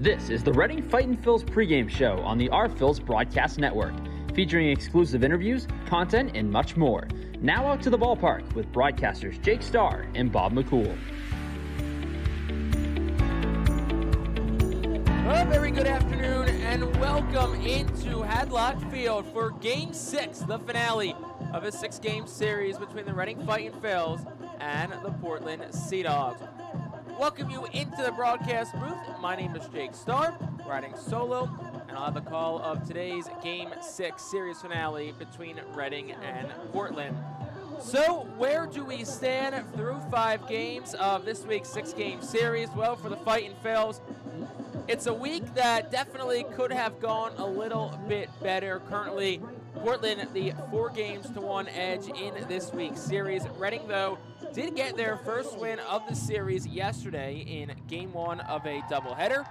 This is the Reading Fightin' Phillies pregame show on the Our Phillies Broadcast Network, featuring exclusive interviews, content, and much more. Now out to the ballpark with broadcasters Jake Starr and Bob McCool. A very good afternoon and welcome into Hadlock Field for Game 6, the finale of a 6-game series between the Reading Fightin' Phillies and the Portland Sea Dogs. Welcome you into the broadcast booth. My name is Jake Starr, riding solo, and I'll have the call of today's Game 6 series finale between Reading and Portland. So, where do we stand through 5 games of this week's 6-game series? Well, for the Fightin' Phillies, it's a week that definitely could have gone a little bit better. Currently, Portland the 4-1 edge in this week's series. Reading, though, did get their first win of the series yesterday in Game 1 of a doubleheader.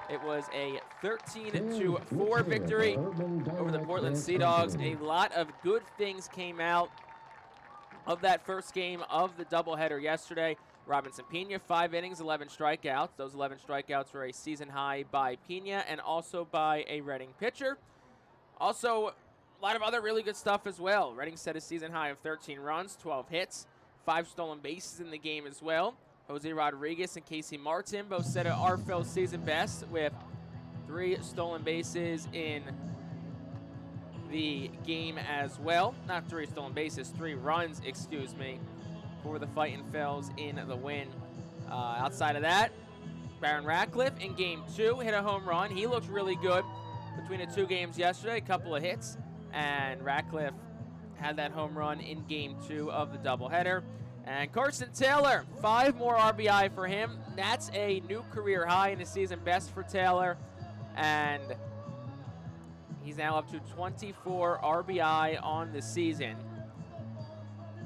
It was a 13-4 victory over the Portland Sea Dogs. A lot of good things came out of that first game of the doubleheader yesterday. Robinson Pena, 5 innings, 11 strikeouts. Those 11 strikeouts were a season high by Pena and also by a Reading pitcher. Also, a lot of other really good stuff as well. Reading set a season high of 13 runs, 12 hits, 5 stolen bases in the game as well. Jose Rodriguez and Casey Martin both set an Our Phillies season best with 3 stolen bases in the game as well. Not 3 stolen bases, 3 runs, excuse me, for the Fightin' Phillies in the win. Outside of that, Baron Ratcliffe in Game 2 hit a home run. He looked really good between the 2 games yesterday, a couple of hits, and Ratcliffe had that home run in Game 2 of the doubleheader. And Carson Taylor, 5 more RBI for him. That's a new career high and a season best for Taylor. And he's now up to 24 RBI on the season,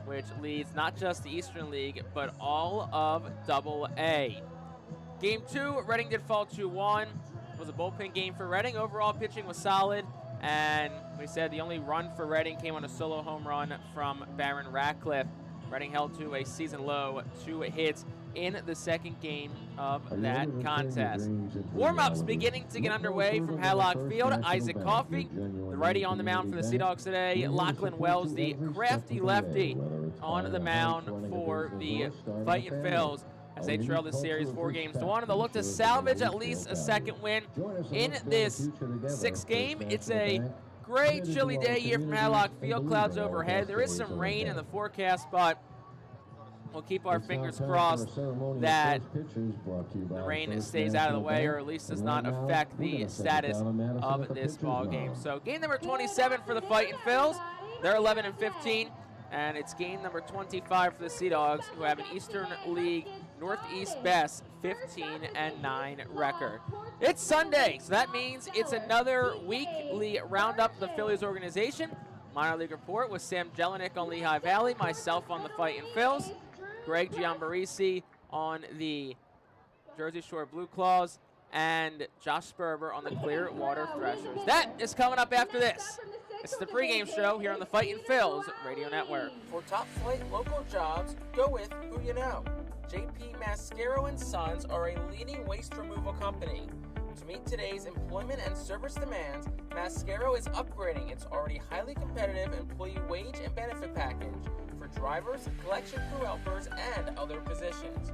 which leads not just the Eastern League, but all of Double-A. Game 2, Reading did fall 2-1. It was a bullpen game for Reading. Overall pitching was solid. And we said the only run for Reading came on a solo home run from Baron Ratcliffe. Reading held to a season-low 2 hits in the second game of that contest. Warm-ups beginning to get underway from Hadlock Field. Isaac Coffey, the righty on the mound for the Sea Dogs today. Lachlan Wells, the crafty lefty, on the mound for the Fightin' Phillies as they trail the series 4-1. And they'll look to salvage at least a second win in this 6th game. It's a great chilly day here from Hadlock Field. Clouds overhead. There is some rain in the forecast, but we'll keep our fingers crossed that the rain stays out of the way, or at least does not affect the status of this ball game. So game number 27 for the Fightin' Phillies. They're 11-15, and it's game number 25 for the Sea Dogs, who have an Eastern League Northeast best 15-9 record. It's Sunday, so that means it's another weekly roundup of the Phillies organization. Minor League Report with Sam Jelinek on Lehigh Valley, myself on the Fightin' Phillies, Greg Giambarisi on the Jersey Shore Blue Claws, and Josh Sperber on the Clearwater Threshers. That is coming up after this. It's the pregame show here on the Fightin' Phillies Radio Network. For top flight local jobs, go with who you know. JP Mascaro & Sons are a leading waste removal company. To meet today's employment and service demands, Mascaro is upgrading its already highly competitive employee wage and benefit package for drivers, collection crew helpers, and other positions.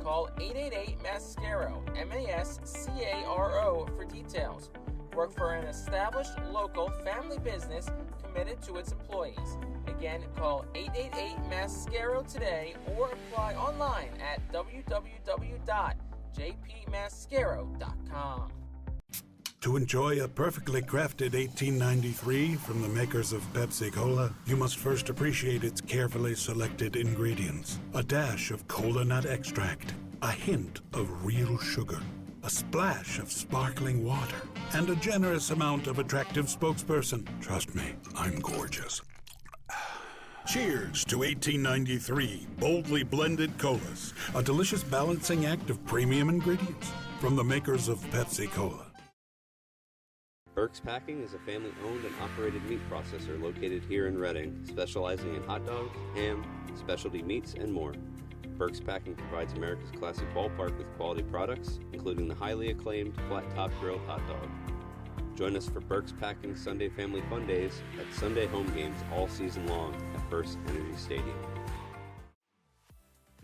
Call 888-MASCARO, M-A-S-C-A-R-O, for details. Work for an established local family business committed to its employees. Again, call 888-MASCARO today or apply online at www.jpmascaro.com. To enjoy a perfectly crafted 1893 from the makers of Pepsi Cola, you must first appreciate its carefully selected ingredients. A dash of cola nut extract, a hint of real sugar, a splash of sparkling water, and a generous amount of attractive spokesperson. Trust me, I'm gorgeous. Cheers to 1893 boldly blended colas, a delicious balancing act of premium ingredients from the makers of Pepsi Cola. Burke's Packing is a family-owned and operated meat processor located here in Reading, specializing in hot dogs, ham, specialty meats, and more. Burks Packing provides America's classic ballpark with quality products, including the highly acclaimed flat-top grilled hot dog. Join us for Burks Packing Sunday Family Fun Days at Sunday home games all season long at First Energy Stadium.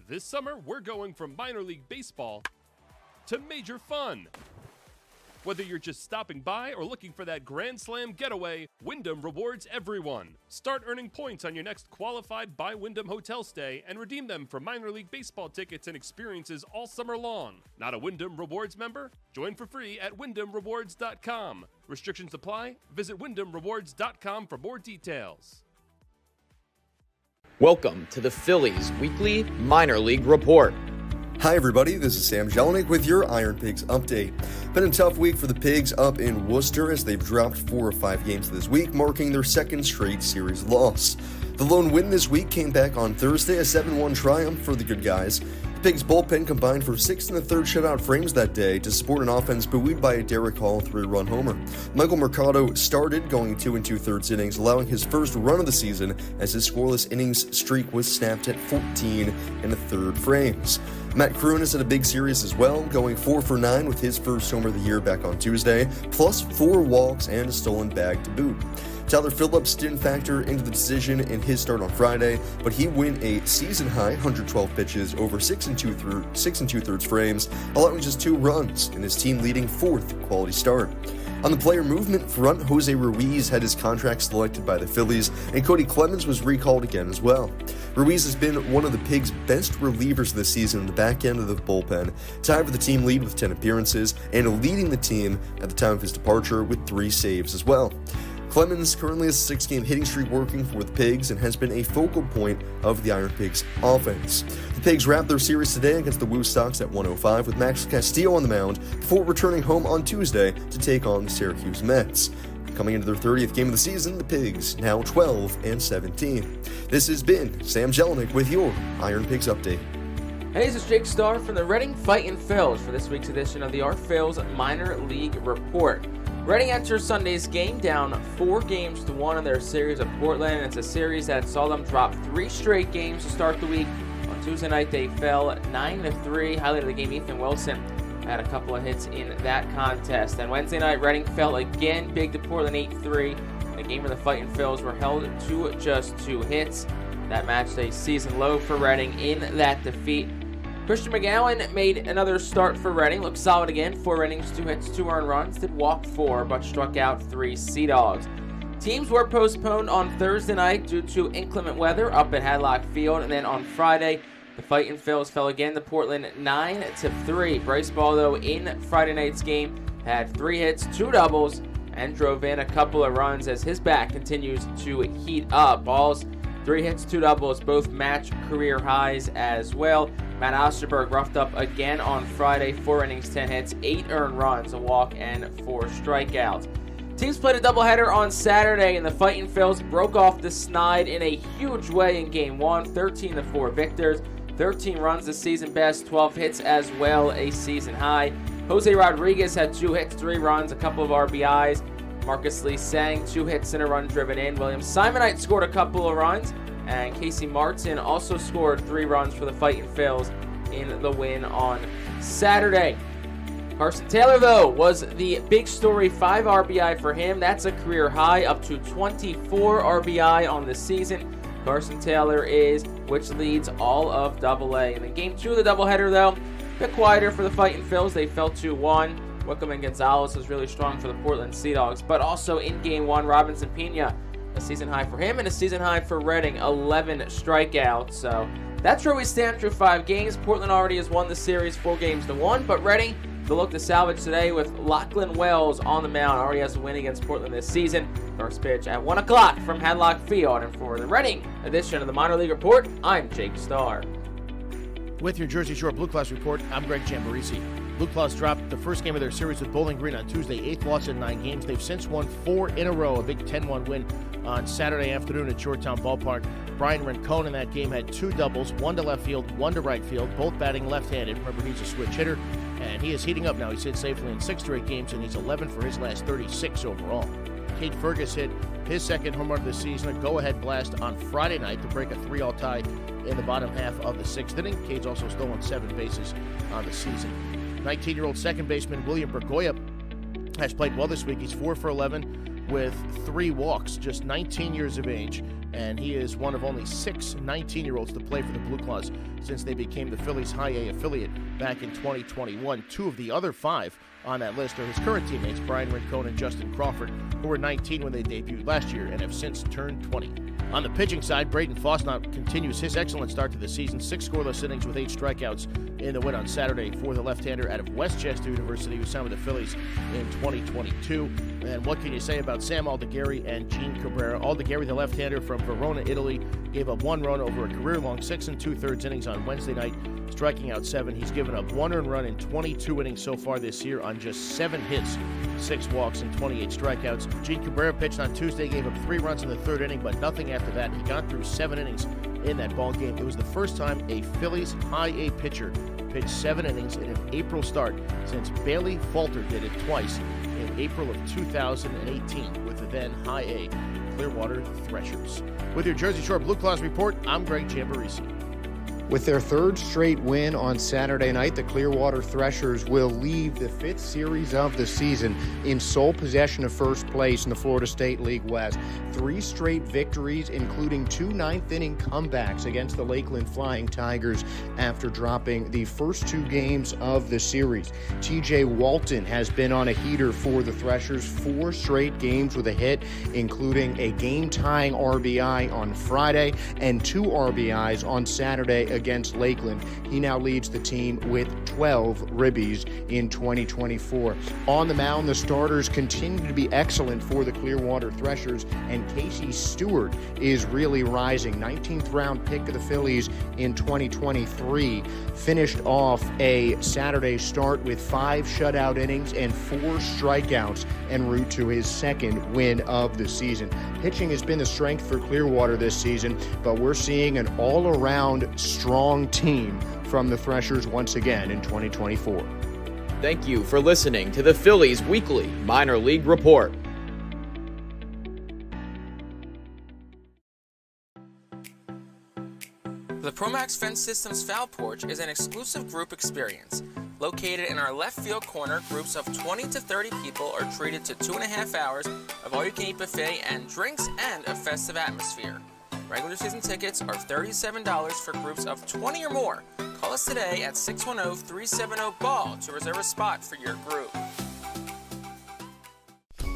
This summer, we're going from minor league baseball to major fun. Whether you're just stopping by or looking for that Grand Slam getaway, Wyndham rewards everyone. Start earning points on your next qualified by Wyndham hotel stay and redeem them for minor league baseball tickets and experiences all summer long. Not a Wyndham Rewards member? Join for free at WyndhamRewards.com. Restrictions apply. Visit WyndhamRewards.com for more details. Welcome to the Phillies Weekly Minor League Report. Hi everybody, this is Sam Jelinek with your Iron Pigs update. Been a tough week for the Pigs up in Worcester as they've dropped 4 of 5 games this week, marking their second straight series loss. The lone win this week came back on Thursday, a 7-1 triumph for the good guys. The Pigs bullpen combined for 6 1/3 shutout frames that day to support an offense buoyed by a Derek Hall 3-run homer. Michael Mercado started going 2 2/3 innings, allowing his first run of the season as his scoreless innings streak was snapped at 14 1/3 frames. Matt Krunis had a big series as well, going 4 for 9 with his first homer of the year back on Tuesday, plus 4 walks and a stolen bag to boot. Tyler Phillips didn't factor into the decision in his start on Friday, but he went a season-high 112 pitches over 6 2/3 frames, allowing just 2 runs in his team-leading 4th quality start. On the player movement front, Jose Ruiz had his contract selected by the Phillies, and Cody Clemens was recalled again as well. Ruiz has been one of the Pigs' best relievers this season in the back end of the bullpen, tied for the team lead with 10 appearances, and leading the team at the time of his departure with 3 saves as well. Clemens currently has a 6-game hitting streak working for the Pigs and has been a focal point of the Iron Pigs offense. The Pigs wrapped their series today against the Woo Sox at 105 with Max Castillo on the mound before returning home on Tuesday to take on the Syracuse Mets. Coming into their 30th game of the season, the Pigs now 12-17. This has been Sam Jelinek with your Iron Pigs update. Hey, this is Jake Starr from the Reading Fightin Phils for this week's edition of the Our Phils Minor League Report. Reading enters Sunday's game down 4-1 in their series of Portland, and it's a series that saw them drop 3 straight games to start the week. On Tuesday night, they fell 9-3. Highlight of the game, Ethan Wilson had a couple of hits in that contest. And Wednesday night, Reading fell again big to Portland 8-3. The game where the Fightin Phils were held to just 2 hits. That matched a season low for Reading in that defeat. Christian McGowan made another start for Reading. Looked solid again. 4 innings, 2 hits, 2 earned runs. Did walk 4, but struck out 3 Sea Dogs. Teams were postponed on Thursday night due to inclement weather up at Hadlock Field. And then on Friday, the Fightin Phils fell again to Portland 9-3. Bryce Ball, though, in Friday night's game, had 3 hits, 2 doubles, and drove in a couple of runs as his bat continues to heat up. Ball's 3 hits, 2 doubles, both match career highs as well. Matt Osterberg roughed up again on Friday, 4 innings, 10 hits, 8 earned runs, a walk, and 4 strikeouts. Teams played a doubleheader on Saturday, and the Fightin Phils broke off the snide in a huge way in Game 1, 13-4 victors. 13 runs, the season best, 12 hits as well, a season high. Jose Rodriguez had 2 hits, 3 runs, a couple of RBIs. Marcus Lee sang 2 hits and a run driven in. William Simonite scored a couple of runs, and Casey Martin also scored 3 runs for the Fightin Phils in the win on Saturday. Carson Taylor, though, was the big story, 5 RBI for him. That's a career high, up to 24 RBI on the season. Carson Taylor is, which leads all of AA. And then Game 2 of the doubleheader, though, a bit quieter for the Fightin Phils. They fell 2-1. Wickham and Gonzalez was really strong for the Portland Sea Dogs. But also in Game 1, Robinson Pena, a season high for him and a season high for Reading, 11 strikeouts. So that's where we stand through 5 games. Portland already has won the series 4-1, but Reading, they'll look to salvage today with Lachlan Wells on the mound. Already has a win against Portland this season. First pitch at 1 o'clock from Hadlock Field. And for the Reading edition of the Minor League Report, I'm Jake Starr. With your Jersey Shore Blue Claws report, I'm Greg Chamborisi. Blue Claws dropped the first game of their series with Bowling Green on Tuesday, 8th loss in 9 games. They've since won 4 in a row, a big 10-1 win on Saturday afternoon at Shoretown Ballpark. Brian Rincon in that game had 2 doubles, 1 to left field, 1 to right field, both batting left-handed. Remember, he's a switch hitter, and he is heating up now. He's hit safely in 6 straight games, and he's 11 for his last 36 overall. Cade Fergus hit his second home run of the season, a go-ahead blast on Friday night to break a 3-all tie in the bottom half of the 6th inning. Cade's also stolen 7 bases on the season. 19-year-old second baseman William Bergoya has played well this week. He's 4 for 11 with 3 walks, just 19 years of age, and he is one of only 6 19-year-olds to play for the Blue Claws since they became the Phillies High A affiliate back in 2021. 2 of the other 5 on that list are his current teammates, Brian Rincon and Justin Crawford, who were 19 when they debuted last year and have since turned 20. On the pitching side, Braden Fosnaught continues his excellent start to the season. 6 scoreless innings with 8 strikeouts in the win on Saturday for the left-hander out of Westchester University, who signed with the Phillies in 2022. And what can you say about Sam Aldegheri and Gene Cabrera? Aldegheri, the left-hander from Verona, Italy, gave up 1 run over a career-long 6 2/3 innings on Wednesday night, striking out 7. He's given up 1 earned run in 22 innings so far this year on just 7 hits, 6 walks, and 28 strikeouts. Gene Cabrera pitched on Tuesday, gave up 3 runs in the 3rd inning, but nothing after that. He got through 7 innings in that ball game. It was the first time a Phillies High A pitcher pitched 7 innings in an April start since Bailey Falter did it twice in April of 2018 with the then High A Clearwater Threshers. With your Jersey Shore Blue Claws report, I'm Greg Chambarisi. With their 3rd straight win on Saturday night, the Clearwater Threshers will leave the 5th series of the season in sole possession of first place in the Florida State League West. 3 straight victories, including 2 ninth-inning comebacks against the Lakeland Flying Tigers after dropping the first 2 games of the series. TJ Walton has been on a heater for the Threshers, 4 straight games with a hit, including a game-tying RBI on Friday and 2 RBIs on Saturday against Lakeland. He now leads the team with 12 ribbies in 2024. On the mound, the starters continue to be excellent for the Clearwater Threshers, and Casey Stewart is really rising. 19th round pick of the Phillies in 2023. Finished off a Saturday start with 5 shutout innings and 4 strikeouts en route to his 2nd win of the season. Pitching has been the strength for Clearwater this season, but we're seeing an all-around strong team from the Threshers once again in 2024. Thank you for listening to the Phillies Weekly Minor League Report. The Promax Fence Systems Foul Porch is an exclusive group experience. Located in our left field corner, groups of 20 to 30 people are treated to 2.5 hours of all-you-can-eat buffet and drinks and a festive atmosphere. Regular season tickets are $37 for groups of 20 or more. Call us today at 610-370-BALL to reserve a spot for your group.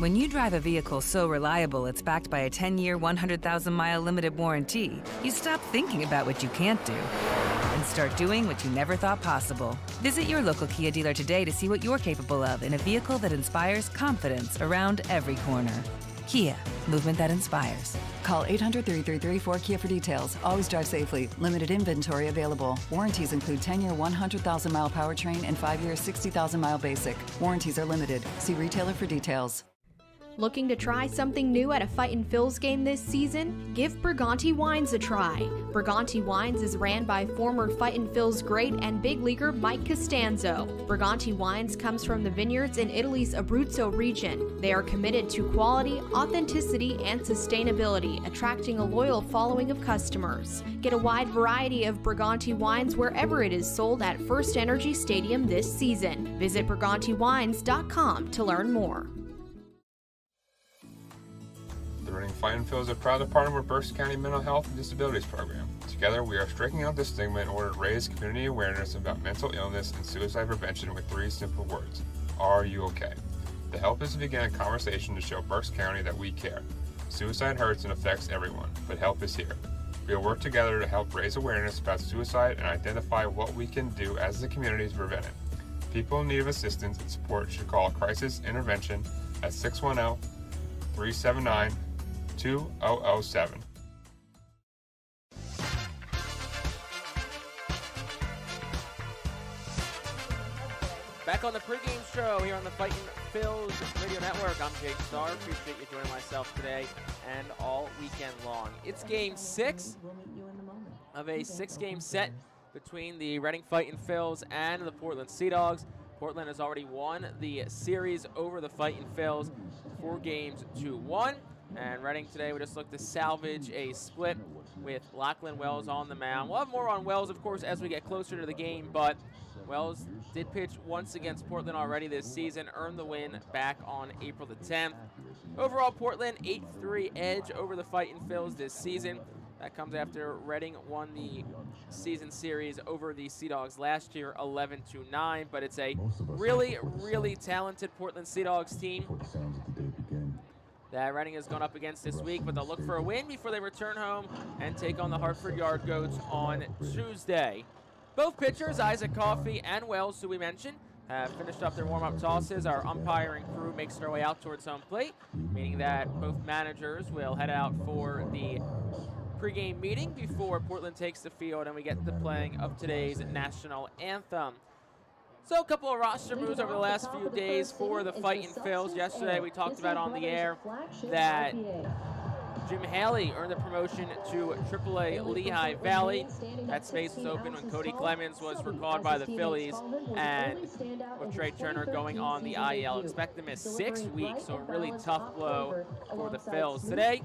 When you drive a vehicle so reliable it's backed by a 10-year, 100,000-mile limited warranty, you stop thinking about what you can't do and start doing what you never thought possible. Visit your local Kia dealer today to see what you're capable of in a vehicle that inspires confidence around every corner. Kia, movement that inspires. Call 800-333-4KIA for details. Always drive safely. Limited inventory available. Warranties include 10-year 100,000-mile powertrain and 5-year 60,000-mile basic. Warranties are limited. See retailer for details. Looking to try something new at a Fightin Phil's game this season? Give Briganti Wines a try. Briganti Wines is ran by former Fightin Phil's great and big leaguer Mike Costanzo. Briganti Wines comes from the vineyards in Italy's Abruzzo region. They are committed to quality, authenticity, and sustainability, attracting a loyal following of customers. Get a wide variety of Briganti Wines wherever it is sold at First Energy Stadium this season. Visit BrigantiWines.com to learn more. The Reading Fightin Phillies are proud to partner with Berks County Mental Health and Disabilities Program. Together, we are striking out the stigma in order to raise community awareness about mental illness and suicide prevention with 3 simple words. Are you okay? The help is to begin a conversation to show Berks County that we care. Suicide hurts and affects everyone, but help is here. We will work together to help raise awareness about suicide and identify what we can do as a community to prevent it. People in need of assistance and support should call Crisis Intervention at 610-379-2007. Back on the pregame show here on the Fightin Phil's Radio Network. I'm Jake Starr. Appreciate you joining myself today and all weekend long. It's game 6 of a 6-game set between the Reading Fightin Phils and the Portland Sea Dogs. Portland has already won the series over the Fightin Phils 4 games to 1. And Reading today would just look to salvage a split with Lachlan Wells on the mound. We'll have more on Wells, of course, as we get closer to the game, but Wells did pitch once against Portland already this season, earned the win back on April the 10th. Overall, Portland 8-3 edge over the Fightin' Phils this season. That comes after Reading won the season series over the Sea Dogs last year 11-9, but it's a really, really talented Portland Sea Dogs team that Reading has gone up against this week, but they'll look for a win before they return home and take on the Hartford Yard Goats on Tuesday. Both pitchers, Isaac Coffey and Wells, who we mentioned, have finished up their warm-up tosses. Our umpiring crew makes their way out towards home plate, meaning that both managers will head out for the pregame meeting before Portland takes the field and we get the playing of today's national anthem. So a couple of roster moves over the last few days for the Fightin' Phils. Yesterday we talked about on the air that Jim Haley earned the promotion to AAA Lehigh Valley. That space was open when Cody Clemens was recalled by the Phillies, and with Trey Turner going on the IL, expect to miss 6 weeks, so a really tough blow for the Phils. Today,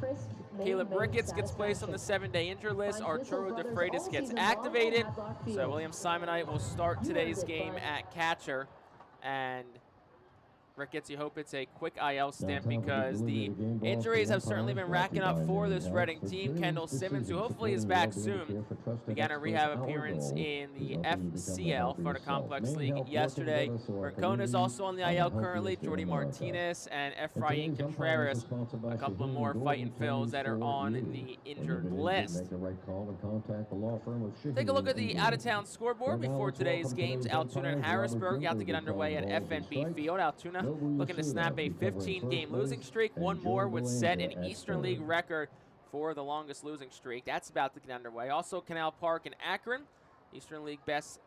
Caleb Ricketts gets placed on the 7-day injured list. Arturo DeFreitas gets activated. So William Simonite will start today's game at catcher. And Ricketts, you hope it's a quick IL stint because the injuries have certainly been racking up for this Reading team. Kendall Simmons, who hopefully is back soon, began a rehab appearance in the FCL, Florida Complex League, yesterday. Rincon is also on the IL currently. Jordy Martinez and Efrain Contreras, a couple of more Fightin' Phils that are on the injured list. Take a look at the out-of-town scoreboard before today's games. Altoona and Harrisburg got to get underway at FNB Field. Altoona looking to snap a 15-game losing streak. One more would set an Eastern League record for the longest losing streak. That's about to get underway. Also, Canal Park in Akron, Eastern League best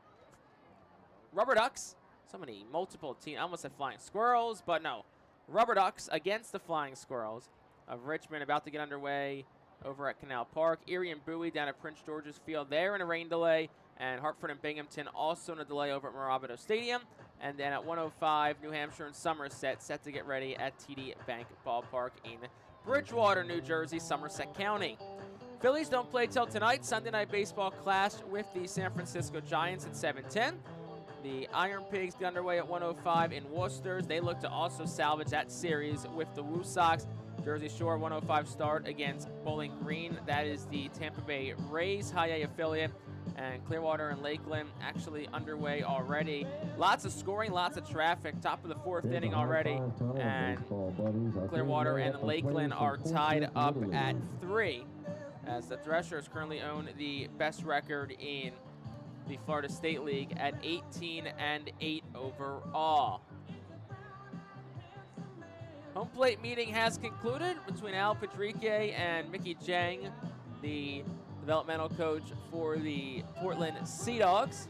Rubber Ducks. So many multiple teams. I almost said Flying Squirrels, but no. Rubber Ducks against the Flying Squirrels of Richmond about to get underway over at Canal Park. Erie and Bowie down at Prince George's Field. They're in a rain delay. And Hartford and Binghamton also in a delay over at Mirabito Stadium. And then at 1:05, New Hampshire and Somerset set to get ready at TD Bank Ballpark in Bridgewater, New Jersey, Somerset County. Phillies don't play till tonight. Sunday Night Baseball clash with the San Francisco Giants at 7:10. The Iron Pigs get underway at 1:05 in Worcester. They look to also salvage that series with the Woo Sox. Jersey Shore 1:05 start against Bowling Green. That is the Tampa Bay Rays High A affiliate. And Clearwater and Lakeland actually underway already. Lots of scoring, lots of traffic. Top of the 4th inning already. And Clearwater and Lakeland are tied up at 3. As the Threshers currently own the best record in the Florida State League at 18-8 overall. Home plate meeting has concluded between Al Patrique and Mickey Jang, the developmental coach for the Portland Sea Dogs.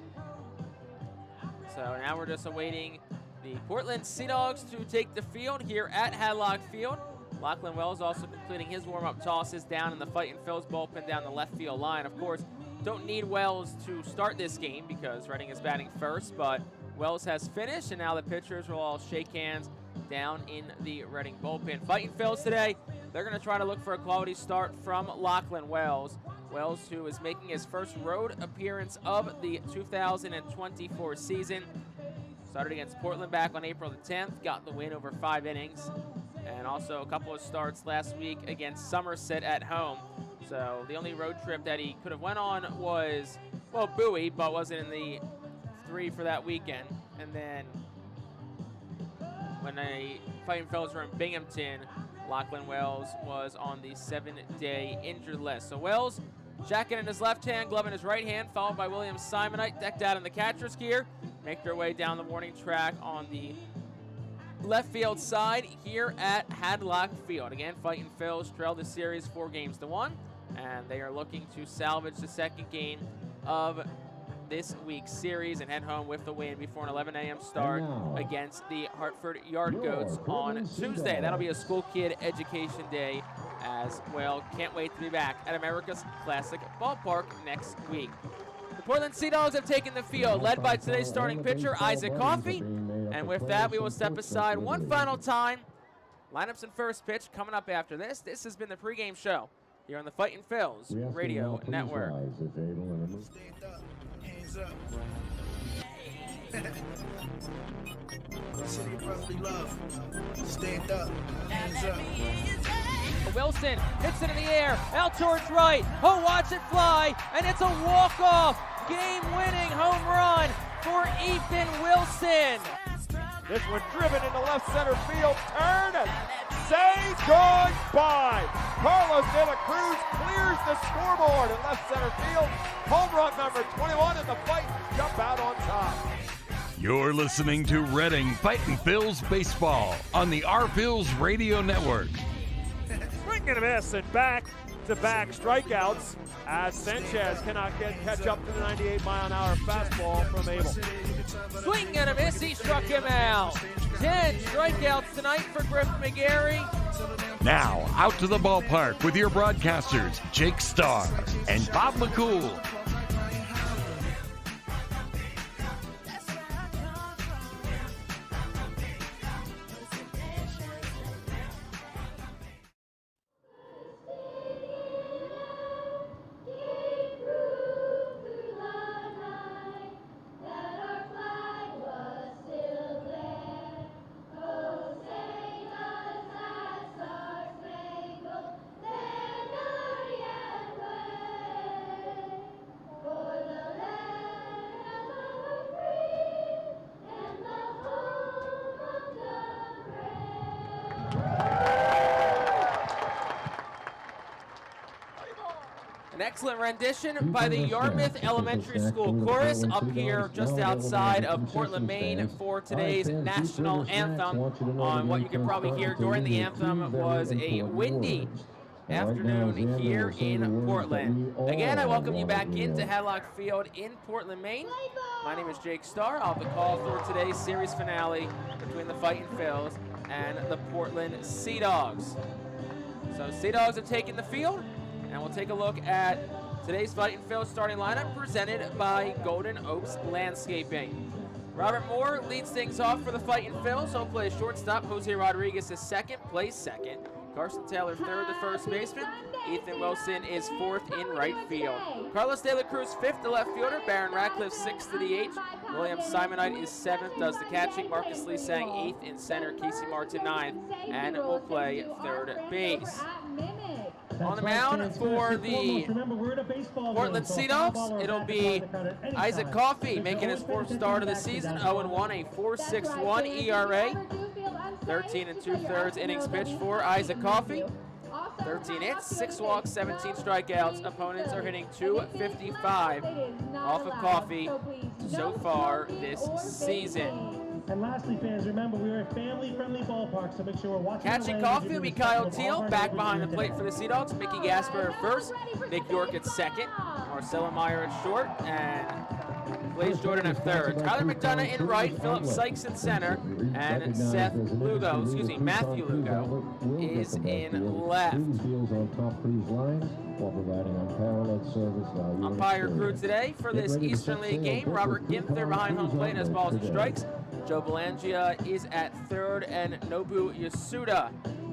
So now we're just awaiting the Portland Sea Dogs to take the field here at Hadlock Field. Lachlan Wells also completing his warm-up tosses down in the Fightin' Phils bullpen down the left field line. Of course, don't need Wells to start this game because Reading is batting first, but Wells has finished, and now the pitchers will all shake hands down in the Reading bullpen. Fightin' Phils today, they're going to try to look for a quality start from Lachlan Wells. Wells, who is making his first road appearance of the 2024 season. Started against Portland back on April the 10th, got the win over 5 innings, and also a couple of starts last week against Somerset at home. So the only road trip that he could have went on was, well, Bowie, but wasn't in the 3 for that weekend. And then when the Fightin' Phils were in Binghamton, Lachlan Wells was on the 7-day injured list. So Wells, jacket in his left hand, glove in his right hand, followed by William Simonite, decked out in the catcher's gear. Make their way down the warning track on the left field side here at Hadlock Field. Again, Fightin' Phils trailed the series 4-1, and they are looking to salvage the second game of this week's series and head home with the win before an 11 a.m. start against the Hartford Yard Goats on Tuesday. That'll be a school kid education day as well. Can't wait to be back at America's Classic Ballpark next week. The Portland Sea Dogs have taken the field, led by today's starting pitcher, Isaac Coffey. And with that, we will step aside one final time Lineups and first pitch coming up after this. This has been the pregame show here on the Fightin' Phil's Radio Network. Stand up, hands up. City of brotherly love. Stand up, hands up. Wilson hits it in the air, out towards right. Oh, watch it fly, and it's a walk-off, game-winning home run for Ethan Wilson. This one driven into left center field, turn and say goodbye. Carlos De La Cruz clears the scoreboard in left center field. Home run number 21, and the Fightins jump out on top. You're listening to Reading Fightin' Phil's Baseball on the R Phil's Radio Network. Swing and a miss, and back-to-back strikeouts as Sanchez cannot catch up to the 98-mile-an-hour fastball from Abel. Swing and a miss, he struck him out. 10 strikeouts tonight for Griff McGarry. Now, out to the ballpark with your broadcasters, Jake Starr and Bob McCool. Excellent rendition by the Yarmouth Elementary School Chorus up here just outside of Portland, Maine for today's national anthem. On what you can probably hear during the anthem was a windy afternoon here in Portland. Again, I welcome you back into Hadlock Field in Portland, Maine. My name is Jake Starr. I'll have the call for today's series finale between the Fightin' Phils and the Portland Sea Dogs. So Sea Dogs have taken the field. And we'll take a look at today's Fightin' Phil's starting lineup presented by Golden Oaks Landscaping. Robert Moore leads things off for the Fightin' Phils. He'll play shortstop. Jose Rodriguez is second, plays second. Carson Taylor third, the first baseman. Ethan Wilson is fourth in right field. Carlos De La Cruz fifth, the left fielder. Baron Ratcliffe sixth to the H. William Simonite is seventh, does the catching. Marcus Lee sang eighth in center. Casey Martin ninth, and will play third base. On the mound for the Portland Sea Dogs, it'll be Isaac Coffey making his fourth start of the season, 0-1, a 4.61 ERA. 13 2/3 innings pitched for Isaac Coffey. 13 hits, 6 walks, 17 strikeouts. Opponents are hitting .255 off of Coffey so far this season. And lastly, fans, remember, we're a family-friendly ballpark, so make sure we're watching. Catching Coffey will be Kyle Teal, back behind the plate for the Sea Dogs. Mickey Gasper at first, Nick York at second, Marcelo Meyer at short, and Blaze Jordan at third. Tyler McDonough in right, Philip Sykes in center, and Matthew Lugo is in left. Umpire crew today for this Eastern League game. Robert Ginther behind home plate as balls and strikes. Joe Belangia is at third, and Nobu Yasuda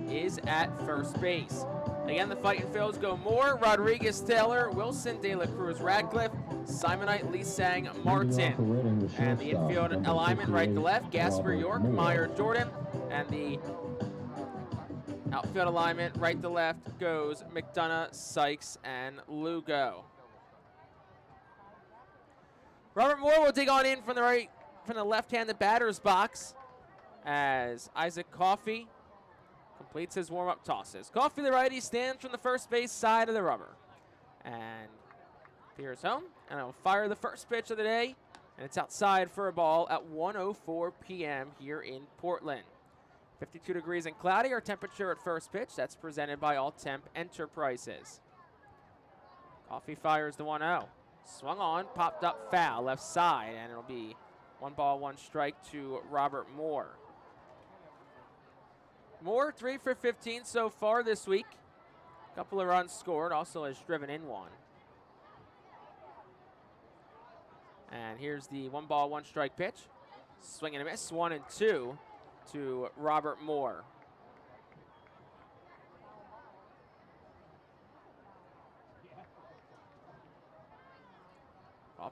is at first base. Again, the Fightin' Phils go Moore, Rodriguez, Taylor, Wilson, De La Cruz, Radcliffe, Simonite, Lee Sang, Martin. And the infield alignment right to left, Gasper, York, Meyer, Jordan. And the outfield alignment right to left goes McDonough, Sykes, and Lugo. Robert Moore will dig on in from the left-handed batter's box as Isaac Coffey completes his warm-up tosses. Coffey, the righty, stands from the first base side of the rubber. And Pierce home, and I'll fire the first pitch of the day, and it's outside for a ball at 1:04 p.m. here in Portland. 52 degrees and cloudy, our temperature at first pitch. That's presented by All Temp Enterprises. Coffey fires the 1-0. Swung on, popped up foul, left side, and it'll be 1 ball, 1 strike to Robert Moore. Moore, 3 for 15 so far this week. A couple of runs scored, also has driven in 1. And here's the 1 ball, 1 strike pitch. Swing and a miss, 1-2 to Robert Moore.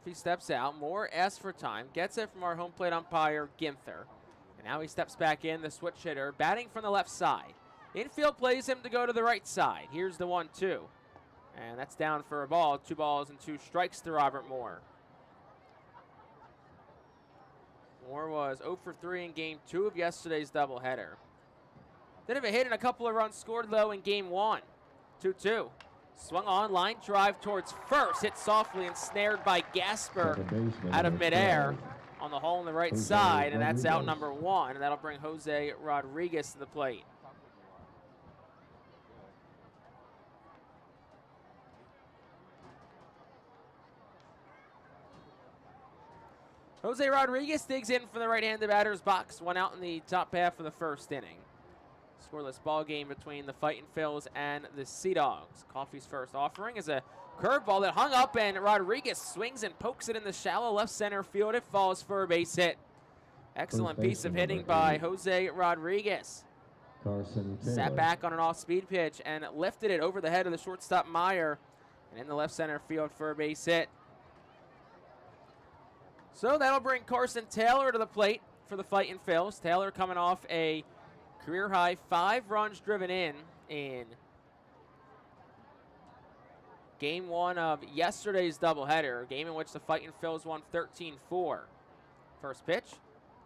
Coffee steps out. Moore asks for time. Gets it from our home plate umpire, Ginther. And now he steps back in, the switch hitter, batting from the left side. Infield plays him to go to the right side. Here's the 1-2. And that's down for a ball. 2 balls and 2 strikes to Robert Moore. Moore was 0 for 3 in Game 2 of yesterday's doubleheader. Did have a hit and a couple of runs scored, though, in Game 1. 2-2. Swung on, line drive towards first. Hit softly and snared by Gasper out of midair on the hole on the right side, and that's out number 1, and that'll bring Jose Rodriguez to the plate. Jose Rodriguez digs in from the right-handed batter's box. 1 out in the top half of the first inning. Scoreless ball game between the Fightin' Phils and the Sea Dogs. Coffey's first offering is a curveball that hung up, and Rodriguez swings and pokes it in the shallow left center field. It falls for a base hit. Excellent piece of hitting by Jose Rodriguez. Sat back on an off-speed pitch and lifted it over the head of the shortstop Meyer and in the left center field for a base hit. So that'll bring Carson Taylor to the plate for the Fightin' Phils. Taylor coming off a career-high 5 runs driven in Game 1 of yesterday's doubleheader, a game in which the Fightin' Phils won 13-4. First pitch,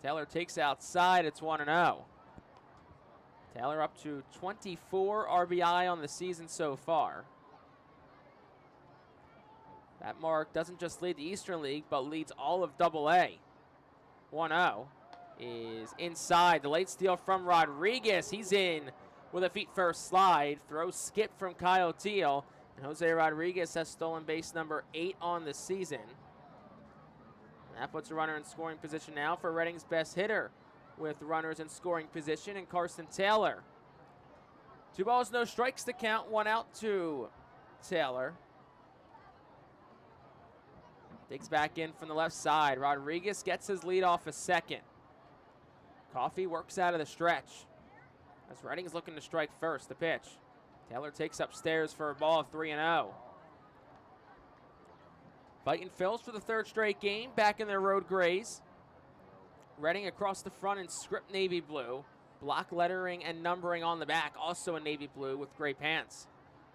Taylor takes outside. It's 1-0. Taylor up to 24 RBI on the season so far. That mark doesn't just lead the Eastern League, but leads all of AA. 1-0 is inside. The late steal from Rodriguez. He's in with a feet-first slide. Throw skip from Kyle Teal. And Jose Rodriguez has stolen base number 8 on the season. And that puts a runner in scoring position now for Reading's best hitter, with runners in scoring position and Carson Taylor. 2 balls, no strikes to count. 1 out to Taylor. Digs back in from the left side. Rodriguez gets his lead off a second. Coffey works out of the stretch as Reading's looking to strike first. The pitch. Taylor takes upstairs for a ball of 3-0. Fightin' Phils for the 3rd straight game, back in their road grays. Reading across the front in script navy blue. Block lettering and numbering on the back, also in navy blue with gray pants.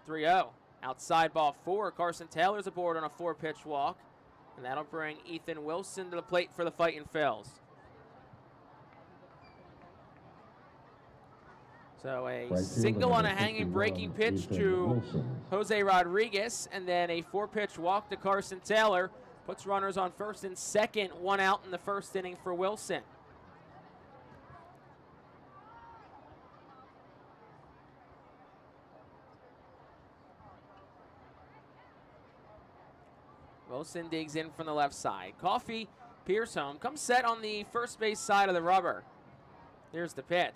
3-0. Outside ball 4. Carson Taylor's aboard on a 4-pitch walk. And that'll bring Ethan Wilson to the plate for the Fightin' Phils. So a single on a hanging breaking pitch to Jose Rodriguez, and then a 4-pitch walk to Carson Taylor. Puts runners on first and second, 1 out in the first inning for Wilson. Wilson digs in from the left side. Coffey peers home. Comes set on the first base side of the rubber. Here's the pitch.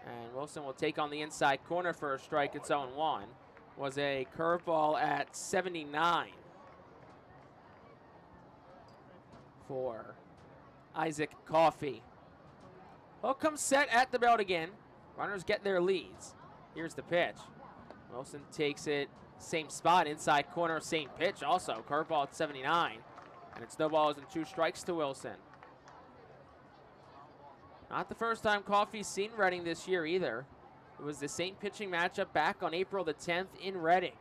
And Wilson will take on the inside corner for a strike. It's 0-1. Was a curveball at 79 for Isaac Coffey. Well, comes set at the belt again. Runners get their leads. Here's the pitch. Wilson takes it. Same spot, inside corner, same pitch also. Curveball at 79. And it's no balls and 2 strikes to Wilson. Not the first time Coffey's seen Reading this year either. It was the same pitching matchup back on April the 10th in Reading.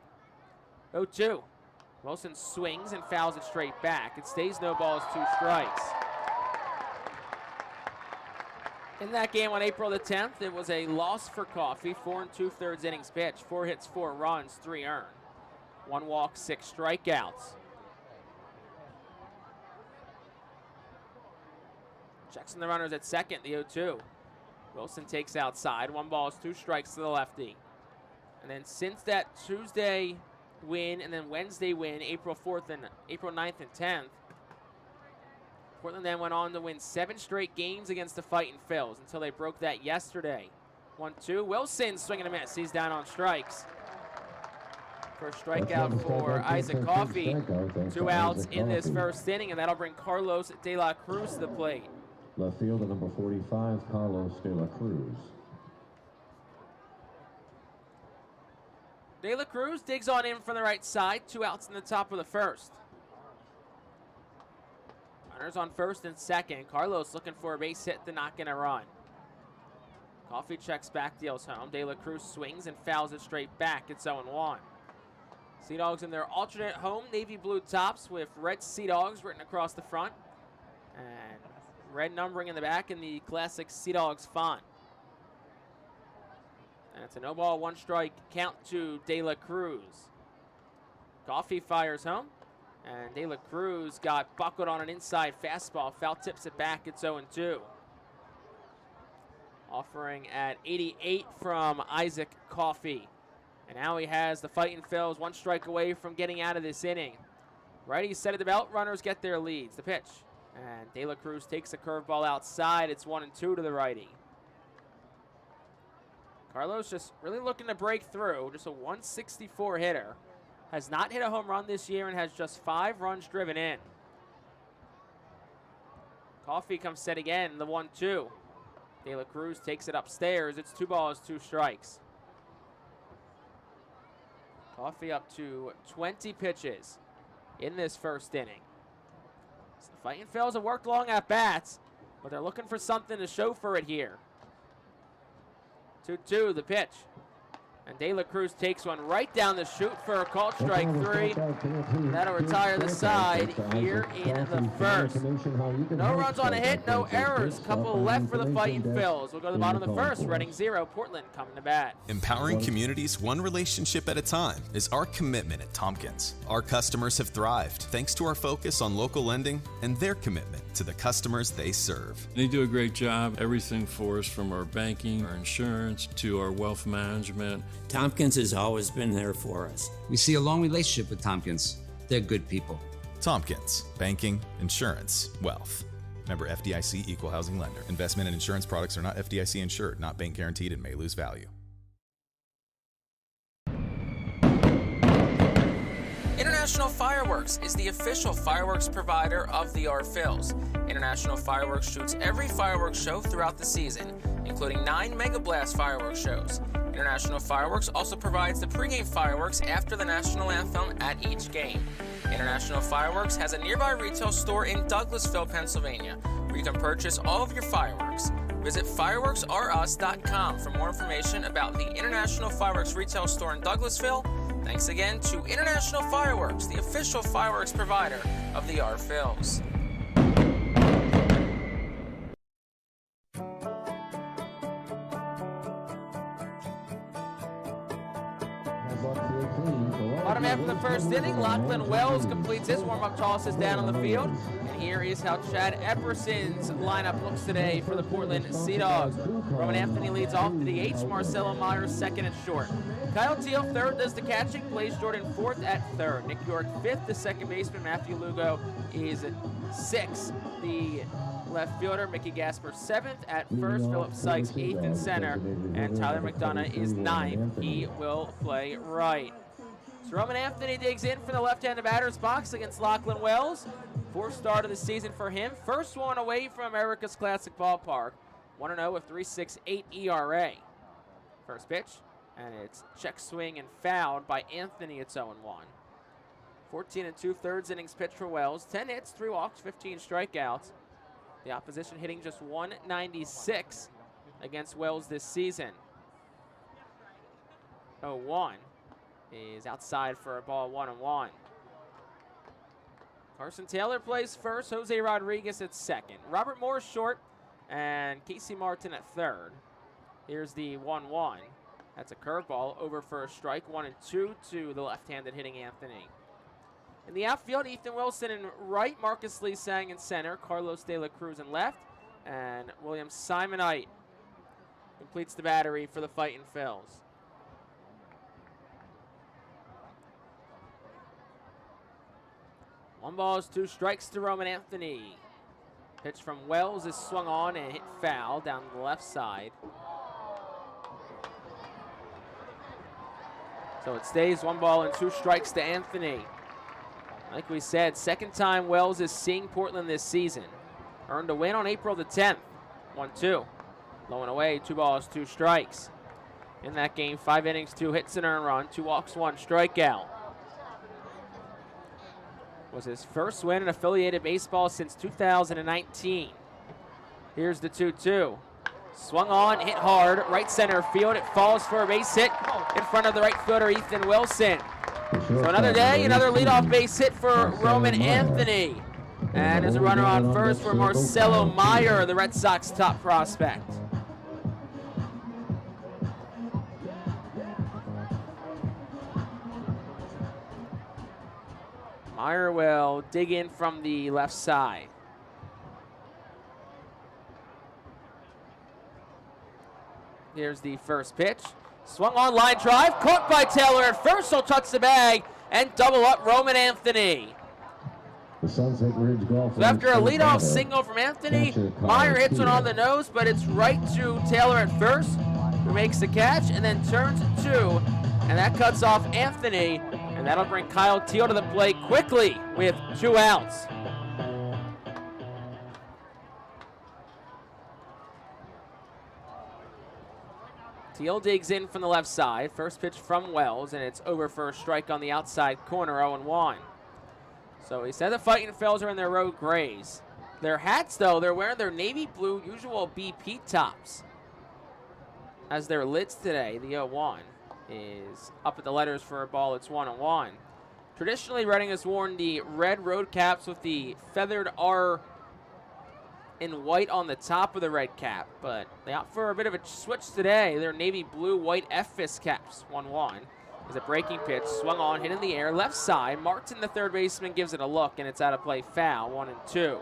0-2. Wilson swings and fouls it straight back. It stays no balls, 2 strikes. In that game on April the 10th, it was a loss for Coffey. 4 2/3 innings pitched. 4 hits, 4 runs, 3 earned. 1 walk, 6 strikeouts. Checks in the runners at second, the 0-2. Wilson takes outside. 1 ball, 2 strikes to the lefty. And then since that Tuesday win and then Wednesday win, April 4th and April 9th and 10th, Portland then went on to win 7 straight games against the Fightin' Phils until they broke that yesterday. 1-2. Wilson swinging a miss. He's down on strikes. First strikeout for Isaac Coffey. 2 outs in this first inning, and that'll bring Carlos De La Cruz to the plate. Left fielder number 45, Carlos De La Cruz. De La Cruz digs on in from the right side. 2 outs in the top of the first. Runners on first and second. Carlos looking for a base hit to knock in a run. Coffee checks back, deals home. De La Cruz swings and fouls it straight back. It's 0-1. Sea Dogs in their alternate home navy blue tops with red Sea Dogs written across the front and red numbering in the back in the classic Sea Dogs font. And it's a no ball, one strike count to De La Cruz. Coffee fires home, and De La Cruz got buckled on an inside fastball. Foul tips it back. It's 0-2. Offering at 88 from Isaac Coffee. And now he has the Fightin' Phils one strike away from getting out of this inning. Righties set at the belt, runners get their leads. The pitch, and De La Cruz takes a curveball outside. It's 1-2 to the righty. Carlos just really looking to break through. Just a 164 hitter. Has not hit a home run this year and has just 5 runs driven in. Coffee comes set again, the 1-2. De La Cruz takes it upstairs. It's 2 balls, 2 strikes. Coffee up to 20 pitches in this first inning. So the Fightin' Phils have worked long at bats, but they're looking for something to show for it here. 2-2 the pitch. And De La Cruz takes one right down the chute for a called strike 3. That'll retire the side here in the first. No runs on a hit, no errors. Couple left for the Fightin' Phils. We'll go to the bottom of the first. Reading 0, Portland coming to bat. Empowering communities one relationship at a time is our commitment at Tompkins. Our customers have thrived thanks to our focus on local lending and their commitment to the customers they serve. They do a great job. Everything for us, from our banking, our insurance, to our wealth management. Tompkins has always been there for us. We see a long relationship with Tompkins. They're good people. Tompkins, banking, insurance, wealth. Member FDIC Equal Housing Lender. Investment and insurance products are not FDIC insured, not bank guaranteed, and may lose value. International Fireworks is the official fireworks provider of the Art Phils. International Fireworks shoots every fireworks show throughout the season, including 9 Mega Blast fireworks shows. International Fireworks also provides the pregame fireworks after the national anthem at each game. International Fireworks has a nearby retail store in Douglasville, Pennsylvania, where you can purchase all of your fireworks. Visit fireworksareus.com for more information about the International Fireworks retail store in Douglasville. Thanks again to International Fireworks, the official fireworks provider of the Art Phils. Bottom half of the first inning, Lachlan Wells completes his warm-up tosses down on the field. And here is how Chad Epperson's lineup looks today for the Portland Sea Dogs. Roman Anthony leads off the DH, Marcelo Myers second and short. Kyle Teal third does the catching, Blaze Jordan fourth at third. Nick York fifth, the second baseman. Matthew Lugo is sixth. The left fielder, Mickey Gasper seventh. At first, Philip Sykes eighth in center. And Tyler McDonough is ninth. He will play right. So Roman Anthony digs in for the left-handed batter's box against Lachlan Wells. Fourth start of the season for him. First one away from America's Classic Ballpark. 1-0 with 3.68 ERA. First pitch, and it's check swing and fouled by Anthony. It's 0-1. 14 2/3 innings pitched for Wells. 10 hits, 3 walks, 15 strikeouts. The opposition hitting just 196 against Wells this season. 0-1 is outside for a ball, 1-1. Carson Taylor plays first, Jose Rodriguez at second. Robert Moore short, and Casey Martin at third. Here's the 1-1. That's a curveball over for a strike, 1-2 to the left-handed hitting Anthony. In the outfield, Ethan Wilson in right, Marcus Lee Sang in center, Carlos De La Cruz in left, and William Simonite completes the battery for the Fightin' Phils. One ball is 2 strikes to Roman Anthony. Pitch from Wells is swung on and hit foul down the left side. So it stays 1 ball and 2 strikes to Anthony. Like we said, second time Wells is seeing Portland this season. Earned a win on April the 10th, 1-2. Low and away, 2 balls, 2 strikes. In that game, 5 innings, 2 hits and earned run, 2 walks, 1 strikeout. Was his first win in affiliated baseball since 2019. Here's the 2-2. Swung on, hit hard, right center field. It falls for a base hit in front of the right fielder, Ethan Wilson. So another day, another leadoff base hit for Roman Anthony. And there's a runner on first for Marcelo Meyer, the Red Sox top prospect. Meyer will dig in from the left side. Here's the first pitch. Swung on, line drive, caught by Taylor at first, he'll touch the bag and double up Roman Anthony. So after a leadoff single from Anthony, Meyer hits one on the nose, but it's right to Taylor at first, who makes the catch and then turns it 2, and that cuts off Anthony, and that'll bring Kyle Teal to the plate quickly with 2 outs. Teal digs in from the left side. First pitch from Wells, and it's over for a strike on the outside corner, 0-1. So he said the Fightin' Phils are in their road grays. Their hats, though, they're wearing their navy blue usual BP tops. As their lids today, the 0-1 is up at the letters for a ball. It's 1-1. Traditionally, Reading has worn the red road caps with the feathered R in white on the top of the red cap, but they opt for a bit of a switch today. They're navy blue, white F-fist caps. 1-1 is a breaking pitch, swung on, hit in the air, left side. Martin, the third baseman, gives it a look, and it's out of play, foul, 1-2.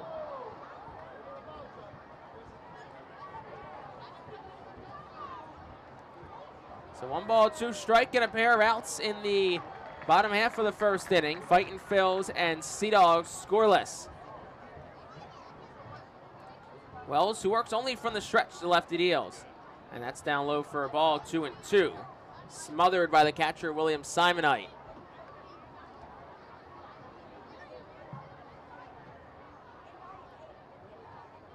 So 1 ball, 2 strike, and a pair of outs in the bottom half of the first inning. Fightin' Phils and Sea Dogs scoreless. Wells, who works only from the stretch to lefty deals. And that's down low for a ball, 2-2. Smothered by the catcher, William Simonite.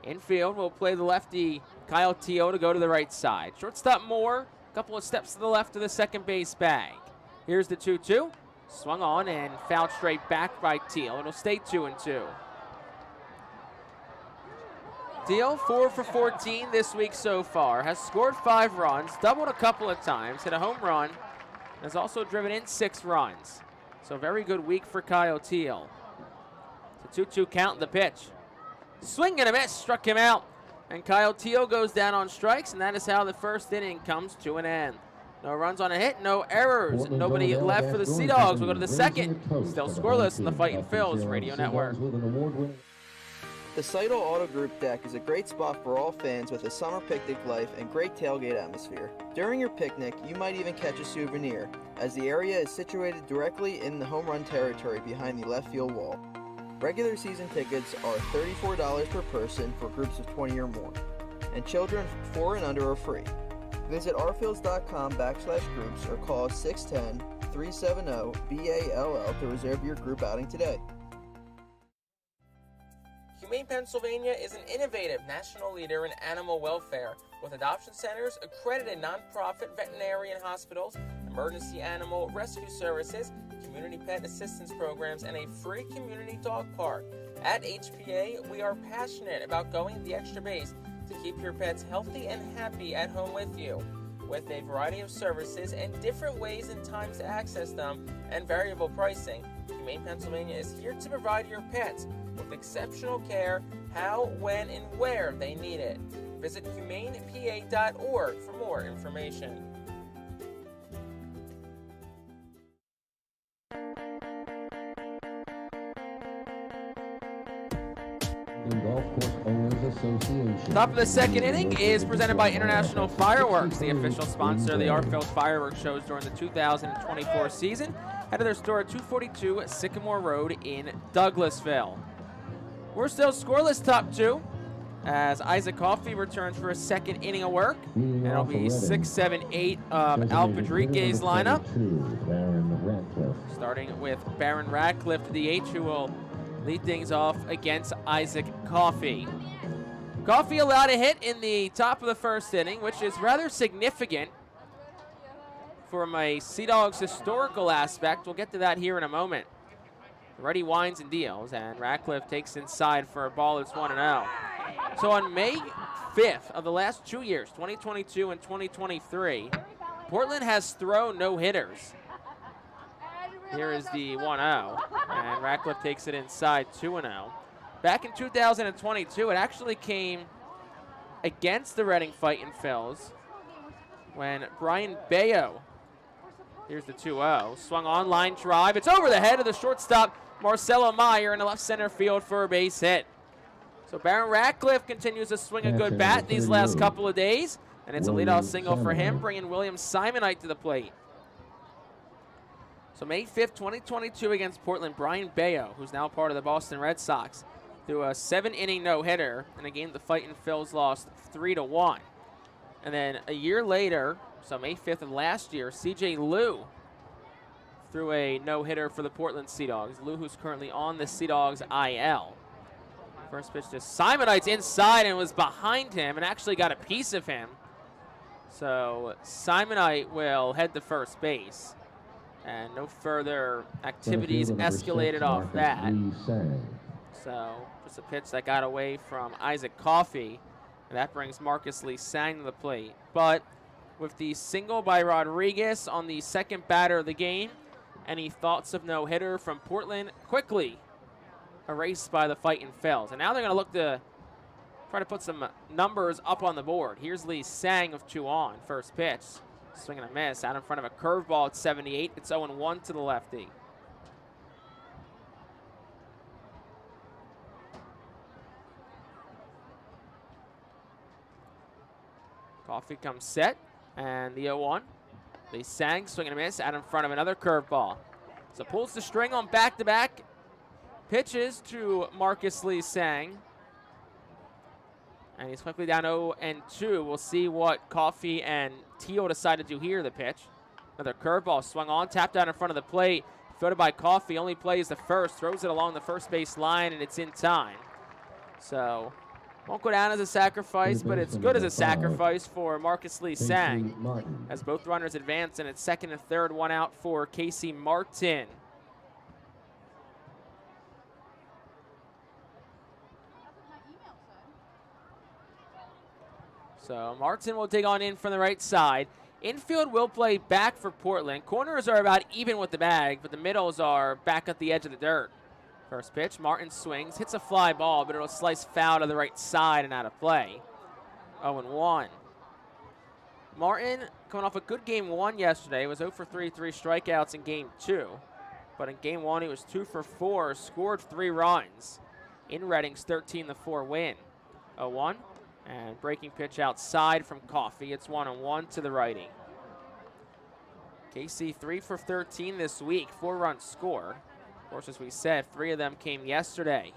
Infield will play the lefty Kyle Teal to go to the right side. Shortstop Moore, a couple of steps to the left of the second base bag. Here's the 2-2. Swung on and fouled straight back by Teal. It'll stay 2-2. Teal, 4 for 14 this week so far, has scored 5 runs, doubled a couple of times, hit a home run, and has also driven in 6 runs. So very good week for Kyle Teal. It's a 2-2 count in the pitch. Swing and a miss, struck him out. And Kyle Teal goes down on strikes, and that is how the first inning comes to an end. No runs on a hit, no errors, nobody left for the Sea Dogs. We'll go to the second. Still scoreless in the Fightin' Phils Radio Network. The Seidel Auto Group deck is a great spot for all fans with a summer picnic life and great tailgate atmosphere. During your picnic, you might even catch a souvenir, as the area is situated directly in the home run territory behind the left field wall. Regular season tickets are $34 per person for groups of 20 or more, and children 4 and under are free. Visit rphils.com/groups or call 610-370-BALL to reserve your group outing today. Humane Pennsylvania is an innovative national leader in animal welfare with adoption centers, accredited nonprofit veterinarian hospitals, emergency animal rescue services, community pet assistance programs, and a free community dog park. At HPA, we are passionate about going the extra base to keep your pets healthy and happy at home with you. With a variety of services and different ways and times to access them and variable pricing, Humane Pennsylvania is here to provide your pets with exceptional care, how, when, and where they need it. Visit humanepa.org for more information. Top of the second inning is presented by International Fireworks, the official sponsor of the Artfield Fireworks shows during the 2024 season. Head to their store at 242 Sycamore Road in Douglasville. We're still scoreless top 2 as Isaac Coffey returns for a second inning of work. And it'll be 6, 7, 8 of Al Padrique's lineup. Starting with Baron Radcliffe, the DH, who will lead things off against Isaac Coffey. Coffey allowed a hit in the top of the first inning, which is rather significant from a Sea Dogs historical aspect. We'll get to that here in a moment. Ready winds and deals, and Ratcliffe takes inside for a ball. It's 1-0. So on May 5th of the last 2 years, 2022 and 2023, Portland has thrown no-hitters. Here is the 1-0, and Ratcliffe takes it inside 2-0. Back in 2022, it actually came against the Reading Fightin' Phils when Brian Bayo, here's the 2-0, swung on, line drive. It's over the head of the shortstop, Marcelo Meyer, in the left center field for a base hit. So Baron Ratcliffe continues to swing a good bat these last couple of days, and it's a leadoff single for him, bringing William Simonite to the plate. So May 5th, 2022 against Portland, Brian Bayo, who's now part of the Boston Red Sox, threw a 7-inning no-hitter in a game the Fightin' Phils lost 3-1. And then a year later, so May 5th of last year, C.J. Liu threw a no-hitter for the Portland Sea Dogs. Liu, who's currently on the Sea Dogs IL. First pitch to Simonite's inside and was behind him and actually got a piece of him. So Simonite will head to first base. And no further activities escalated off that. So just a pitch that got away from Isaac Coffey. And that brings Marcus Lee Sang to the plate. But with the single by Rodriguez on the second batter of the game, any thoughts of no-hitter from Portland quickly erased by the Fightin' Phils. And now they're going to look to try to put some numbers up on the board. Here's Lee Sang of 2 on. First pitch. Swing and a miss. Out in front of a curveball at 78. It's 0-1 to the lefty. Coffey comes set. And the 0-1. Lee Sang, swing and a miss. Out in front of another curveball. So pulls the string on back-to-back pitches to Marcus Lee Sang. And he's quickly down 0-2. We'll see what Coffey and Teal decide to do here, the pitch. Another curveball swung on, tapped out in front of the plate. Fielded by Coffey, only plays the first, throws it along the first base line, and it's in time. So, won't go down as a sacrifice, but it's good as a sacrifice for Marcus Lee Sang. As both runners advance, and it's second and third, one out for Casey Martin. So Martin will dig on in from the right side. Infield will play back for Portland. Corners are about even with the bag, but the middles are back at the edge of the dirt. First pitch, Martin swings, hits a fly ball, but it'll slice foul to the right side and out of play. 0-1. Martin, coming off a good game 1 yesterday, was 0 for 3 strikeouts in game 2. But in game 1, he was 2 for 4, scored 3 runs in Reading's 13-4 win. 0-1. And breaking pitch outside from Coffey. It's 1-1 to the righty. Casey 3 for 13 this week, 4 runs scored. Of course, as we said, 3 of them came yesterday.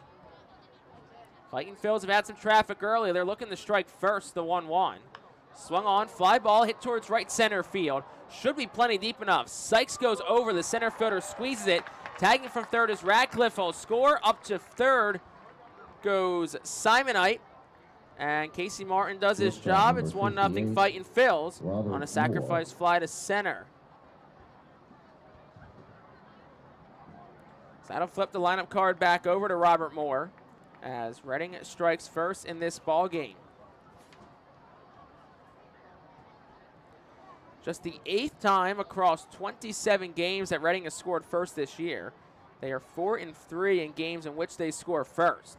Fightin' Phils have had some traffic early. They're looking to strike first, the 1-1. Swung on, fly ball, hit towards right center field. Should be plenty deep enough. Sykes goes over, the center fielder squeezes it. Tagging from third is Ratcliffe. Will score. Up to third goes Simonite. And Casey Martin does his job. It's 1-0 Fightin' Phils on a sacrifice fly to center. So that'll flip the lineup card back over to Robert Moore as Reading strikes first in this ball game. Just the 8th time across 27 games that Reading has scored first this year. They are 4-3 in games in which they score first.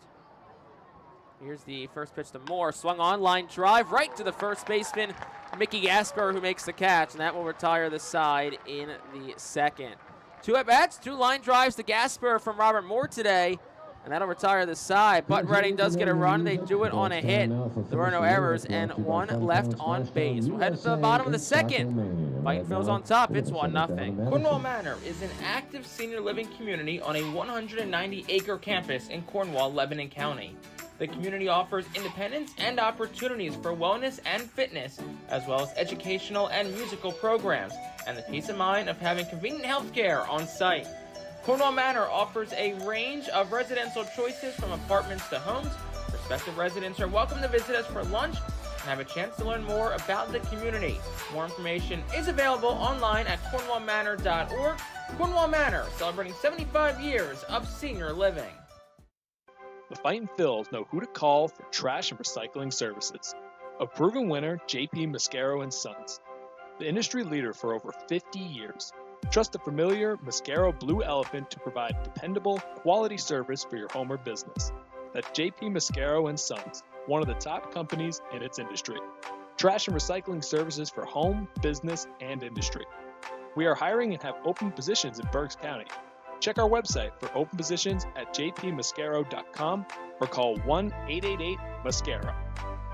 Here's the first pitch to Moore. Swung on, line drive right to the first baseman, Mickey Gasper, who makes the catch, and that will retire the side in the second. 2 at-bats, 2 line drives to Gasper from Robert Moore today, and that'll retire the side. But Reading does get a run. They do it on a hit. There were no errors, and 1 left on base. We'll head to the bottom of the second. Fightin' Phils on top. It's 1-0. Cornwall Manor is an active senior living community on a 190-acre campus in Cornwall, Lebanon County. The community offers independence and opportunities for wellness and fitness, as well as educational and musical programs, and the peace of mind of having convenient health care on site. Cornwall Manor offers a range of residential choices from apartments to homes. Prospective residents are welcome to visit us for lunch and have a chance to learn more about the community. More information is available online at cornwallmanor.org Cornwall Manor, celebrating 75 years of senior living. The Fightin' Phils know who to call for trash and recycling services. A proven winner, JP Mascaro & Sons. The industry leader for over 50 years. Trust the familiar Mascaro Blue Elephant to provide dependable, quality service for your home or business. That's JP Mascaro & Sons, one of the top companies in its industry. Trash and recycling services for home, business, and industry. We are hiring and have open positions in Berks County. Check our website for open positions at jpmascaro.com or call 1-888-MASCARO.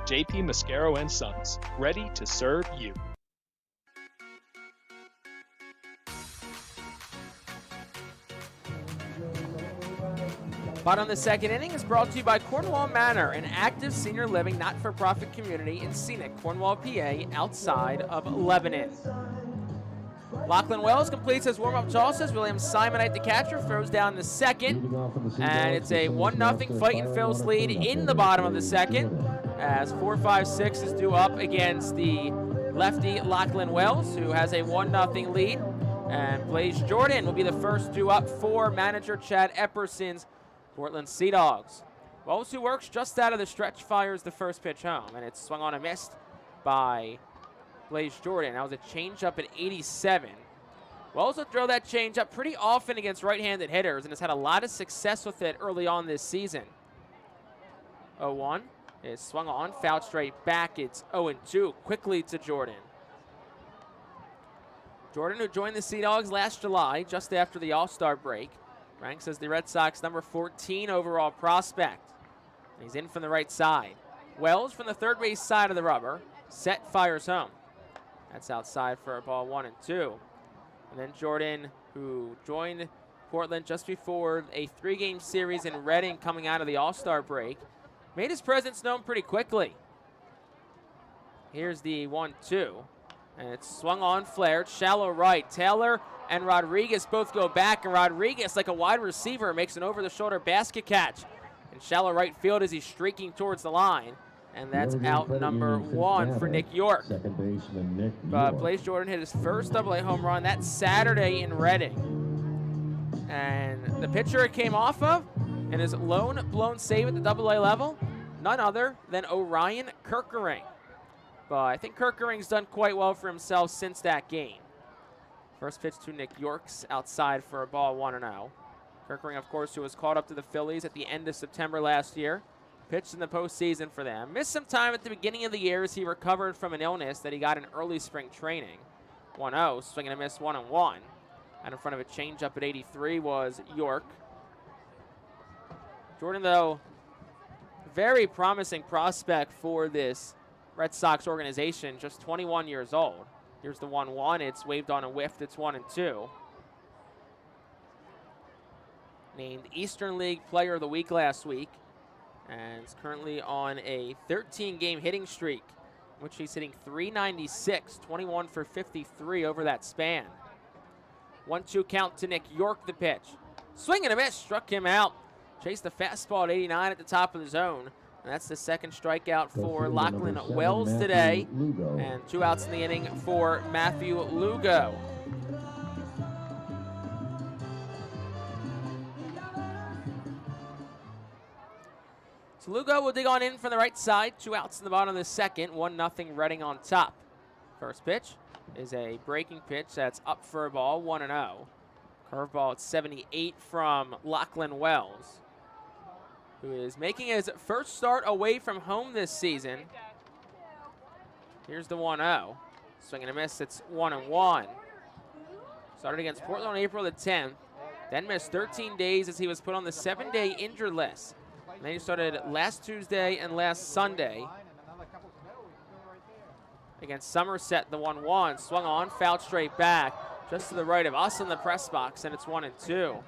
JP Mascaro & Sons, ready to serve you. Bottom of the second inning is brought to you by Cornwall Manor, an active senior living not-for-profit community in scenic Cornwall, PA, outside of Lebanon. Lachlan Wells completes his warm-up toss as William Simonite, the catcher, throws down the second. And it's a 1-0 Fightin' Phils lead in the bottom of the second as 4-5-6 is due up against the lefty Lachlan Wells, who has a 1-0 lead. And Blaze Jordan will be the first due up for manager Chad Epperson's Portland Sea Dogs. Wells, who works just out of the stretch, fires the first pitch home, and it's swung on and missed by Blaze Jordan. That was a changeup at 87. Wells will throw that changeup pretty often against right-handed hitters and has had a lot of success with it early on this season. 0-1 is swung on, fouled straight back. It's 0-2 quickly to Jordan. Jordan, who joined the Sea Dogs last July, just after the All-Star break, ranks as the Red Sox number 14 overall prospect. And he's in from the right side. Wells from the third base side of the rubber. Set, fires home. That's outside for a ball 1-2. And then Jordan, who joined Portland just before a 3-game series in Reading coming out of the All-Star break, made his presence known pretty quickly. Here's the 1-2. And it's swung on, flared, shallow right. Taylor and Rodriguez both go back, and Rodriguez, like a wide receiver, makes an over-the-shoulder basket catch in shallow right field as he's streaking towards the line. And that's out number 1 for Nick York. But Blaze Jordan hit his first AA home run that Saturday in Reading. And the pitcher it came off of, and his lone blown save at the AA level, none other than Orion Kirkering. But I think Kirkering's done quite well for himself since that game. First pitch to Nick York's outside for a ball 1-0. Kirkering, of course, who was called up to the Phillies at the end of September last year. Pitched in the postseason for them. Missed some time at the beginning of the year as he recovered from an illness that he got in early spring training. 1-0, swing and a miss, 1-1. And in front of a changeup at 83 was York. Jordan, though, very promising prospect for this Red Sox organization, just 21 years old. Here's the 1-1. It's waved on and whiffed. It's 1-2. Named Eastern League Player of the Week last week. And is currently on a 13-game hitting streak, which he's hitting .396, 21 for 53 over that span. 1-2 count to Nick York, the pitch. Swing and a miss, struck him out. Chased the fastball at 89 at the top of the zone. And that's the second strikeout for Lachlan Wells today. And 2 outs in the inning for Matthew Lugo. So Lugo will dig on in from the right side. 2 outs in the bottom of the second. 1-0 Reading on top. First pitch is a breaking pitch that's up for a ball, 1-0. Curveball at 78 from Lachlan Wells, who is making his first start away from home this season. Here's the 1-0. Swing and a miss, it's 1-1. Started against Portland on April the 10th, then missed 13 days as he was put on the 7-day injured list. And then he started last Tuesday and last Sunday against Somerset, the 1-1. Swung on, fouled straight back, just to the right of us in the press box, and it's 1-2. So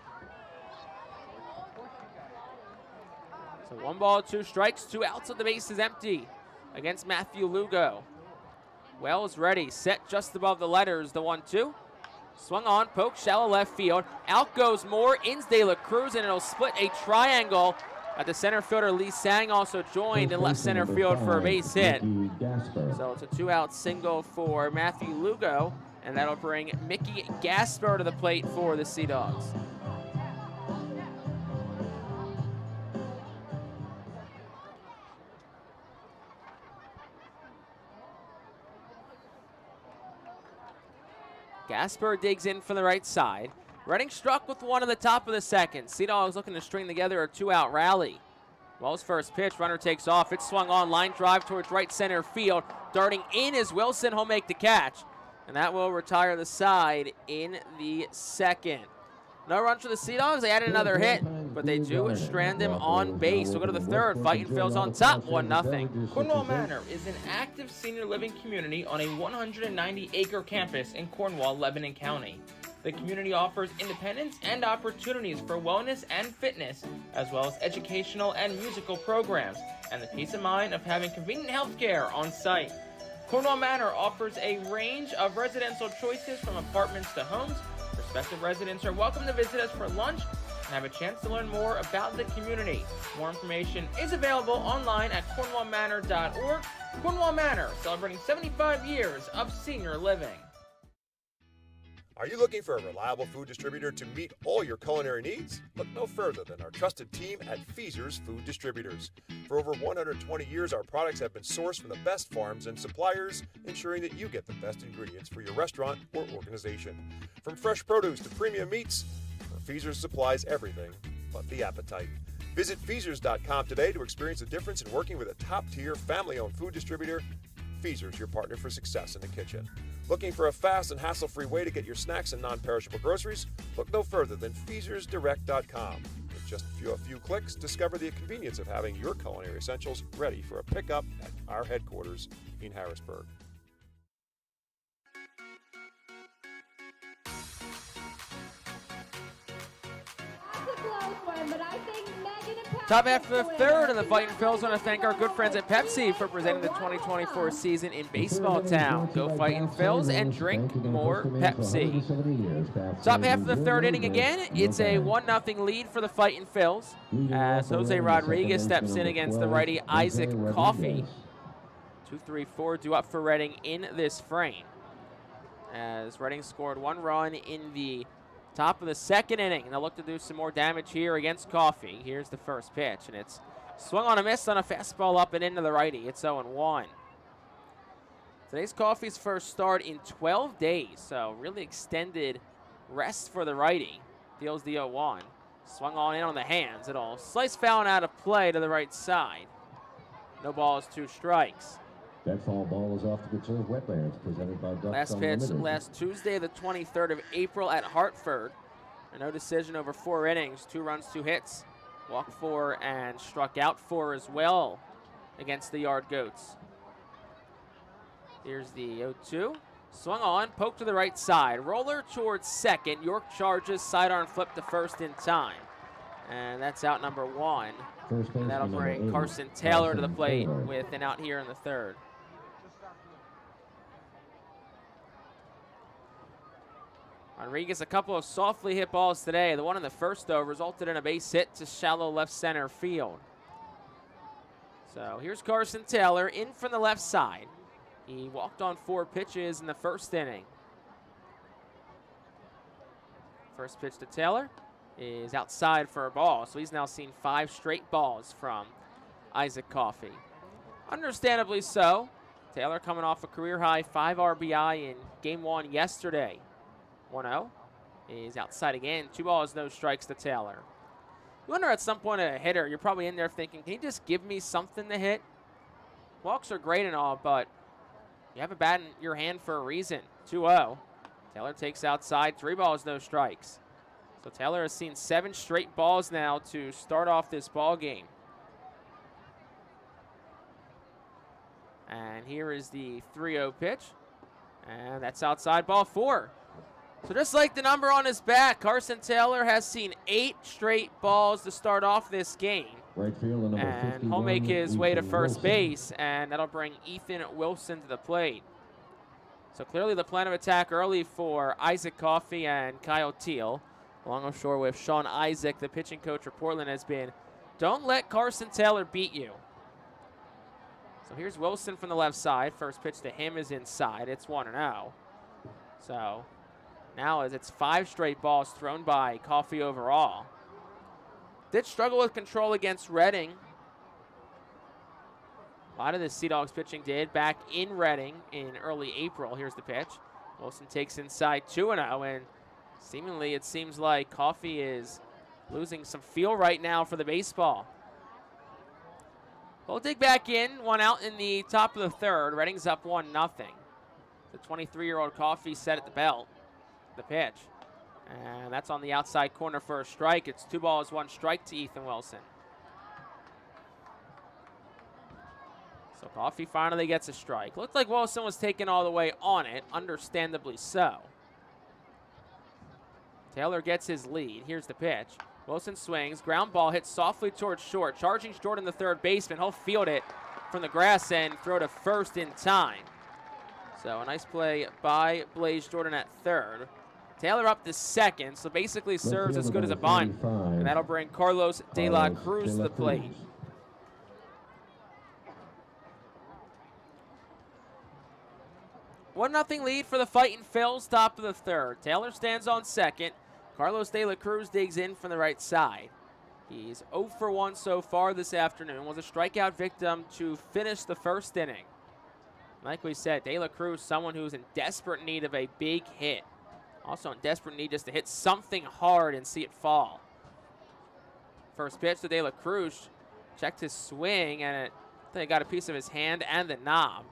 1 ball, 2 strikes, 2 outs with the bases empty against Matthew Lugo. Wells ready, set just above the letters, the 1-2. Swung on, poke, shallow left field. Out goes Moore, ins De La Cruz, and it'll split a triangle. At the center fielder, Lee Sang also joined in left center field for a base hit. So it's a 2-out single for Matthew Lugo. and that'll bring Mickey Gasper to the plate for the Sea Dogs. Gasper digs in from the right side. Redding struck with one at the top of the second. Sea Dogs looking to string together a two-out rally. Wells' first pitch, runner takes off. It's swung on, line drive towards right center field. Darting in is Wilson, he'll make the catch. And that will retire the side in the second. No runs for the Sea Dogs. They added another hit, but they do strand him on base. We'll go to the third. Fightin' Phil's on top, 1-0. Cornwall Manor is an active senior living community on a 190-acre campus in Cornwall, Lebanon County. The community offers independence and opportunities for wellness and fitness, as well as educational and musical programs, and the peace of mind of having convenient health care on site. Cornwall Manor offers a range of residential choices from apartments to homes. Prospective residents are welcome to visit us for lunch and have a chance to learn more about the community. More information is available online at cornwallmanor.org. Cornwall Manor, celebrating 75 years of senior living. Are you looking for a reliable food distributor to meet all your culinary needs? Look no further than our trusted team at Feaser's Food Distributors. For over 120 years, our products have been sourced from the best farms and suppliers, ensuring that you get the best ingredients for your restaurant or organization. From fresh produce to premium meats, Feaser's supplies everything but the appetite. Visit Feasers.com today to experience the difference in working with a top-tier, family-owned food distributor. Feaser's, your partner for success in the kitchen. Looking for a fast and hassle-free way to get your snacks and non-perishable groceries? Look no further than FeasersDirect.com. With just a few clicks, discover the convenience of having your culinary essentials ready for a pickup at our headquarters in Harrisburg. Top half of the third, and the Fightin' Phils want to thank our good friends at Pepsi for presenting the 2024 season in Baseball Town. Go Fightin' Phils and drink more Pepsi. Top half of the third inning again. It's a 1-0 lead for the Fightin' Phils as Jose Rodriguez steps in against the righty Isaac Coffey. 2-3-4 due up for Redding in this frame, as Redding scored 1 run in the top of the second inning, and they'll look to do some more damage here against Coffey. Here's the first pitch, and it's swung on a miss on a fastball up and into the righty. It's 0-1. Today's Coffey's first start in 12 days, so really extended rest for the righty. Deals the 0-1. Swung on in on the hands. It'll slice foul and out of play to the right side. No balls, 2 strikes. That foul ball is off the reserve wetlands, presented by Ducks Last pitch Unlimited. last Tuesday, the 23rd of April at Hartford. A no decision over 4 innings, 2 runs, 2 hits. Walked 4 and struck out 4 as well against the Yard Goats. Here's the 0-2. Swung on, poked to the right side. Roller towards second. York charges, sidearm flip to first in time. And that's out number 1. And that'll bring Carson Taylor to the plate with an out here in the third. Rodriguez, a couple of softly hit balls today. The one in the first, though, resulted in a base hit to shallow left center field. So here's Carson Taylor in from the left side. He walked on 4 pitches in the first inning. First pitch to Taylor is outside for a ball, so he's now seen 5 straight balls from Isaac Coffey. Understandably so. Taylor coming off a career-high 5 RBI in Game 1 yesterday. 1-0 is outside again. 2 balls, no strikes to Taylor. You wonder at some point a hitter, you're probably in there thinking, can you just give me something to hit? Walks are great and all, but you have a bat in your hand for a reason. 2-0. Taylor takes outside. 3 balls, no strikes. So Taylor has seen 7 straight balls now to start off this ball game. And here is the 3-0 pitch. And that's outside, ball 4. So just like the number on his back, Carson Taylor has seen 8 straight balls to start off this game. Right field, and he'll make his way to first base, and that'll bring Ethan Wilson to the plate. So clearly the plan of attack early for Isaac Coffey and Kyle Teal. Along ashore with Sean Isaac, the pitching coach for Portland, has been, don't let Carson Taylor beat you. So here's Wilson from the left side. First pitch to him is inside. It's 1-0. So now as it's 5 straight balls thrown by Coffee overall. Did struggle with control against Reading. A lot of the Sea Dogs pitching did back in Reading in early April. Here's the pitch. Wilson takes inside 2-0, and seemingly it seems like Coffee is losing some feel right now for the baseball. We'll dig back in, 1 out in the top of the 3rd. Reading's up 1-0. The 23-year-old Coffee set at the belt, the pitch. And that's on the outside corner for a strike. It's 2 balls, 1 strike to Ethan Wilson. So Coffee finally gets a strike. Looked like Wilson was taken all the way on it, understandably so. Taylor gets his lead. Here's the pitch. Wilson swings. Ground ball hits softly towards short. Charging Jordan, the third baseman. He'll field it from the grass and throw to first in time. So a nice play by Blaze Jordan at third. Taylor up to second, so basically serves as good as a bunt. And that'll bring Carlos De La Cruz to the plate. One nothing lead for the Fightin' Phils, top of the 3rd. Taylor stands on second. Carlos De La Cruz digs in from the right side. He's 0 for 1 so far this afternoon. Was a strikeout victim to finish the 1st inning. Like we said, De La Cruz, someone who's in desperate need of a big hit. Also in desperate need just to hit something hard and see it fall. First pitch to De La Cruz. Checked his swing, and I think got a piece of his hand and the knob.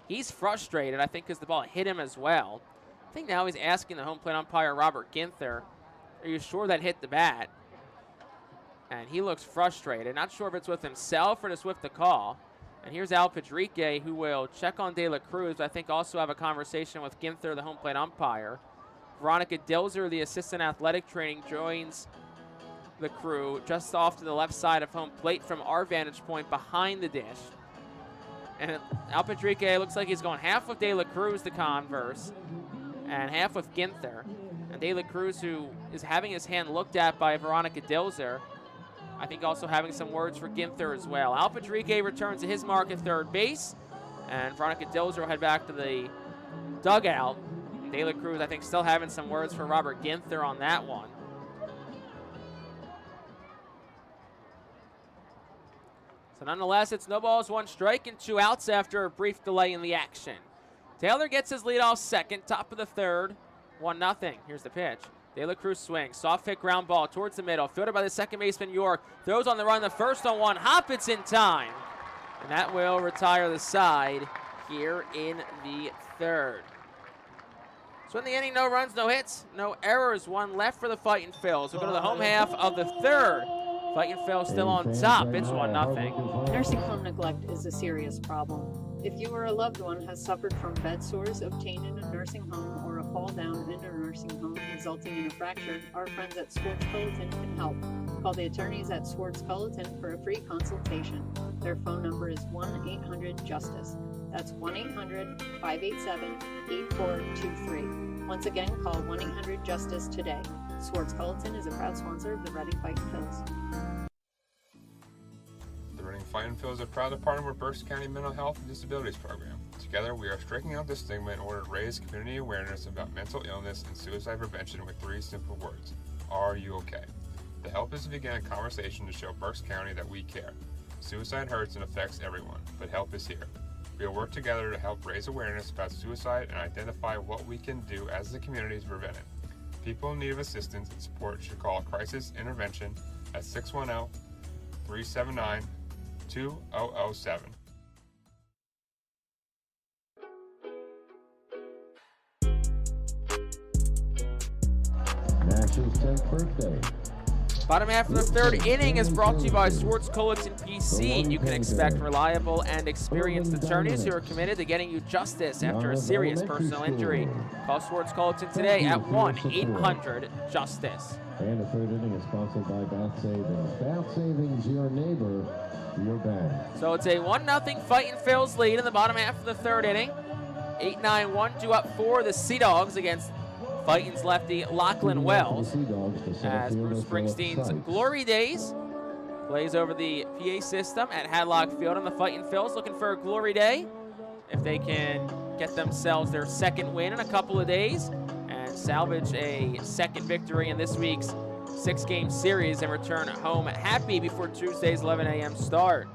He's frustrated, I think, because the ball hit him as well. I think now he's asking the home plate umpire, Robert Ginther, are you sure that hit the bat? And he looks frustrated. Not sure if it's with himself or just with the call. And here's Al Padrique, who will check on De La Cruz, but I think also have a conversation with Ginther, the home plate umpire. Veronica Dilzer, the assistant athletic training, joins the crew just off to the left side of home plate from our vantage point behind the dish. And Al Padrique looks like he's going half with De La Cruz, the converse, and half with Ginther. And De La Cruz, who is having his hand looked at by Veronica Dilzer, I think also having some words for Ginther as well. Al Padrique returns to his mark at third base, and Veronica Dilzer will head back to the dugout. And De La Cruz, I think, still having some words for Robert Ginther on that one. So nonetheless, it's no balls, 1 strike, and 2 outs after a brief delay in the action. Taylor gets his leadoff second, top of the 3rd, 1-0. Here's the pitch. De La Cruz swings, soft hit ground ball towards the middle, fielded by the second baseman York, throws on the run, the first on 1, hop, it's in time. And that will retire the side here in the 3rd. So in the inning, no runs, no hits, no errors, 1 left for the Fightin' Phils. We'll go to the home half of the 3rd. Fightin' Phils still on top, it's 1-0. Nursing home neglect is a serious problem. If you or a loved one has suffered from bed sores obtained in a nursing home or a fall down in a nursing home resulting in a fracture, our friends at Swartz Culleton can help. Call the attorneys at Swartz Culleton for a free consultation. Their phone number is 1-800-JUSTICE. That's 1-800-587-8423. Once again, call 1-800-JUSTICE today. Swartz Culleton is a proud sponsor of the Reading Fightin' Phils. The Reading Fightin' Phils are proud to partner with Berks County Mental Health and Disabilities Program. Together, we are striking out the stigma in order to raise community awareness about mental illness and suicide prevention with 3 simple words. Are you okay? The help is to begin a conversation to show Berks County that we care. Suicide hurts and affects everyone, but help is here. We will work together to help raise awareness about suicide and identify what we can do as a community to prevent it. People in need of assistance and support should call Crisis Intervention at 610-379-2007. Nash's 10th birthday. Bottom half of the 3rd inning is brought to you by Swartz Culleton PC. You can expect reliable and experienced attorneys who are committed to getting you justice after a serious personal injury. Call Swartz Culleton today at 1-800-JUSTICE. And the 3rd inning is sponsored by Bath Savings. Bath Savings, your neighbor, your bank. So it's a 1-0 Fightin' Phils lead in the bottom half of the 3rd inning. 8-9-1, 2 up for the Sea Dogs against Fightin's lefty Lachlan Wells, as Bruce Springsteen's Glory Days plays over the PA system at Hadlock Field, and the Fightin' Phils looking for a Glory Day. If they can get themselves their second win in a couple of days and salvage a second victory in this week's 6-game series and return home happy before Tuesday's 11 a.m. start.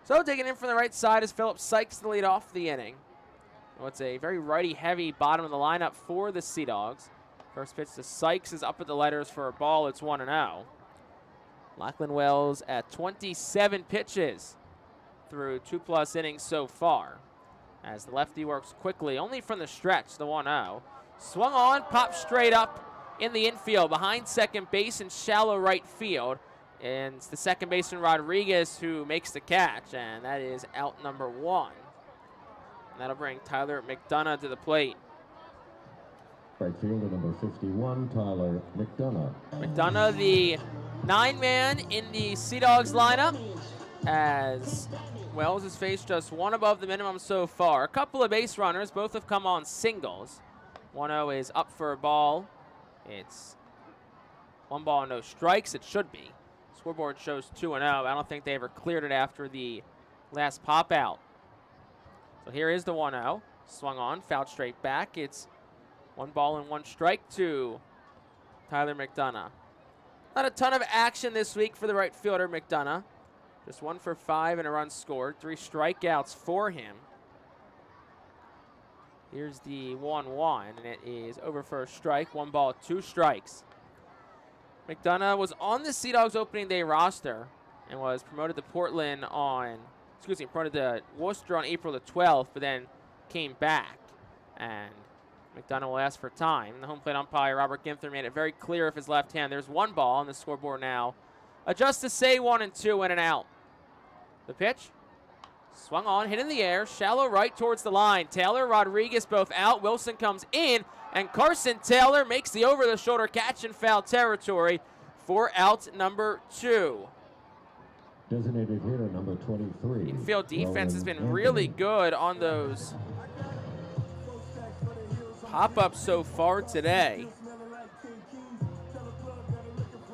So digging in from the right side is Philip Sykes to lead off the inning. Well, it's a very righty-heavy bottom of the lineup for the Sea Dogs. First pitch to Sykes is up at the letters for a ball. It's 1-0. Lachlan Wells at 27 pitches through 2+ innings so far. As the lefty works quickly, only from the stretch, the 1-0. Swung on, popped straight up in the infield behind second base in shallow right field. And it's the second baseman Rodriguez who makes the catch, and that is out number 1. And that'll bring Tyler McDonough to the plate. Right fielder number 51, Tyler McDonough. McDonough, the 9-man in the Sea Dogs lineup, as Wells has faced just one above the minimum so far. A couple of base runners, both have come on singles. 1-0 is up for a ball. It's 1 ball, no strikes. It should be. Scoreboard shows 2-0. I don't think they ever cleared it after the last pop out. So here is the 1-0. Swung on, fouled straight back. It's 1 ball and 1 strike to Tyler McDonough. Not a ton of action this week for the right fielder, McDonough. Just 1 for 5 and a run scored. 3 strikeouts for him. Here's the 1-1, and it is over for a strike. 1 ball, 2 strikes. McDonough was on the Sea Dogs opening day roster and was promoted to promoted to Worcester on April the 12th, but then came back. And McDonough will ask for time. The home plate umpire, Robert Ginther, made it very clear with his left hand. There's 1 ball on the scoreboard now. Adjust to say 1-2 in and out. The pitch. Swung on, hit in the air, shallow right towards the line. Taylor, Rodriguez both out. Wilson comes in, and Carson Taylor makes the over-the-shoulder catch in foul territory for out number 2. Designated hitter number 23. Infield defense has been really good on those pop-ups so far today.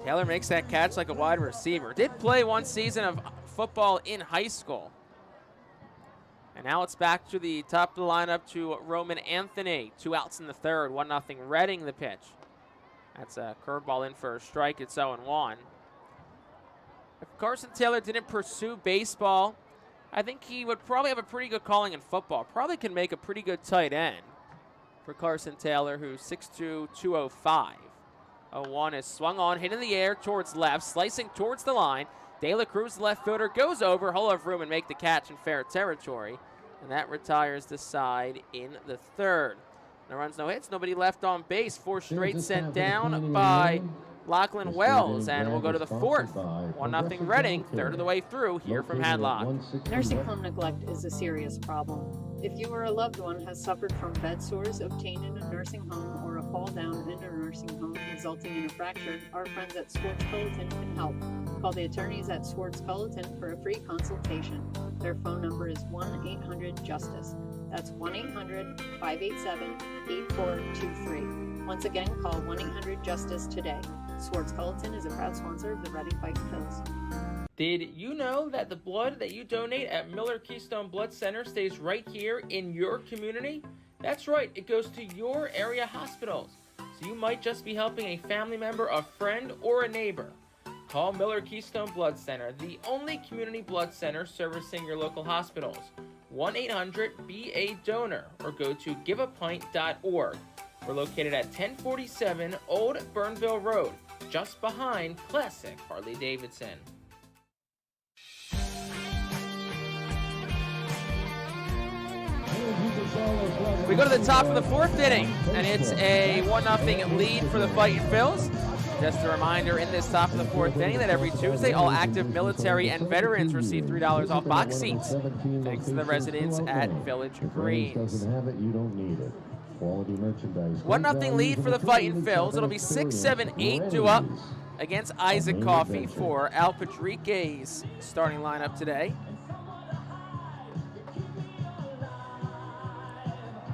Taylor makes that catch like a wide receiver. Did play 1 season of football in high school. And now it's back to the top of the lineup to Roman Anthony. 2 outs in the third, 1-0 Reading the pitch. That's a curveball in for a strike. It's 0-1. If Carson Taylor didn't pursue baseball, I think he would probably have a pretty good calling in football. Probably can make a pretty good tight end for Carson Taylor, who's 6'2", 205. 0-1 is swung on, hit in the air towards left, slicing towards the line. De La Cruz, the left fielder, goes over, he'll have room and make the catch in fair territory. And that retires the side in the third. No runs, no hits, nobody left on base. 4 straight sent down by Lachlan Wells, and we'll go to the fourth. 1-0 Reading, third of the way through here from Hadlock. Nursing home neglect is a serious problem. If you or a loved one has suffered from bed sores obtained in a nursing home or a fall down in a nursing home resulting in a fracture, our friends at Swartz Culleton can help. Call the attorneys at Swartz Culleton for a free consultation. Their phone number is 1-800-JUSTICE. That's 1-800-587-8423. Once again, call 1-800-JUSTICE today. Swartz Culleton is a proud sponsor of the Reading Fightin Phillies. Did you know that the blood that you donate at Miller Keystone Blood Center stays right here in your community? That's right, it goes to your area hospitals. So you might just be helping a family member, a friend, or a neighbor. Call Miller Keystone Blood Center, the only community blood center servicing your local hospitals. 1-800-BA-DONOR or go to giveapint.org. We're located at 1047 Old Burnville Road, just behind classic Harley-Davidson. We go to the top of the fourth inning, and it's a 1-0 lead for the Fightin Phils. Just a reminder in this top of the fourth inning that every Tuesday, all active military and veterans receive $3 off box seats, thanks to the residents at Village Greens. 1-0 lead for the Fightin Phils. It'll be 6, 7, 8 due up against Isaac Coffey for Al Patrique's starting lineup today.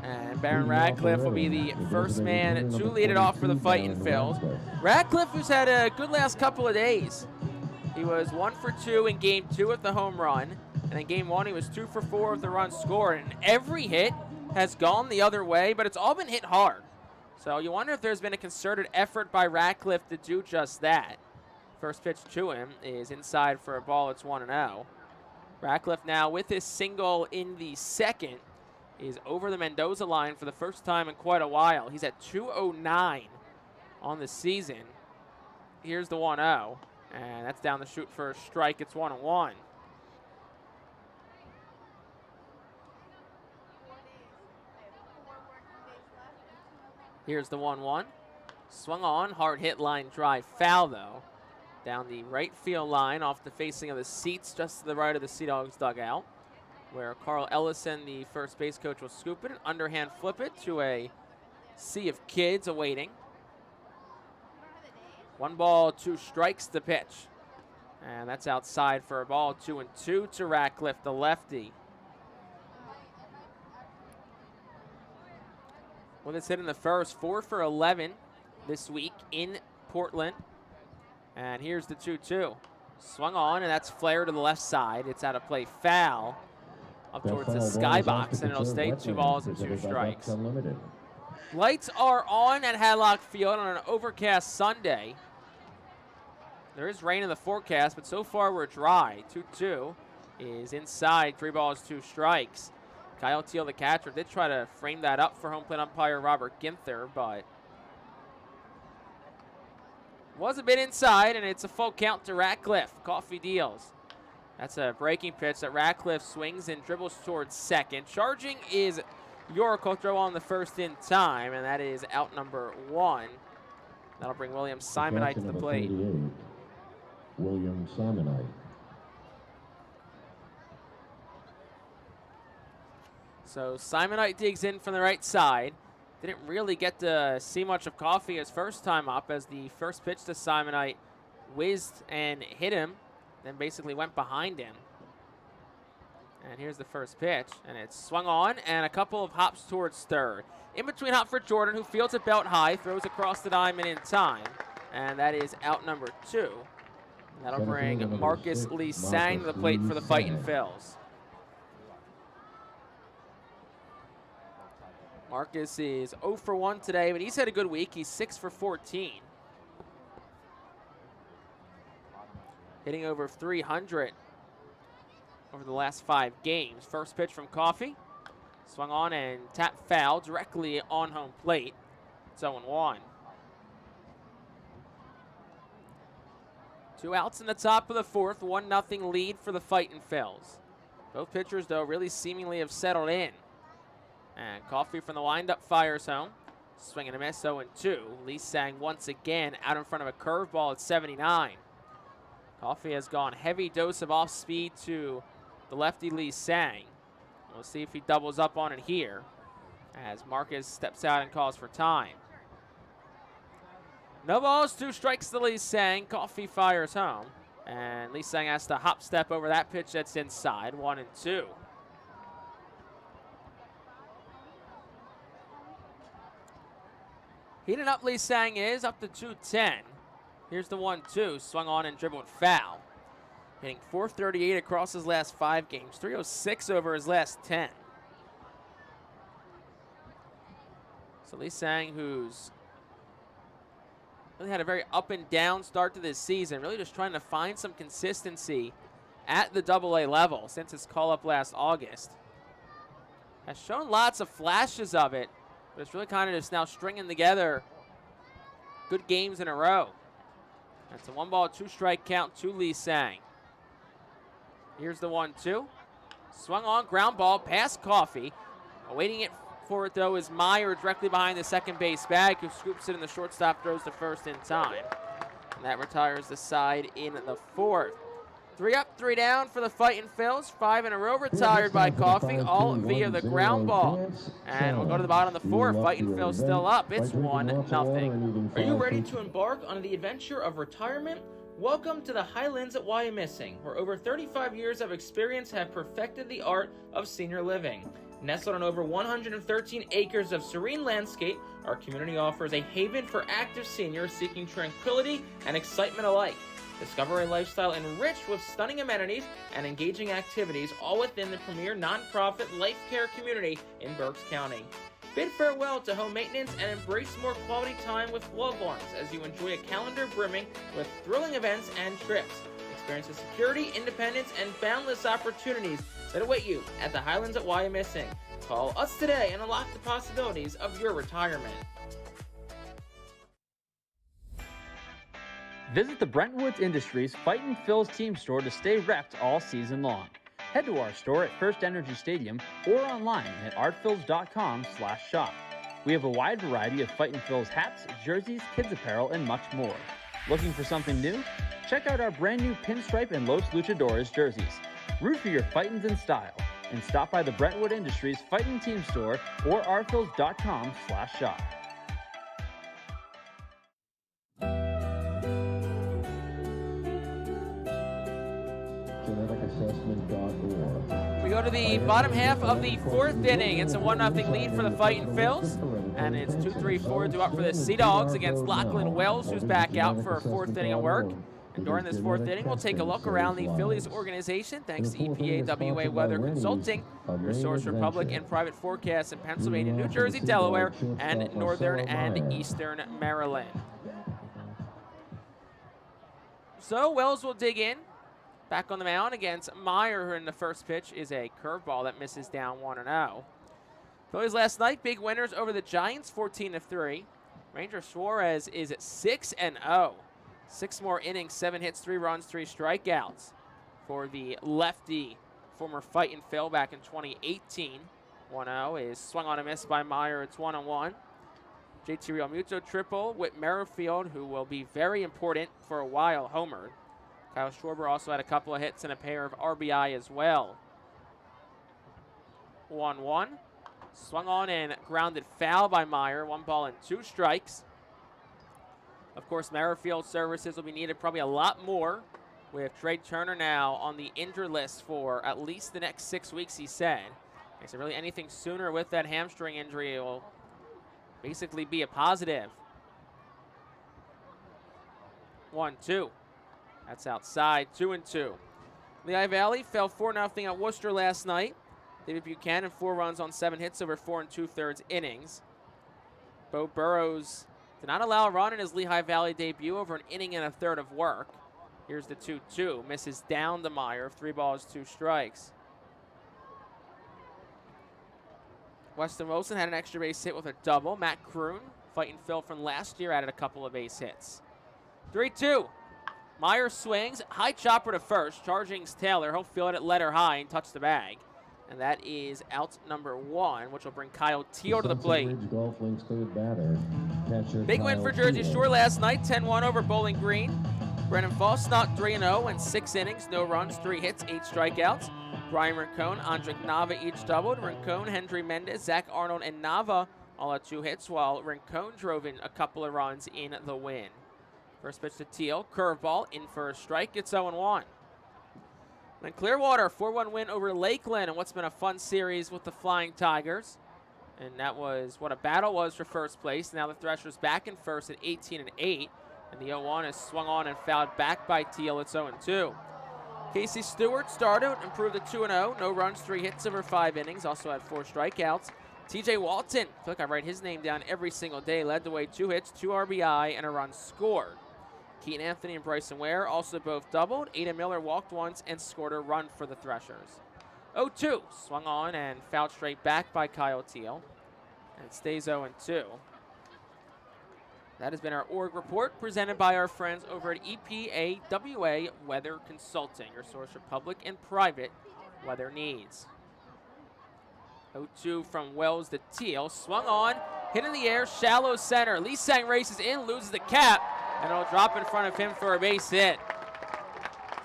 And Baron Radcliffe will be the first man to lead it off for the Fightin Phils. Radcliffe, who's had a good last couple of days. He was 1 for 2 in Game 2 with the home run. And in game 1, he was 2 for 4 with the runs scored. And every hit has gone the other way, but it's all been hit hard. So you wonder if there's been a concerted effort by Ratcliffe to do just that. First pitch to him is inside for a ball. It's 1-0. Ratcliffe now with his single in the second is over the Mendoza line for the first time in quite a while. He's at 209 on the season. Here's the 1-0, and that's down the chute for a strike. It's 1-1. Here's the 1-1. Swung on, hard hit line drive foul though. Down the right field line off the facing of the seats just to the right of the Sea Dogs dugout, where Carl Ellison, the first base coach, will scoop it and underhand flip it to a sea of kids awaiting. 1 ball, 2 strikes to pitch. And that's outside for a ball. 2-2 to Ratcliffe, the lefty. With his hit in the first, 4 for 11 this week in Portland. And here's the 2-2. Swung on, and that's flared to the left side. It's out of play foul up towards the skybox, and it'll stay 2 balls and 2 strikes. Lights are on at Hadlock Field on an overcast Sunday. There is rain in the forecast, but so far we're dry. 2-2 is inside, 3 balls, 2 strikes. Kyle Teal, the catcher, did try to frame that up for home plate umpire Robert Ginther, but was a bit inside, and it's a full count to Ratcliffe. Coffee deals. That's a breaking pitch that Ratcliffe swings and dribbles towards second. Charging is York. Will throw on the first in time, and that is out number 1. That'll bring William Simonite to the plate. William Simonite. So Simonite digs in from the right side. Didn't really get to see much of Coffee his first time up, as the first pitch to Simonite whizzed and hit him, then basically went behind him. And here's the first pitch, and it's swung on, and a couple of hops towards third. In between hop for Jordan, who fields it belt high, throws across the diamond in time, and that is out number 2. That'll bring Marcus Lee Sang to the plate for the Fightin' Phils. Marcus is 0 for 1 today, but he's had a good week. He's 6 for 14. Hitting over 300 over the last 5 games. First pitch from Coffee. Swung on and tapped foul directly on home plate. It's 0-1. 2 outs in the top of the 4th. 1-0 lead for the Fightin' Phils. Both pitchers, though, really seemingly have settled in. And Coffee from the windup fires home. Swing and a miss, 0-2. Lee Sang once again out in front of a curveball at 79. Coffee has gone heavy dose of off speed to the lefty Lee Sang. We'll see if he doubles up on it here as Marcus steps out and calls for time. No balls, 2 strikes to Lee Sang. Coffee fires home. And Lee Sang has to hop step over that pitch that's inside, 1-2. Heating up, Lee Sang is up to 210. Here's the 1-2, swung on and dribbled foul. Hitting .438 across his last 5 games, .306 over his last 10. So Lee Sang, who's really had a very up and down start to this season, really just trying to find some consistency at the AA level since his call-up last August. Has shown lots of flashes of it, but it's really kind of just now stringing together good games in a row. That's a 1 ball, 2 strike count to Lee Sang. Here's the 1-2. Swung on, ground ball, past Coffee. Awaiting it for it, though, is Meyer directly behind the second base bag, who scoops it in the shortstop, throws to first in time. And that retires the side in the 4th. 3 up, 3 down for the Fightin' Phils. 5 in a row retired by Coffee, all via the ground ball. And we'll go to the bottom of the 4th. Fightin' Phils still up. It's 1-0. Are you ready to embark on the adventure of retirement? Welcome to the Highlands at Wyomissing, where over 35 years of experience have perfected the art of senior living. Nestled on over 113 acres of serene landscape, our community offers a haven for active seniors seeking tranquility and excitement alike. Discover a lifestyle enriched with stunning amenities and engaging activities, all within the premier nonprofit life care community in Berks County. Bid farewell to home maintenance and embrace more quality time with loved ones as you enjoy a calendar brimming with thrilling events and trips. Experience the security, independence, and boundless opportunities that await you at the Highlands at Wyomissing. Call us today and unlock the possibilities of your retirement. Visit the Brentwoods Industries Fightin' Phil's team store to stay repped all season long. Head to our store at First Energy Stadium or online at artphils.com/shop. We have a wide variety of Fightin' Phil's hats, jerseys, kids apparel, and much more. Looking for something new? Check out our brand new Pinstripe and Los Luchadores jerseys. Root for your Fightins in style and stop by the Brentwood Industries Fightin' team store or artphils.com/shop. We go to the bottom half of the fourth inning. It's a 1-0 lead for the Fightin' Phils, and it's 2-3-4 due up for the Sea Dogs against Lachlan Wells, who's back out for a fourth inning of work. And during this fourth inning, we'll take a look around the Phillies organization, thanks to EPA WA Weather Consulting, your source for public and private forecasts in Pennsylvania, New Jersey, Delaware, and northern and eastern Maryland. So Wells will dig in. Back on the mound against Meyer, who in the first pitch is a curveball that misses down 1-0. Phillies last night, big winners over the Giants, 14-3. Ranger Suarez is at 6-0. 6 more innings, 7 hits, 3 runs, 3 strikeouts for the lefty, former Fightin' Phil back in 2018. 1-0 is swung on a miss by Meyer. It's 1-1. JT Realmuto triple. Whit Merrifield, who will be very important for a while, homered. Kyle Schwarber also had a couple of hits and a pair of RBI as well. 1-1. Swung on and grounded foul by Meyer. 1 ball and 2 strikes. Of course, Merrifield services will be needed probably a lot more with Trey Turner now on the injured list for at least the next 6 weeks, he said. So really anything sooner with that hamstring injury will basically be a positive. 1-2. That's outside, 2-2. Lehigh Valley fell 4-0 at Worcester last night. David Buchanan, 4 runs on 7 hits over 4 2/3 innings. Bo Burrows did not allow a run in his Lehigh Valley debut over an inning and a third of work. Here's the 2-2. Misses down to Meyer, 3 balls, 2 strikes. Weston Wilson had an extra base hit with a double. Matt Kroon, Fightin' Phil from last year, added a couple of base hits. 3-2. Meyer swings, high chopper to first, charging Taylor. He'll field it letter high and touch the bag. And that is out number 1, which will bring Kyle Teal to the plate. Big win for Jersey Shore last night, 10-1 over Bowling Green. Brennan Fosnot 3-0 in 6 innings, no runs, 3 hits, 8 strikeouts. Brian Rincon, Andrick Nava each doubled. Rincon, Hendry Mendez, Zach Arnold, and Nava all had 2 hits, while Rincon drove in a couple of runs in the win. First pitch to Teal, curveball, in for a strike. It's 0-1. Then Clearwater, 4-1 win over Lakeland, and what's been a fun series with the Flying Tigers. And that was what a battle was for first place. Now the Threshers back in first at 18-8, and the 0-1 is swung on and fouled back by Teal. It's 0-2. Casey Stewart started, improved to 2-0. No runs, 3 hits over 5 innings. Also had 4 strikeouts. TJ Walton, I feel like I write his name down every single day, led the way, 2 hits, 2 RBI, and a run scored. Keaton Anthony and Bryson Ware also both doubled. Ada Miller walked once and scored a run for the Threshers. 0-2, swung on and fouled straight back by Kyle Teal. And it stays 0-2. That has been our org report presented by our friends over at EPA WA Weather Consulting, your source for public and private weather needs. 0-2 from Wells to Teal, swung on, hit in the air, shallow center. Lee Sang races in, loses the cap, and it'll drop in front of him for a base hit.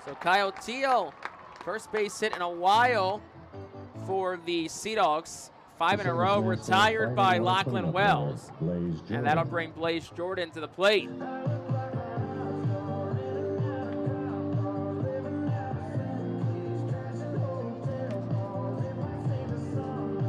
So Kyle Teal, first base hit in a while for the Sea Dogs. 5 in a row, retired by Lachlan Wells. And that'll bring Blaze Jordan to the plate.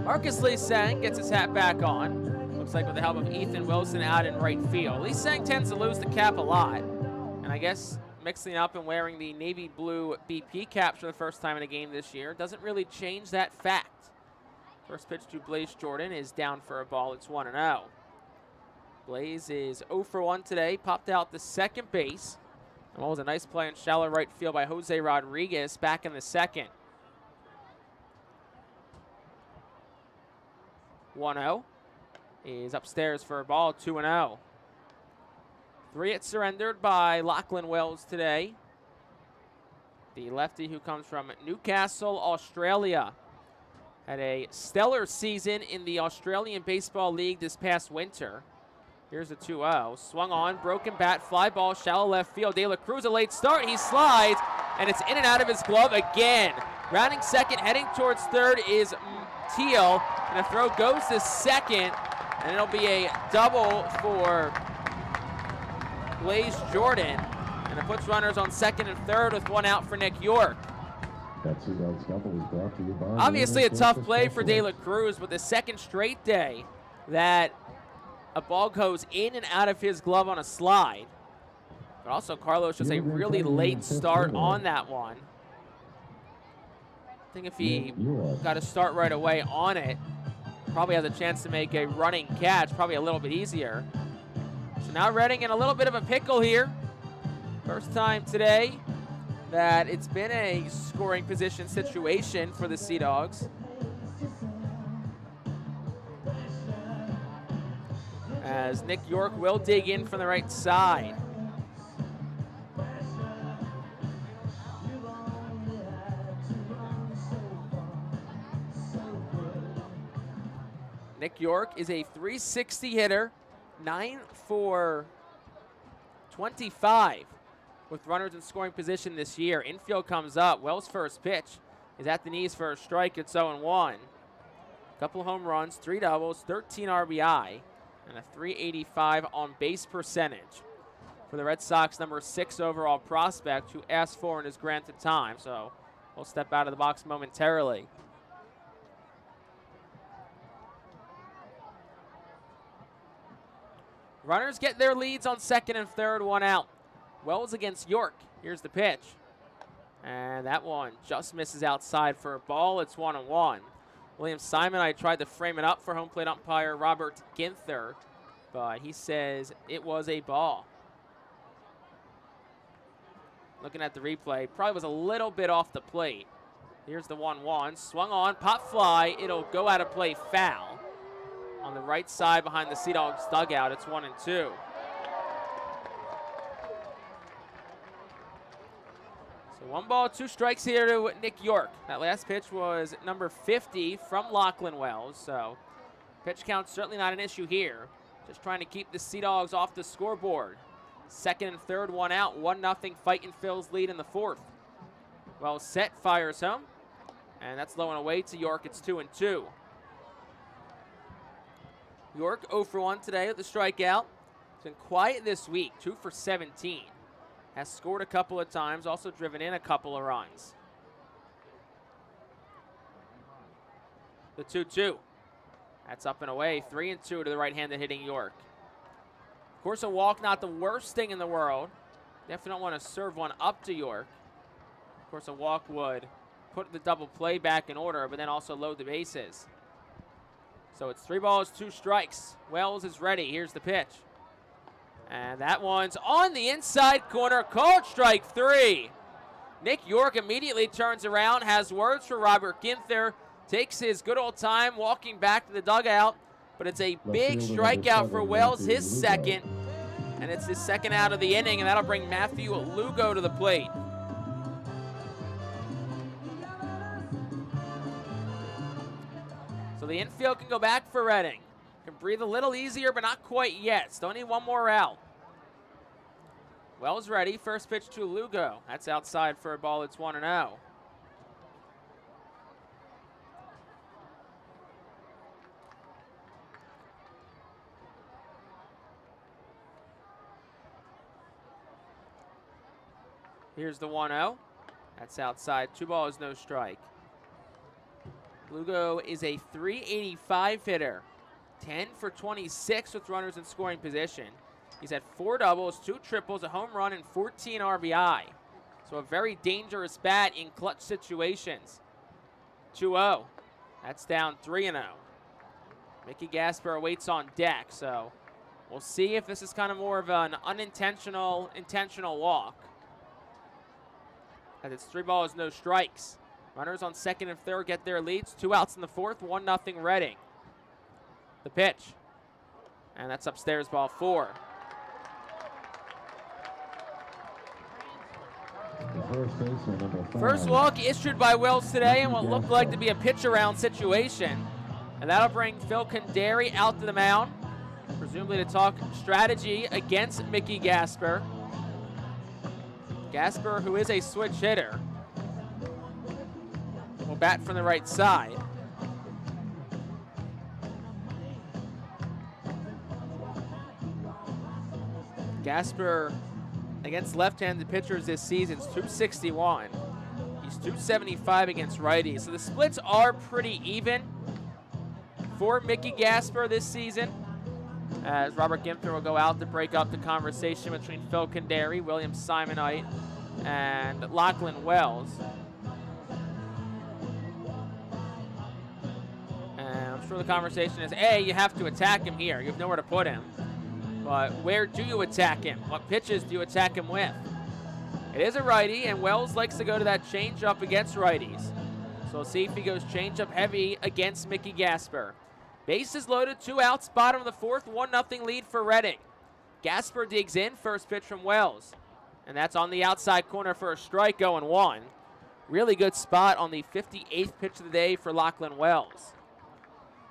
Marcus Lee Sang gets his hat back on. Looks like with the help of Ethan Wilson out in right field. Lee Sang tends to lose the cap a lot. And I guess mixing up and wearing the navy blue BP caps for the first time in a game this year doesn't really change that fact. First pitch to Blaze Jordan is down for a ball. It's 1-0. Blaze is 0 for 1 today. Popped out the second base. And what was a nice play in shallow right field by Jose Rodriguez back in the second. 1-0 is upstairs for a ball. 2-0. 3 hits surrendered by Lachlan Wells today. The lefty who comes from Newcastle, Australia. Had a stellar season in the Australian Baseball League this past winter. Here's a 2-0. Swung on, broken bat, fly ball, shallow left field. De La Cruz, a late start. He slides, and it's in and out of his glove again. Rounding second, heading towards third is Teal. And the throw goes to second, and it'll be a double for Blaze Jordan. And it puts runners on second and third with 1 out for Nick York. Obviously a tough play for De La Cruz, but the second straight day that a ball goes in and out of his glove on a slide. But also Carlos just a really late start on that one. I think if he got a start right away on it, probably has a chance to make a running catch, probably a little bit easier. So now Reading in a little bit of a pickle here. First time today that it's been a scoring position situation for the Sea Dogs. As Nick York will dig in from the right side. Nick York is a .360 hitter, 9 for 25 with runners in scoring position this year. Infield comes up. Wells' first pitch is at the knees for a strike. It's 0-1. Couple of home runs, 3 doubles, 13 RBI, and a .385 on base percentage for the Red Sox number 6 overall prospect who asked for and is granted time. So we'll step out of the box momentarily. Runners get their leads on second and third, 1 out. Wells against York. Here's the pitch. And that one just misses outside for a ball. It's 1-1. William Simon, I tried to frame it up for home plate umpire Robert Ginther, but he says it was a ball. Looking at the replay, probably was a little bit off the plate. Here's the 1-1. Swung on, pop fly. It'll go out of play foul. On the right side behind the Sea Dogs dugout, it's 1-2. So 1 ball, 2 strikes here to Nick York. That last pitch was number 50 from Lachlan Wells. So pitch count certainly not an issue here. Just trying to keep the Sea Dogs off the scoreboard. Second and third, 1 out. 1-0 Fightin' Phil's lead in the 4th. Wells set, fires home. And that's low and away to York. It's 2-2. York 0 for 1 today with the strikeout. It's been quiet this week, 2 for 17. Has scored a couple of times, also driven in a couple of runs. The 2-2. That's up and away, 3-2 to the right-handed hitting York. Of course, a walk not the worst thing in the world. Definitely don't want to serve one up to York. Of course, a walk would put the double play back in order, but then also load the bases. So it's 3 balls, 2 strikes. Wells is ready. Here's the pitch. And that one's on the inside corner. Called strike 3. Nick York immediately turns around, has words for Robert Ginther, takes his good old time walking back to the dugout. But it's a big strikeout for Wells, his second. And it's his second out of the inning, and that'll bring Matthew Lugo to the plate. So the infield can go back for Reading. Can breathe a little easier, but not quite yet. Still need 1 more out. Wells ready. First pitch to Lugo. That's outside for a ball. It's 1-0. Here's the 1-0. That's outside. 2 balls, no strike. Lugo is a .385 hitter. 10 for 26 with runners in scoring position. He's had 4 doubles, 2 triples, a home run, and 14 RBI. So a very dangerous bat in clutch situations. 2-0. That's down 3-0. Mickey Gasper awaits on deck, so we'll see if this is kind of more of an intentional walk. As it's 3 balls, no strikes. Runners on second and third get their leads. 2 outs in the fourth, 1-0 Reading. The pitch. And that's upstairs, ball 4. First walk issued by Wells today in what looked like to be a pitch around situation. And that'll bring Phil Condary out to the mound, presumably to talk strategy against Mickey Gasper. Gasper, who is a switch hitter, will bat from the right side. Gasper against left-handed pitchers this season is .261. He's .275 against righties. So the splits are pretty even for Mickey Gasper this season, as Robert Gimper will go out to break up the conversation between Phil Condary, William Simonite, and Lachlan Wells. And I'm sure the conversation is, A, you have to attack him here. You have nowhere to put him. But where do you attack him? What pitches do you attack him with? It is a righty, and Wells likes to go to that changeup against righties. So we'll see if he goes changeup heavy against Mickey Gasper. Bases loaded, 2 outs, bottom of the fourth, 1-0 lead for Reading. Gasper digs in, first pitch from Wells. And that's on the outside corner for a strike, 0-1. Really good spot on the 58th pitch of the day for Lachlan Wells.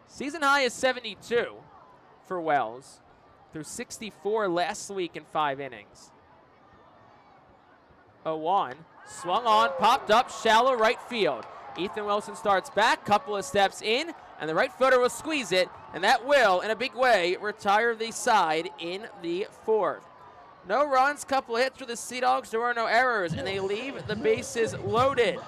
Season high is 72 for Wells, through 64 last week in 5 innings. 0-1, swung on, popped up, shallow right field. Ethan Wilson starts back, couple of steps in, and the right fielder will squeeze it, and that will, in a big way, retire the side in the fourth. No runs, couple of hits for the Sea Dogs, there were no errors, and they leave the bases loaded.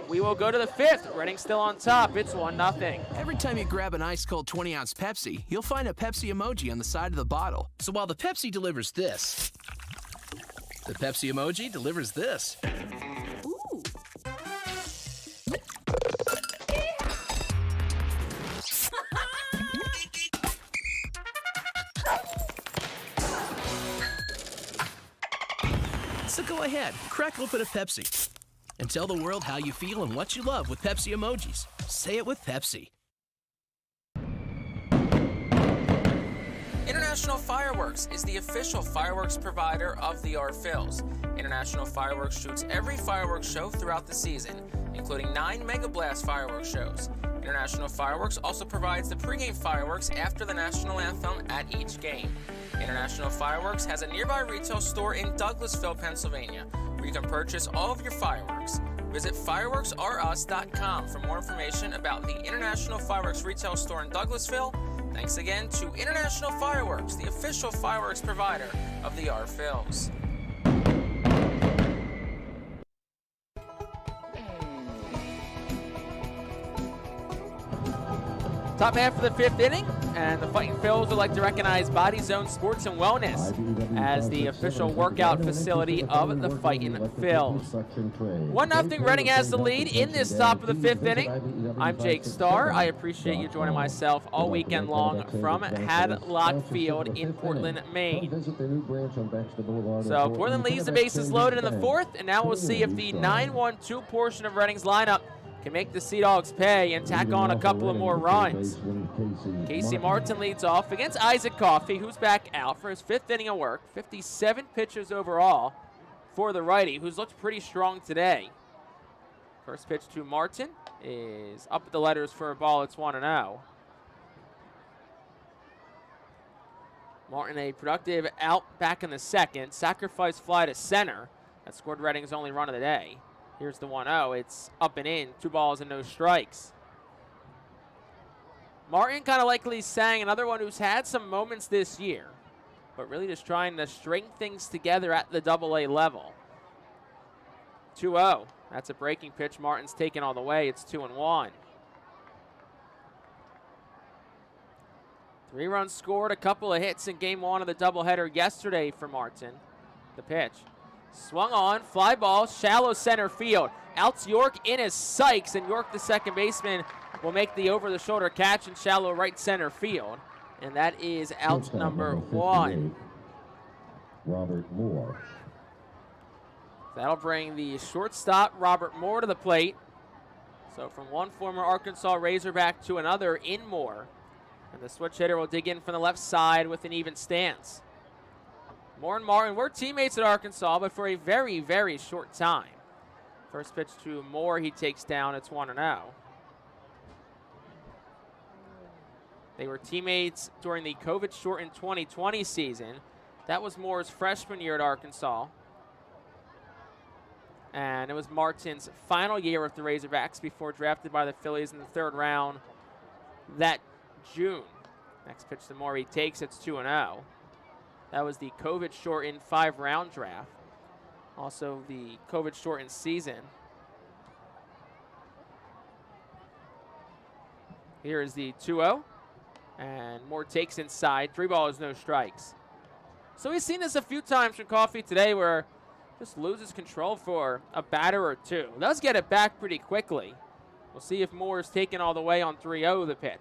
We will go to the fifth. Reading still on top. It's 1-0. Every time you grab an ice-cold 20-ounce Pepsi, you'll find a Pepsi emoji on the side of the bottle. So while the Pepsi delivers this, the Pepsi emoji delivers this. Ooh. So go ahead, crack open a Pepsi. And tell the world how you feel and what you love with Pepsi emojis. Say it with Pepsi. International Fireworks is the official fireworks provider of the Phillies. International Fireworks shoots every fireworks show throughout the season, including 9 Mega Blast fireworks shows. International Fireworks also provides the pregame fireworks after the national anthem at each game. International Fireworks has a nearby retail store in Douglasville, Pennsylvania, where you can purchase all of your fireworks. Visit fireworksrus.com for more information about the International Fireworks retail store in Douglasville. Thanks again to International Fireworks, the official fireworks provider of the Phillies. Top half of the fifth inning, and the Fightin Phillies would like to recognize Body Zone Sports and Wellness as the official workout facility of the Fightin Phillies. 1-0 Reading has the lead in this top of the fifth inning. I'm Jake Starr. I appreciate you joining myself all weekend long from Hadlock Field in Portland, Maine. So Portland leaves the bases loaded in the fourth, and now we'll see if the 9-1-2 portion of Reading's lineup can make the Sea Dogs pay and tack on a couple of more runs. Casey Martin leads off against Isaac Coffey, who's back out for his fifth inning of work. 57 pitches overall for the righty, who's looked pretty strong today. First pitch to Martin is up at the letters for a ball. It's 1-0. Martin, a productive out back in the second. Sacrifice fly to center. That scored Reading's only run of the day. Here's the 1-0. It's up and in. 2 balls and no strikes. Martin kind of likely sang another one who's had some moments this year, but really just trying to string things together at the AA level. 2-0. That's a breaking pitch. Martin's taken all the way. It's 2-1. 3 runs scored, a couple of hits in game 1 of the doubleheader yesterday for Martin. The pitch. Swung on, fly ball, shallow center field. Out to York in is Sykes, and York, the second baseman, will make the over-the-shoulder catch in shallow right center field. And that is out number 1. Robert Moore. That'll bring the shortstop, Robert Moore, to the plate. So from one former Arkansas Razorback to another in Moore. And the switch hitter will dig in from the left side with an even stance. Moore and Martin were teammates at Arkansas, but for a very, very short time. First pitch to Moore, he takes down. It's 1-0. They were teammates during the COVID-shortened 2020 season. That was Moore's freshman year at Arkansas. And it was Martin's final year with the Razorbacks before drafted by the Phillies in the 3rd round that June. Next pitch to Moore, he takes. It's 2-0. That was the COVID-shortened 5-round draft. Also the COVID-shortened season. Here is the 2-0. And Moore takes inside. 3 balls, no strikes. So we've seen this a few times from Coffey today where just loses control for a batter or two. Does get it back pretty quickly. We'll see if Moore's taken all the way on 3-0 the pitch.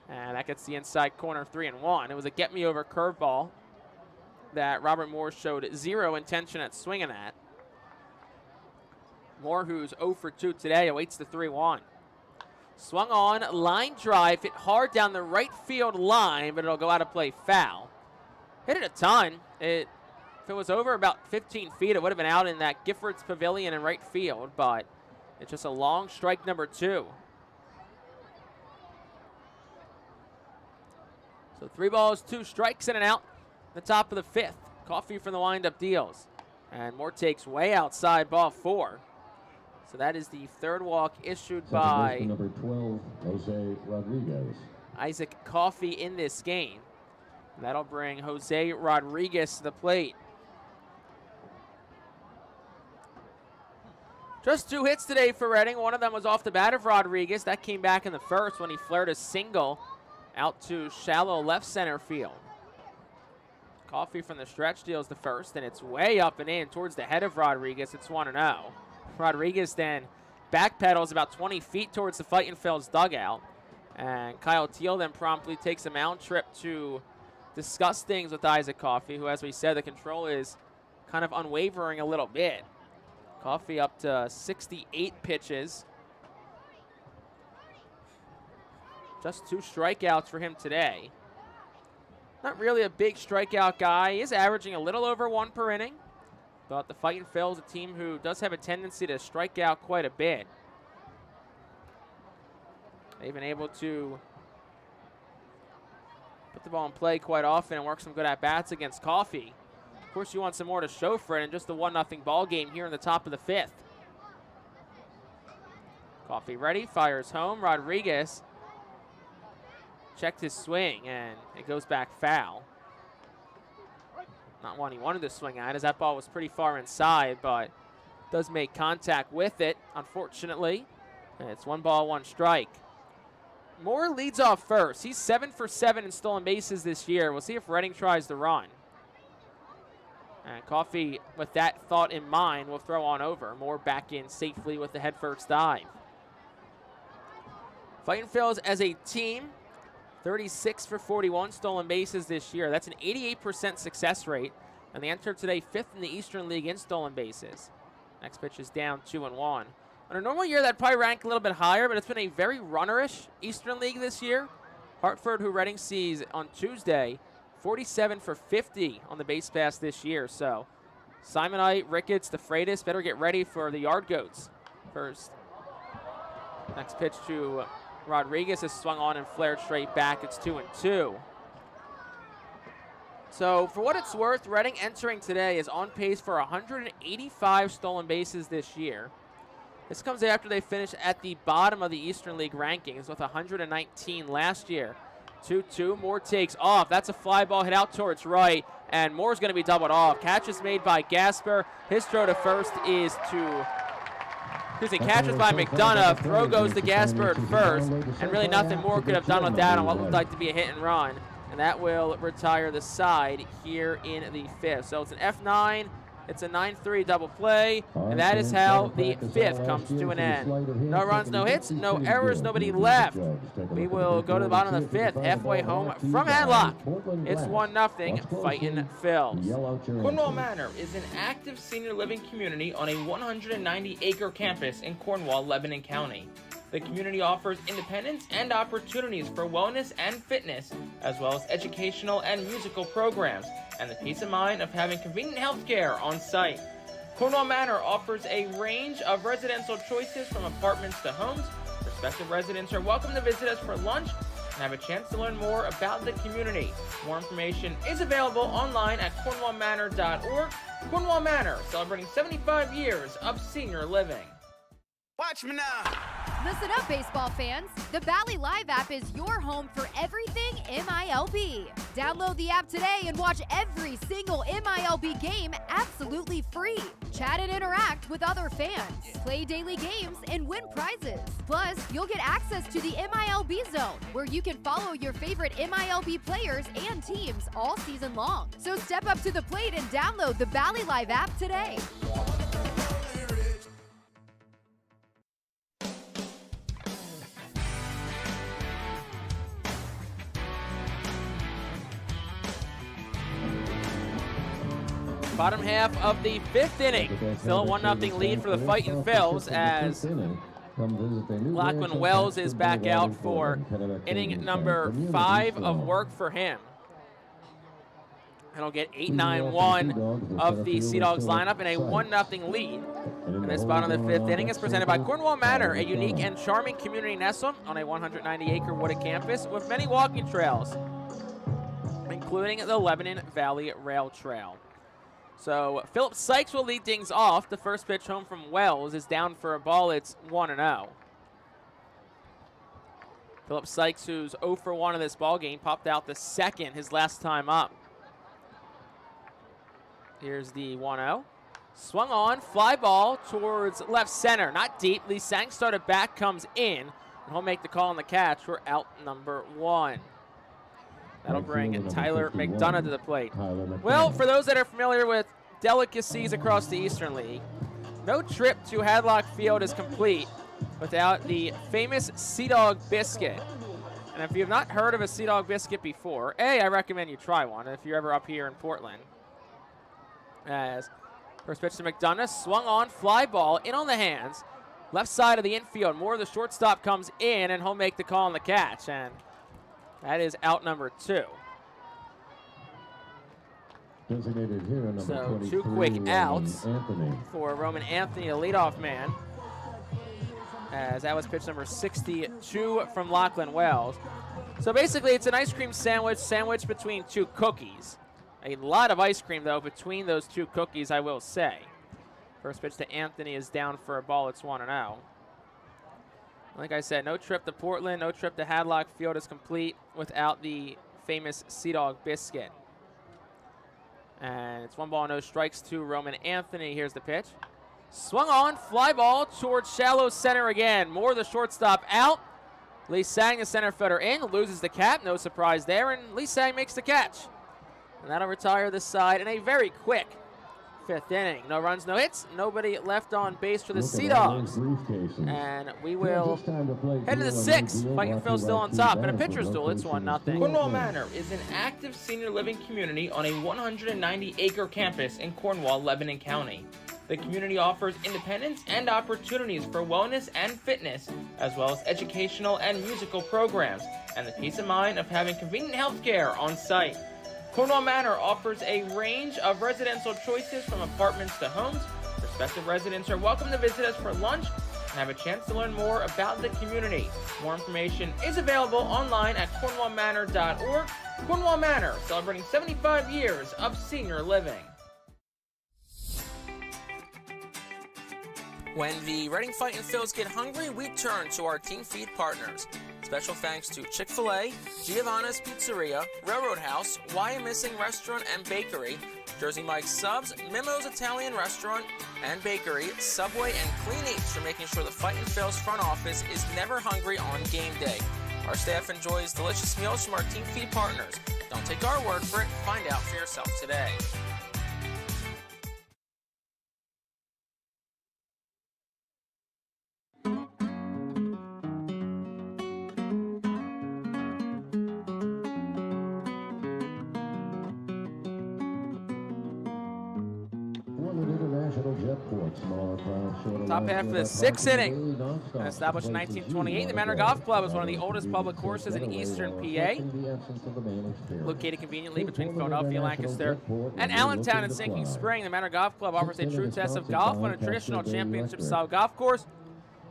And that gets the inside corner, 3-1. It was a get-me-over curveball that Robert Moore showed 0 intention at swinging at. Moore, who's 0 for 2 today, awaits the 3-1. Swung on, line drive, hit hard down the right field line, but it'll go out of play foul. Hit it a ton. If it was over about 15 feet, it would have been out in that Giffords Pavilion in right field, but it's just a long strike number 2. So 3 balls, 2 strikes, and an out. The top of the 5th. Coffey from the windup deals. And Moore takes way outside, ball 4. So that is the 3rd walk issued by number 12, Jose Rodriguez. Isaac Coffey in this game. And that'll bring Jose Rodriguez to the plate. Just 2 hits today for Reading. One of them was off the bat of Rodriguez. That came back in the 1st when he flared a single out to shallow left center field. Coffey from the stretch deals the 1st, and it's way up and in towards the head of Rodriguez. It's 1-0. Rodriguez then backpedals about 20 feet towards the Fightin Phil's dugout. And Kyle Teal then promptly takes a mound trip to discuss things with Isaac Coffey, who, as we said, the control is kind of unwavering a little bit. Coffey up to 68 pitches. Just 2 strikeouts for him today. Not really a big strikeout guy. He is averaging a little over 1 per inning. But the Fightin Phil's a team who does have a tendency to strike out quite a bit. They've been able to put the ball in play quite often and work some good at-bats against Coffey. Of course, you want some more to show for it in just a 1-0 ball game here in the top of the 5th. Coffey ready, fires home. Rodriguez checked his swing, and it goes back foul. Not one he wanted to swing at, as that ball was pretty far inside, but does make contact with it, unfortunately. And it's 1 ball, 1 strike. Moore leads off first. He's 7 for 7 in stolen bases this year. We'll see if Reading tries to run. And Coffey, with that thought in mind, will throw on over. Moore back in safely with the head-first dive. Fightin Phil's as a team, 36 for 41 stolen bases this year. That's an 88% success rate. And they entered today 5th in the Eastern League in stolen bases. Next pitch is down 2-1. On a normal year, that'd probably rank a little bit higher, but it's been a very runnerish Eastern League this year. Hartford, who Reading sees on Tuesday, 47 for 50 on the base pass this year. So Simonite, Ricketts, the Freitas better get ready for the Yard Goats first. Next pitch to Rodriguez is swung on and flared straight back. It's 2-2. So for what it's worth, Reading entering today is on pace for 185 stolen bases this year. This comes after they finished at the bottom of the Eastern League rankings with 119 last year. 2-2, Moore takes off. That's a fly ball hit out towards right, and Moore's going to be doubled off. Catch is made by Gasper. His throw to first is to Catches by McDonough. Throw goes to Gaspard first, and really nothing more could have done with that on what looked like to be a hit and run. And that will retire the side here in the 5th. So it's an F9. It's a 9-3 double play, and that is how the 5th comes to an end. No runs, no hits, no errors, nobody left. We will go to the bottom of the 5th, halfway home from Hadlock. It's 1-0, Fightin' Phils. Cornwall Manor is an active senior living community on a 190-acre campus in Cornwall, Lebanon County. The community offers independence and opportunities for wellness and fitness, as well as educational and musical programs, and the peace of mind of having convenient health care on site. Cornwall Manor offers a range of residential choices from apartments to homes. Prospective residents are welcome to visit us for lunch and have a chance to learn more about the community. More information is available online at cornwallmanor.org. Cornwall Manor, celebrating 75 years of senior living. Watch me now. Listen up, baseball fans. The Bally Live app is your home for everything MILB. Download the app today and watch every single MILB game absolutely free. Chat and interact with other fans. Play daily games and win prizes. Plus, you'll get access to the MILB Zone, where you can follow your favorite MILB players and teams all season long. So step up to the plate and download the Bally Live app today. Bottom half of the 5th inning. Still a 1-0 lead for the Fightin' Phils as Lachlan Wells is back out for inning number 5 of work for him. And he'll get 8-9-1 of the Sea Dogs lineup in a 1-0 lead. And this bottom of the 5th inning is presented by Cornwall Manor, a unique and charming community nestled on a 190-acre wooded campus with many walking trails, including the Lebanon Valley Rail Trail. So Philip Sykes will lead things off. The first pitch home from Wells is down for a ball. It's 1-0. Philip Sykes, who's 0 for 1 in this ball game, popped out the second his last time up. Here's the 1-0. Swung on, fly ball towards left center. Not deep. Lee Sang started back, comes in, and he'll make the call on the catch for out number 1. That'll bring Tyler McDonough to the plate. Well, for those that are familiar with delicacies across the Eastern League, no trip to Hadlock Field is complete without the famous Sea Dog biscuit. And if you have not heard of a Sea Dog biscuit before, I recommend you try one if you're ever up here in Portland. As first pitch to McDonough, swung on, fly ball, in on the hands, left side of the infield. More of the shortstop comes in, and he'll make the call on the catch. And that is out number 2. Designated here, number so 23, 2 quick Roman outs Anthony. for Roman Anthony, the leadoff man. As that was pitch number 62 from Lachlan Wells. So basically it's an ice cream sandwich between 2 cookies. A lot of ice cream, though, between those 2 cookies, I will say. First pitch to Anthony is down for a ball. It's 1-0. Like I said, no trip to Portland, no trip to Hadlock Field is complete without the famous Sea Dog biscuit. And it's 1 ball, no strikes to Roman Anthony. Here's the pitch. Swung on, fly ball towards shallow center again. More of the shortstop out. Lee Sang, the center fielder, in, loses the cap. No surprise there, and Lee Sang makes the catch. And that'll retire this side in a very quick 5th inning. No runs, no hits, nobody left on base for the Sea Dogs. And we will head to the 6th. Fightin' Phil still on top. In a pitcher's duel, it's 1-0. Cornwall Manor is an active senior living community on a 190-acre campus in Cornwall, Lebanon County. The community offers independence and opportunities for wellness and fitness, as well as educational and musical programs, and the peace of mind of having convenient health care on site. Cornwall Manor offers a range of residential choices from apartments to homes. Prospective residents are welcome to visit us for lunch and have a chance to learn more about the community. More information is available online at cornwallmanor.org. Cornwall Manor, celebrating 75 years of senior living. When the Reading Fightin' Phils get hungry, we turn to our team feed partners. Special thanks to Chick-fil-A, Giovanna's Pizzeria, Railroad House, Why I'm Missing Restaurant and Bakery, Jersey Mike's Subs, Mimo's Italian Restaurant and Bakery, Subway, and Clean Eats for making sure the Fightin' Phils front office is never hungry on game day. Our staff enjoys delicious meals from our team feed partners. Don't take our word for it. Find out for yourself today. Top half of the sixth inning. Established in 1928, the Manor Golf Club is one of the oldest public courses in eastern PA. Located conveniently between Philadelphia, Lancaster, and Allentown in Sinking Spring, the Manor Golf Club offers a true test of golf on a traditional championship-style golf course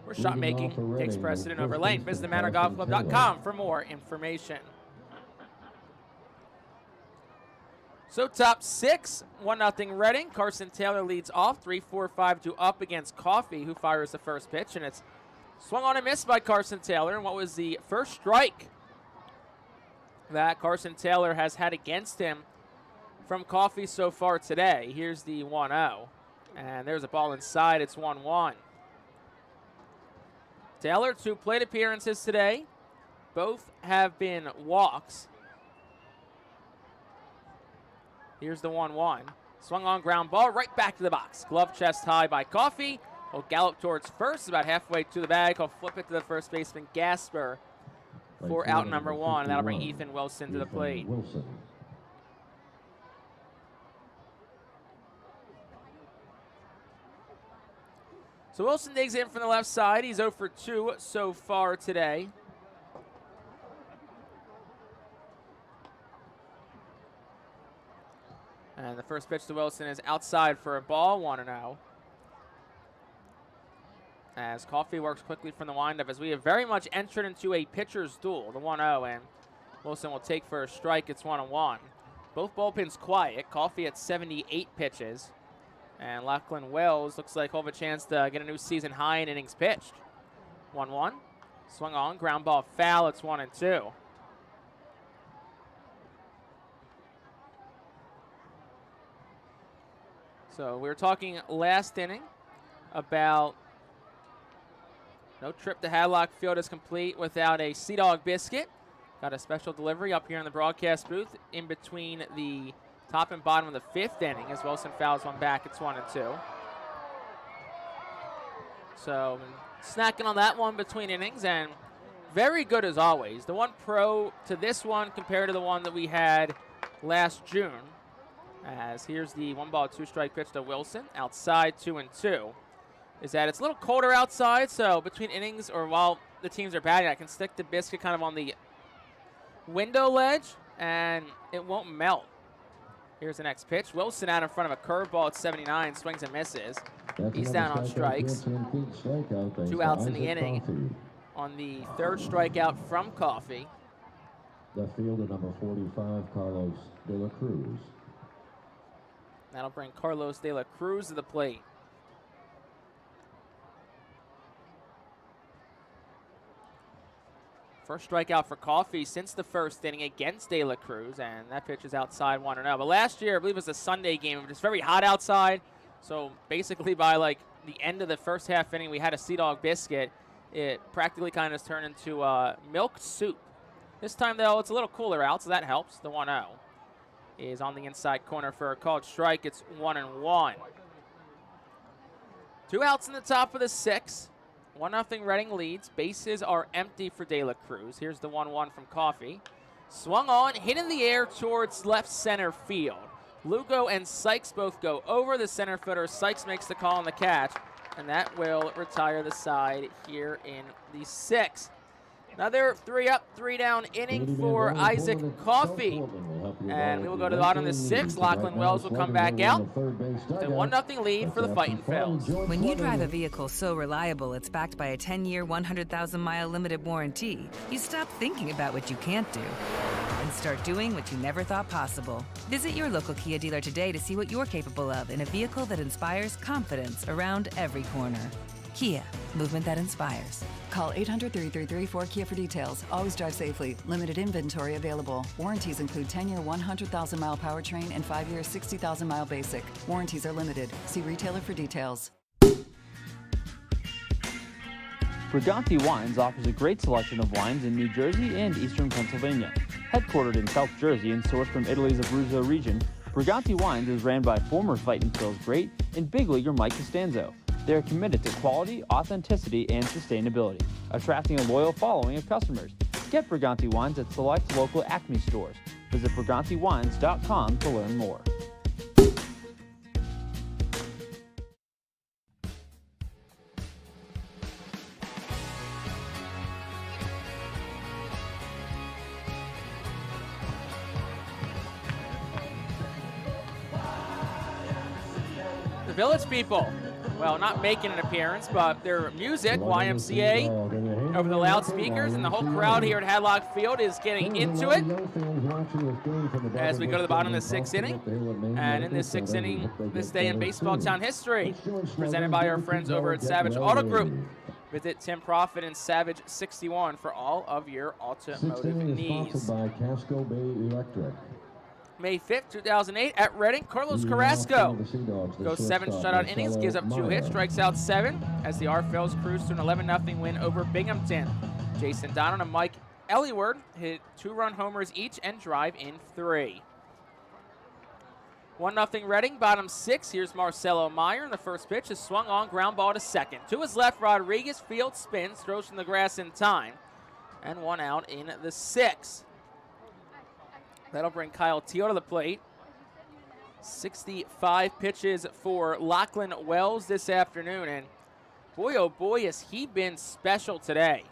where shot making takes precedent over lane. Visit themanorgolfclub.com for more information. So top six, 1-0 Reading. Carson Taylor leads off, 3-4-5-2 up against Coffee, who fires the first pitch, and it's swung on and missed by Carson Taylor. And what was the first strike that Carson Taylor has had against him from Coffee so far today? Here's the 1-0, and there's a ball inside. It's 1-1. Taylor, 2 plate appearances today. Both have been walks. Here's the 1-1. Swung on ground ball right back to the box. Glove chest high by Coffey. He'll gallop towards first, about halfway to the bag. He'll flip it to the first baseman Gasper for out number 1. And that'll bring Ethan Wilson to the plate. So Wilson digs in from the left side. He's 0 for 2 so far today. And the first pitch to Wilson is outside for a ball, 1-0. As Coffey works quickly from the windup, as we have very much entered into a pitcher's duel, the 1-0, and Wilson will take for a strike. It's 1-1. Both bullpens quiet. Coffey at 78 pitches. And Lachlan Wells looks like he'll have a chance to get a new season high in innings pitched. 1-1. Swung on, ground ball foul. It's 1-2. So we were talking last inning about no trip to Hadlock Field is complete without a Sea Dog biscuit. Got a special delivery up here in the broadcast booth in between the top and bottom of the 5th inning as Wilson fouls one back. It's 1-2. So snacking on that one between innings, and very good as always. The one pro to this one compared to the one that we had last June. As here's the 1-ball, 2-strike pitch to Wilson, outside 2-2. Is that it's a little colder outside, so between innings or while the teams are batting, I can stick the biscuit kind of on the window ledge, and it won't melt. Here's the next pitch. Wilson out in front of a curveball at 79, swings and misses. He's down on strikes. 2 outs in the inning on the 3rd strikeout from Coffey. Left fielder number 45, Carlos De La Cruz. That'll bring Carlos De La Cruz to the plate. First strikeout for Coffey since the 1st inning against De La Cruz, and that pitch is outside 1-0. But last year, I believe it was a Sunday game. It was very hot outside, so basically by like the end of the first half inning, we had a Sea Dog biscuit. It practically kind of turned into milk soup. This time, though, it's a little cooler out, so that helps. The 1-0 is on the inside corner for a called strike. It's 1-1. 2 outs in the top of the 6th. 1-0 Reading leads. Bases are empty for De La Cruz. Here's the 1-1 from Coffey. Swung on, hit in the air towards left center field. Lugo and Sykes both go over. The center fielder Sykes makes the call on the catch, and that will retire the side here in the 6th. Another 3 up, 3 down inning for Isaac Coffey. And we will go to the bottom of the 6th. Lachlan Wells will come back out. The 1-0 lead for the Fightin' Phils. When you drive a vehicle so reliable it's backed by a 10-year, 100,000-mile limited warranty, you stop thinking about what you can't do and start doing what you never thought possible. Visit your local Kia dealer today to see what you're capable of in a vehicle that inspires confidence around every corner. Kia, movement that inspires. Call 800-333-4KIA for details. Always drive safely. Limited inventory available. Warranties include 10-year 100,000-mile powertrain and 5-year 60,000-mile basic. Warranties are limited. See retailer for details. Briganti Wines offers a great selection of wines in New Jersey and eastern Pennsylvania. Headquartered in South Jersey and sourced from Italy's Abruzzo region, Briganti Wines is ran by former Fightin' Phils great and big leaguer Mike Costanzo. They are committed to quality, authenticity, and sustainability, attracting a loyal following of customers. Get Briganti Wines at select local Acme stores. Visit brigantiwines.com to learn more. The Village People, well, not making an appearance, but their music, YMCA, over the loudspeakers, and the whole crowd here at Hadlock Field is getting into it as we go to the bottom of the 6th inning. And in this 6th inning, this day in baseball town history, presented by our friends over at Savage Auto Group. Visit Tim Profit and Savage 61 for all of your automotive needs. May 5th, 2008, at Reading, Carlos Carrasco goes 7 shutout innings, gives up 2 hits, strikes out 7, as the R Phils cruise to an 11-0 win over Binghamton. Jason Donnan and Mike Ellyward hit 2-run homers each and drive in 3. 1-0 Reading, bottom 6. Here's Marcelo Meyer, and the first pitch is swung on, ground ball to second. To his left, Rodriguez field spins, throws from the grass in time, and 1 out in the 6th. That'll bring Kyle Teal to the plate. 65 pitches for Lachlan Wells this afternoon, and boy, oh boy, has he been special today.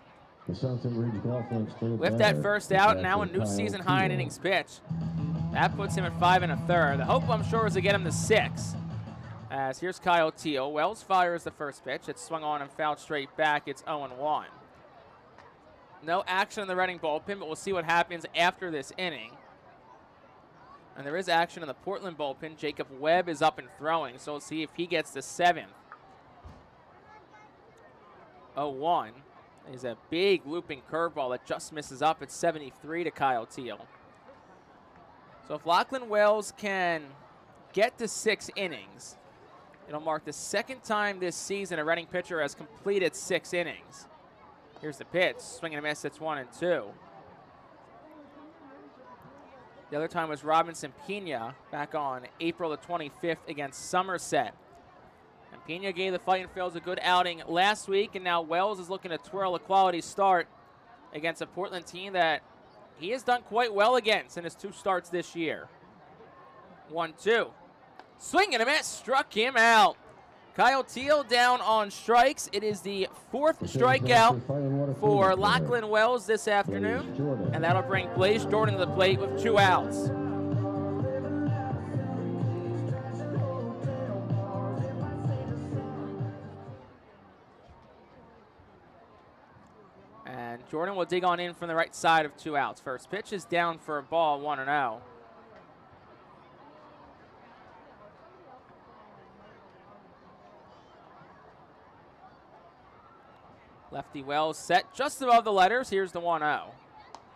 With that first out, now a new season high in innings pitched. That puts him at 5 1/3. The hope, I'm sure, is to get him to 6. As here's Kyle Teal. Wells fires the first pitch. It's swung on and fouled straight back. It's 0-1. No action in the Reading bullpen, but we'll see what happens after this inning. And there is action in the Portland bullpen. Jacob Webb is up and throwing, so we'll see if he gets the 7th. 0-1 is a big looping curveball that just misses up at 73 to Kyle Teal. So if Lachlan Wells can get to 6 innings, it'll mark the 2nd time this season a Reading pitcher has completed 6 innings. Here's the pitch, swing and a miss, it's 1-2. The other time was Robinson Pena back on April the 25th against Somerset. And Pena gave the Fightin' Phils a good outing last week, and now Wells is looking to twirl a quality start against a Portland team that he has done quite well against in his 2 starts this year. 1-2. Swing and a miss, struck him out. Kyle Teal down on strikes. It is the 4th strikeout for Lachlan Wells this afternoon, and that'll bring Blaze Jordan to the plate with 2 outs. And Jordan will dig on in from the right side of 2 outs. First pitch is down for a ball, 1-0. Lefty Wells set just above the letters. Here's the 1-0.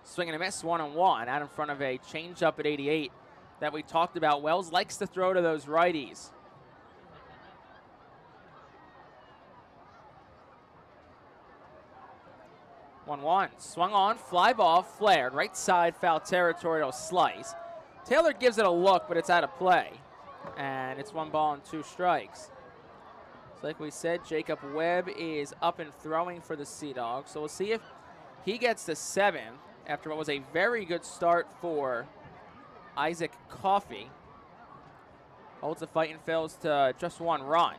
Swing and a miss, 1-1, out in front of a changeup at 88 that we talked about. Wells likes to throw to those righties. Swung on, fly ball, flared. Right side, foul territory, to slice. Taylor gives it a look, but it's out of play. And it's 1 ball and 2 strikes. Like we said, Jacob Webb is up and throwing for the Sea Dogs. So we'll see if he gets to 7 after what was a very good start for Isaac Coffey. Holds the Fightin' Phils to just 1 run.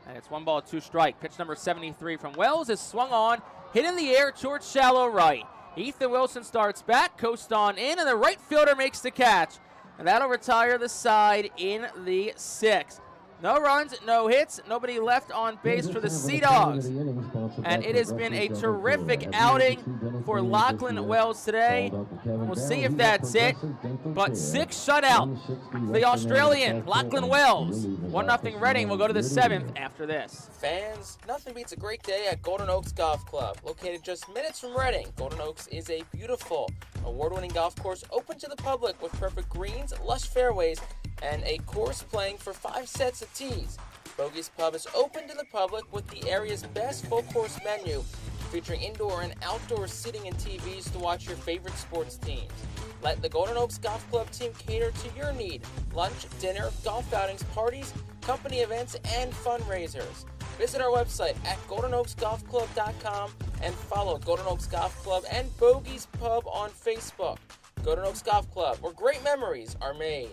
And it's 1 ball, 2 strike. Pitch number 73 from Wells is swung on, hit in the air towards shallow right. Ethan Wilson starts back, coast on in, and the right fielder makes the catch. And that'll retire the side in the 6th. No runs, no hits, nobody left on base for the Sea Dogs. And it has been a terrific outing for Lachlan Wells today. We'll see if that's it. But 6 shutout for the Australian, Lachlan Wells. 1-0 Reading. We'll go to the 7th after this. Fans, nothing beats a great day at Golden Oaks Golf Club. Located just minutes from Reading, Golden Oaks is a beautiful, award-winning golf course open to the public with perfect greens, lush fairways, and a course playing for 5 sets of tees. Bogey's Pub is open to the public with the area's best full course menu, featuring indoor and outdoor seating and TVs to watch your favorite sports teams. Let the Golden Oaks Golf Club team cater to your need: lunch, dinner, golf outings, parties, company events, and fundraisers. Visit our website at goldenoaksgolfclub.com and follow Golden Oaks Golf Club and Bogey's Pub on Facebook. Golden Oaks Golf Club, where great memories are made.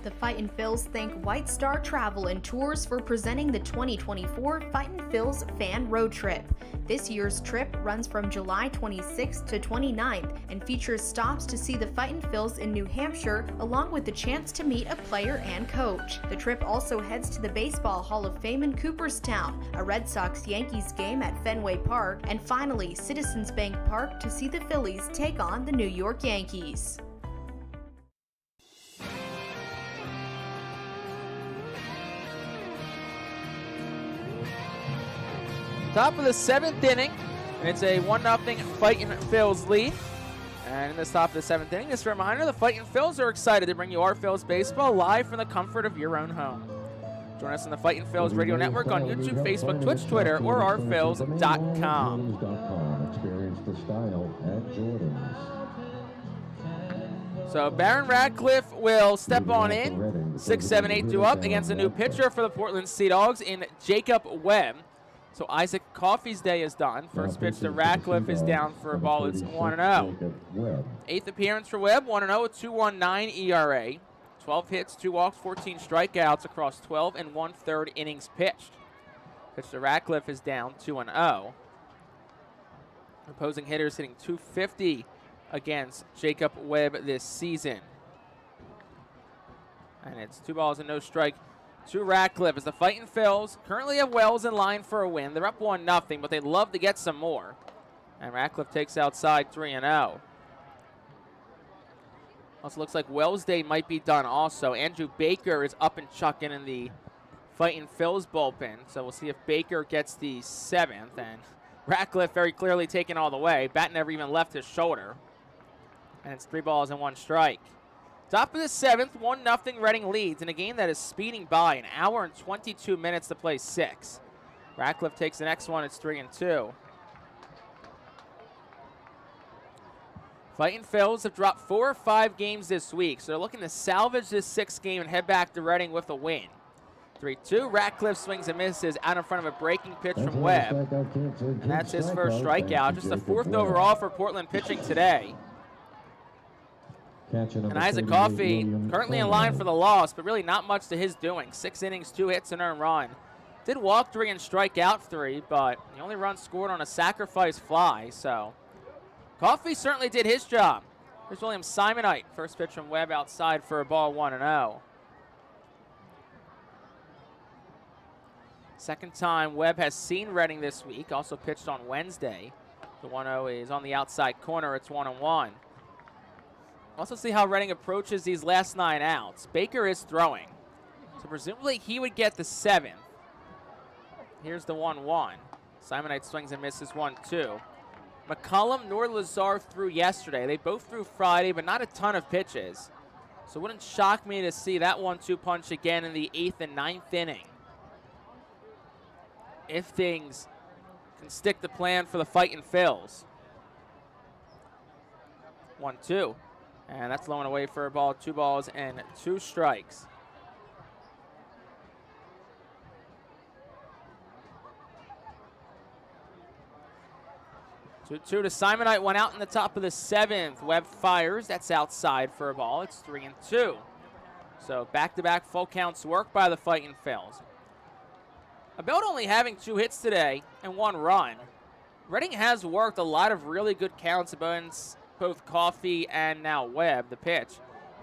The Fightin' Phils thank White Star Travel and Tours for presenting the 2024 Fightin' Phils Fan Road Trip. This year's trip runs from July 26th to 29th and features stops to see the Fightin' Phils in New Hampshire, along with the chance to meet a player and coach. The trip also heads to the Baseball Hall of Fame in Cooperstown, a Red Sox-Yankees game at Fenway Park, and finally Citizens Bank Park to see the Phillies take on the New York Yankees. Top of the 7th inning, and it's a 1-0 Fightin' Phils lead. And in the top of the 7th inning, just a reminder, the Fightin' Phils are excited to bring you our Phils baseball live from the comfort of your own home. Join us on the Fightin' Phils Radio Network on YouTube, Facebook, Twitch, Twitter, or ourphils.com. Experience the style at Jordan's. So Baron Radcliffe will step on in. 6, 7, 8 due up against a new pitcher for the Portland Sea Dogs in Jacob Webb. So Isaac Coffey's day is done. First pitch to Radcliffe is down for a ball. It's 1-0. 8th appearance for Webb, 1-0, a 2.19 ERA. 12 hits, 2 walks, 14 strikeouts across 12 and 1/3 innings pitched. Pitch to Radcliffe is down 2-0. Opposing hitters hitting .250 against Jacob Webb this season. And it's 2 balls and no strike to Radcliffe as the Fightin' Phils currently have Wells in line for a win. They're up 1-0, but they'd love to get some more. And Radcliffe takes outside 3-0. Also looks like Wells' day might be done also. Andrew Baker is up and chucking in the Fightin' Phils bullpen. So we'll see if Baker gets the 7th. And Radcliffe very clearly taking all the way. Bat never even left his shoulder. And it's 3 balls and 1 strike. Top of the 7th, 1-0 Reading leads in a game that is speeding by. An hour and 22 minutes to play 6. Radcliffe takes the next one. It's 3-2. Fightin' Phils have dropped 4 or 5 games this week, so they're looking to salvage this 6th game and head back to Reading with a win. 3-2. Radcliffe swings and misses out in front of a breaking pitch from Webb. And that's his first strikeout. Just the 4th overall for Portland pitching today. And Isaac Coffey currently in line for the loss, but really not much to his doing. 6 innings, 2 hits, and earned run. Did walk 3 and strike out 3, but the only run scored on a sacrifice fly, so Coffey certainly did his job. Here's William Simonite. First pitch from Webb outside for a ball, 1-0. Second time Webb has seen Reading this week, also pitched on Wednesday. The 1-0 is on the outside corner. It's 1-1. Also see how Reading approaches these last 9 outs. Baker is throwing, so presumably he would get the 7th. Here's the 1-1. Simonite swings and misses 1-2. McCullum nor Lazar threw yesterday. They both threw Friday, but not a ton of pitches. So it wouldn't shock me to see that 1-2 punch again in the 8th and 9th inning. If things can stick the plan for the Fightin' Phils. 1-2. And that's low and away for a ball, 2 balls and 2 strikes. Two to Simonite, 1 out in the top of the 7th. Webb fires, that's outside for a ball. It's 3-2. So back-to-back full counts work by the Fightin' Phils. About only having 2 hits today and 1 run. Reading has worked a lot of really good counts against both Coffey and now Webb, the pitch.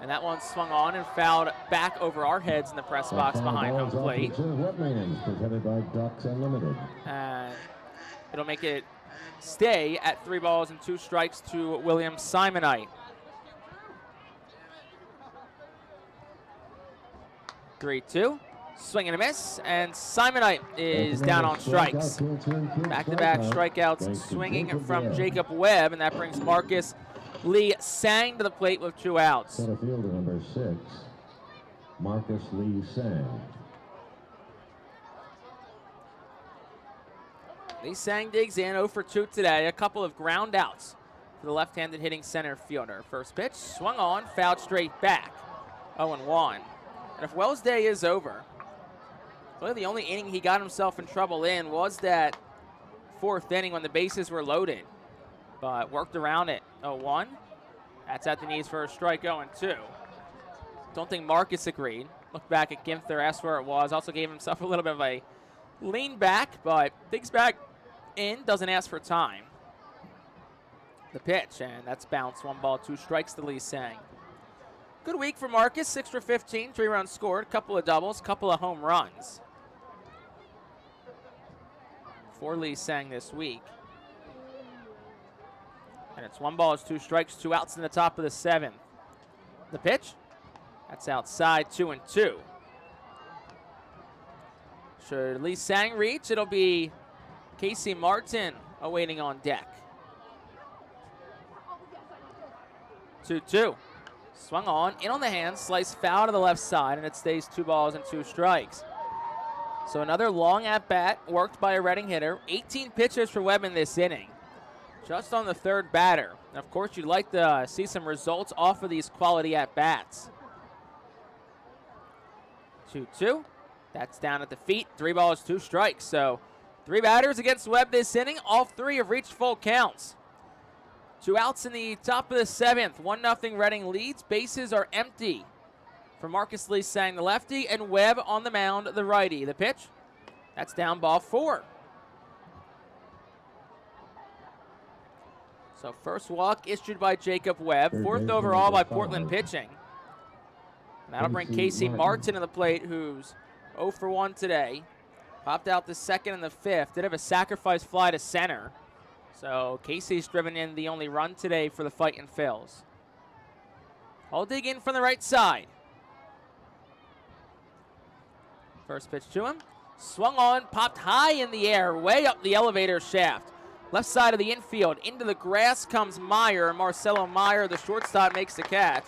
And that one swung on and fouled back over our heads in the press box behind home plate. Presented by Ducks Unlimited. And it'll make it stay at 3 balls and 2 strikes to William Simonite. 3-2. Swing and a miss, and Simonite is down on strikes. Back-to-back strikeouts swinging from Jacob Webb, and that brings Marcus Lee Sang to the plate with 2 outs. Center fielder number 6, Marcus Lee Sang. Lee Sang digs in 0 for 2 today. A couple of ground outs for the left-handed hitting center fielder. First pitch, swung on, fouled straight back. 0-1. And if Wells' day is over, really the only inning he got himself in trouble in was that 4th inning when the bases were loaded. But worked around it. 0-1. That's at the knees for a strike. 0-2. Don't think Marcus agreed. Looked back at Ginther, asked where it was. Also gave himself a little bit of a lean back, but digs back in, doesn't ask for time. The pitch, and that's bounced. 1 ball, 2 strikes to Lee Sang. Good week for Marcus. 6 for 15, 3 runs scored, couple of doubles, couple of home runs for Lee Sang this week. And it's 1 ball, 2 strikes, 2 outs in the top of the 7th. The pitch, that's outside, 2-2. Should Lee Sang reach, it'll be Casey Martin awaiting on deck. 2-2. Swung on, in on the hand, slice foul to the left side, and it stays 2 balls and 2 strikes. So another long at-bat worked by a Reading hitter. 18 pitches for Webb in this inning, just on the 3rd batter. And of course, you'd like to see some results off of these quality at-bats. 2-2. That's down at the feet. 3 balls, 2 strikes. So 3 batters against Webb this inning. All 3 have reached full counts. 2 outs in the top of the 7th. 1-0 Reading leads. Bases are empty for Marcus Lee Sang, the lefty, and Webb on the mound, the righty. The pitch, that's down ball 4. So first walk issued by Jacob Webb. 4th overall by Portland pitching. And that'll bring Casey Martin to the plate, who's 0 for 1 today. Popped out the 2nd and the 5th. Did have a sacrifice fly to center. So Casey's driven in the only run today for the Fightin Phils. I'll dig in from the right side. First pitch to him. Swung on, popped high in the air, way up the elevator shaft. Left side of the infield. Into the grass comes Meyer. Marcelo Meyer, the shortstop, makes the catch.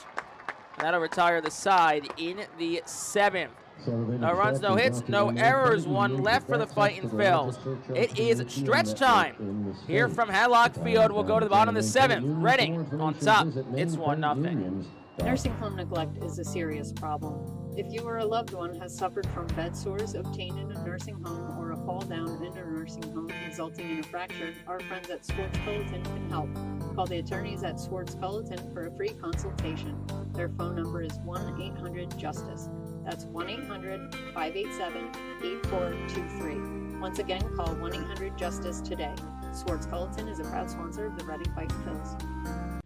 And that'll retire the side in the 7th. No runs, no hits, no errors. 1 left for the Fightin Phils. It is stretch time here from Hadlock Field. We'll go to the bottom of the 7th. Reading on top. It's 1-0. Nursing home neglect is a serious problem. If you or a loved one has suffered from bed sores obtained in a nursing home or a fall down in a nursing home resulting in a fracture, our friends at Swartz Culleton can help. Call the attorneys at Swartz Culleton for a free consultation. Their phone number is 1-800-JUSTICE. That's 1-800-587-8423. Once again, call 1-800-JUSTICE today. Swartz Culleton is a proud sponsor of the Reading Fightin Phils.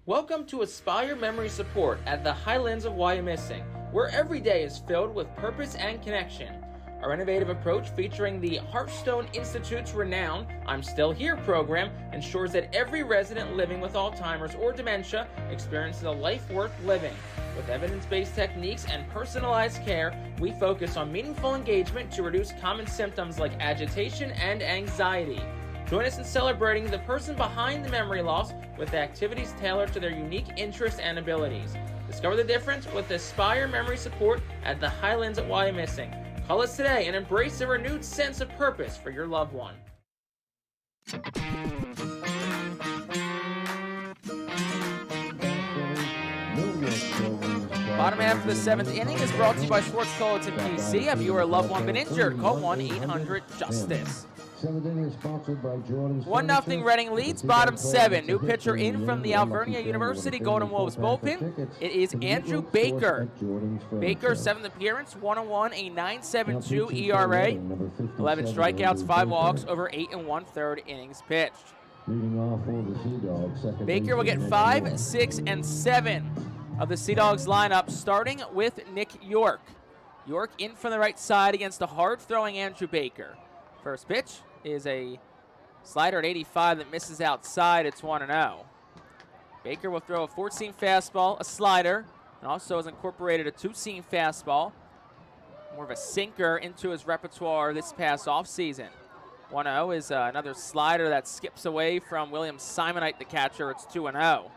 Welcome to Aspire Memory Support at the Highlands of Wyomissing, where every day is filled with purpose and connection. Our innovative approach featuring the Hearthstone Institute's renowned I'm Still Here program ensures that every resident living with Alzheimer's or dementia experiences a life worth living. With evidence-based techniques and personalized care, we focus on meaningful engagement to reduce common symptoms like agitation and anxiety. Join us in celebrating the person behind the memory loss with activities tailored to their unique interests and abilities. Discover the difference with Aspire Memory Support at the Highlands at Wyomissing. Call us today and embrace a renewed sense of purpose for your loved one. Bottom half of the 7th inning is brought to you by Swartz Culleton PC. Have you or a loved one been injured? Call 1-800-JUSTICE. 1-0 Reading leads, bottom 7. New pitcher in from the Alvernia University Golden Wolves bullpen. It is Andrew Baker. Baker, 7th appearance, 1-1, a 9.72 ERA, 11 strikeouts, 5 walks over 8 1/3 innings pitched. Leading off for the Sea Dogs. Second Baker will get baseman, 5, Nick 6, and 7 of the Sea Dogs lineup, starting with Nick York. York in from the right side against a hard-throwing Andrew Baker. First pitch is a slider at 85 that misses outside. It's 1-0. Baker will throw a 4-seam fastball, a slider, and also has incorporated a 2-seam fastball. More of a sinker into his repertoire this past offseason. 1-0 is another slider that skips away from William Simonite, the catcher. It's 2-0.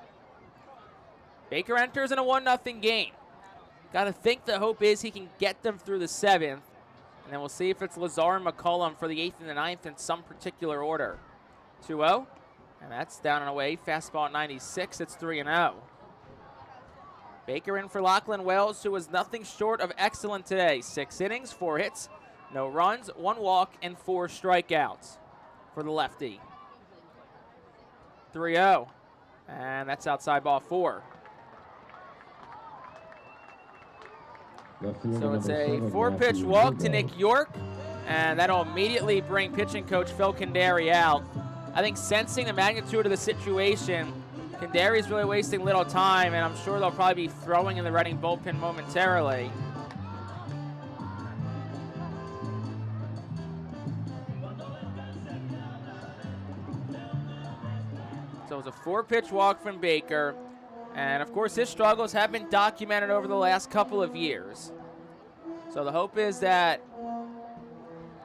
Baker enters in a 1-0 game. Got to think the hope is he can get them through the 7th, and then we'll see if it's Lazar and McCollum for the 8th and the 9th in some particular order. 2-0, and that's down and away. Fastball at 96. It's 3-0. Baker in for Lachlan Wells, who was nothing short of excellent today. 6 innings, 4 hits, no runs, 1 walk, and 4 strikeouts for the lefty. 3-0, and that's outside ball 4. So it's a 4-pitch walk to Nick York, and that'll immediately bring pitching coach Phil Candary out. I think sensing the magnitude of the situation, Candary's really wasting little time, and I'm sure they'll probably be throwing in the Reading bullpen momentarily. So it's a 4-pitch walk from Baker. And, of course, his struggles have been documented over the last couple of years. So the hope is that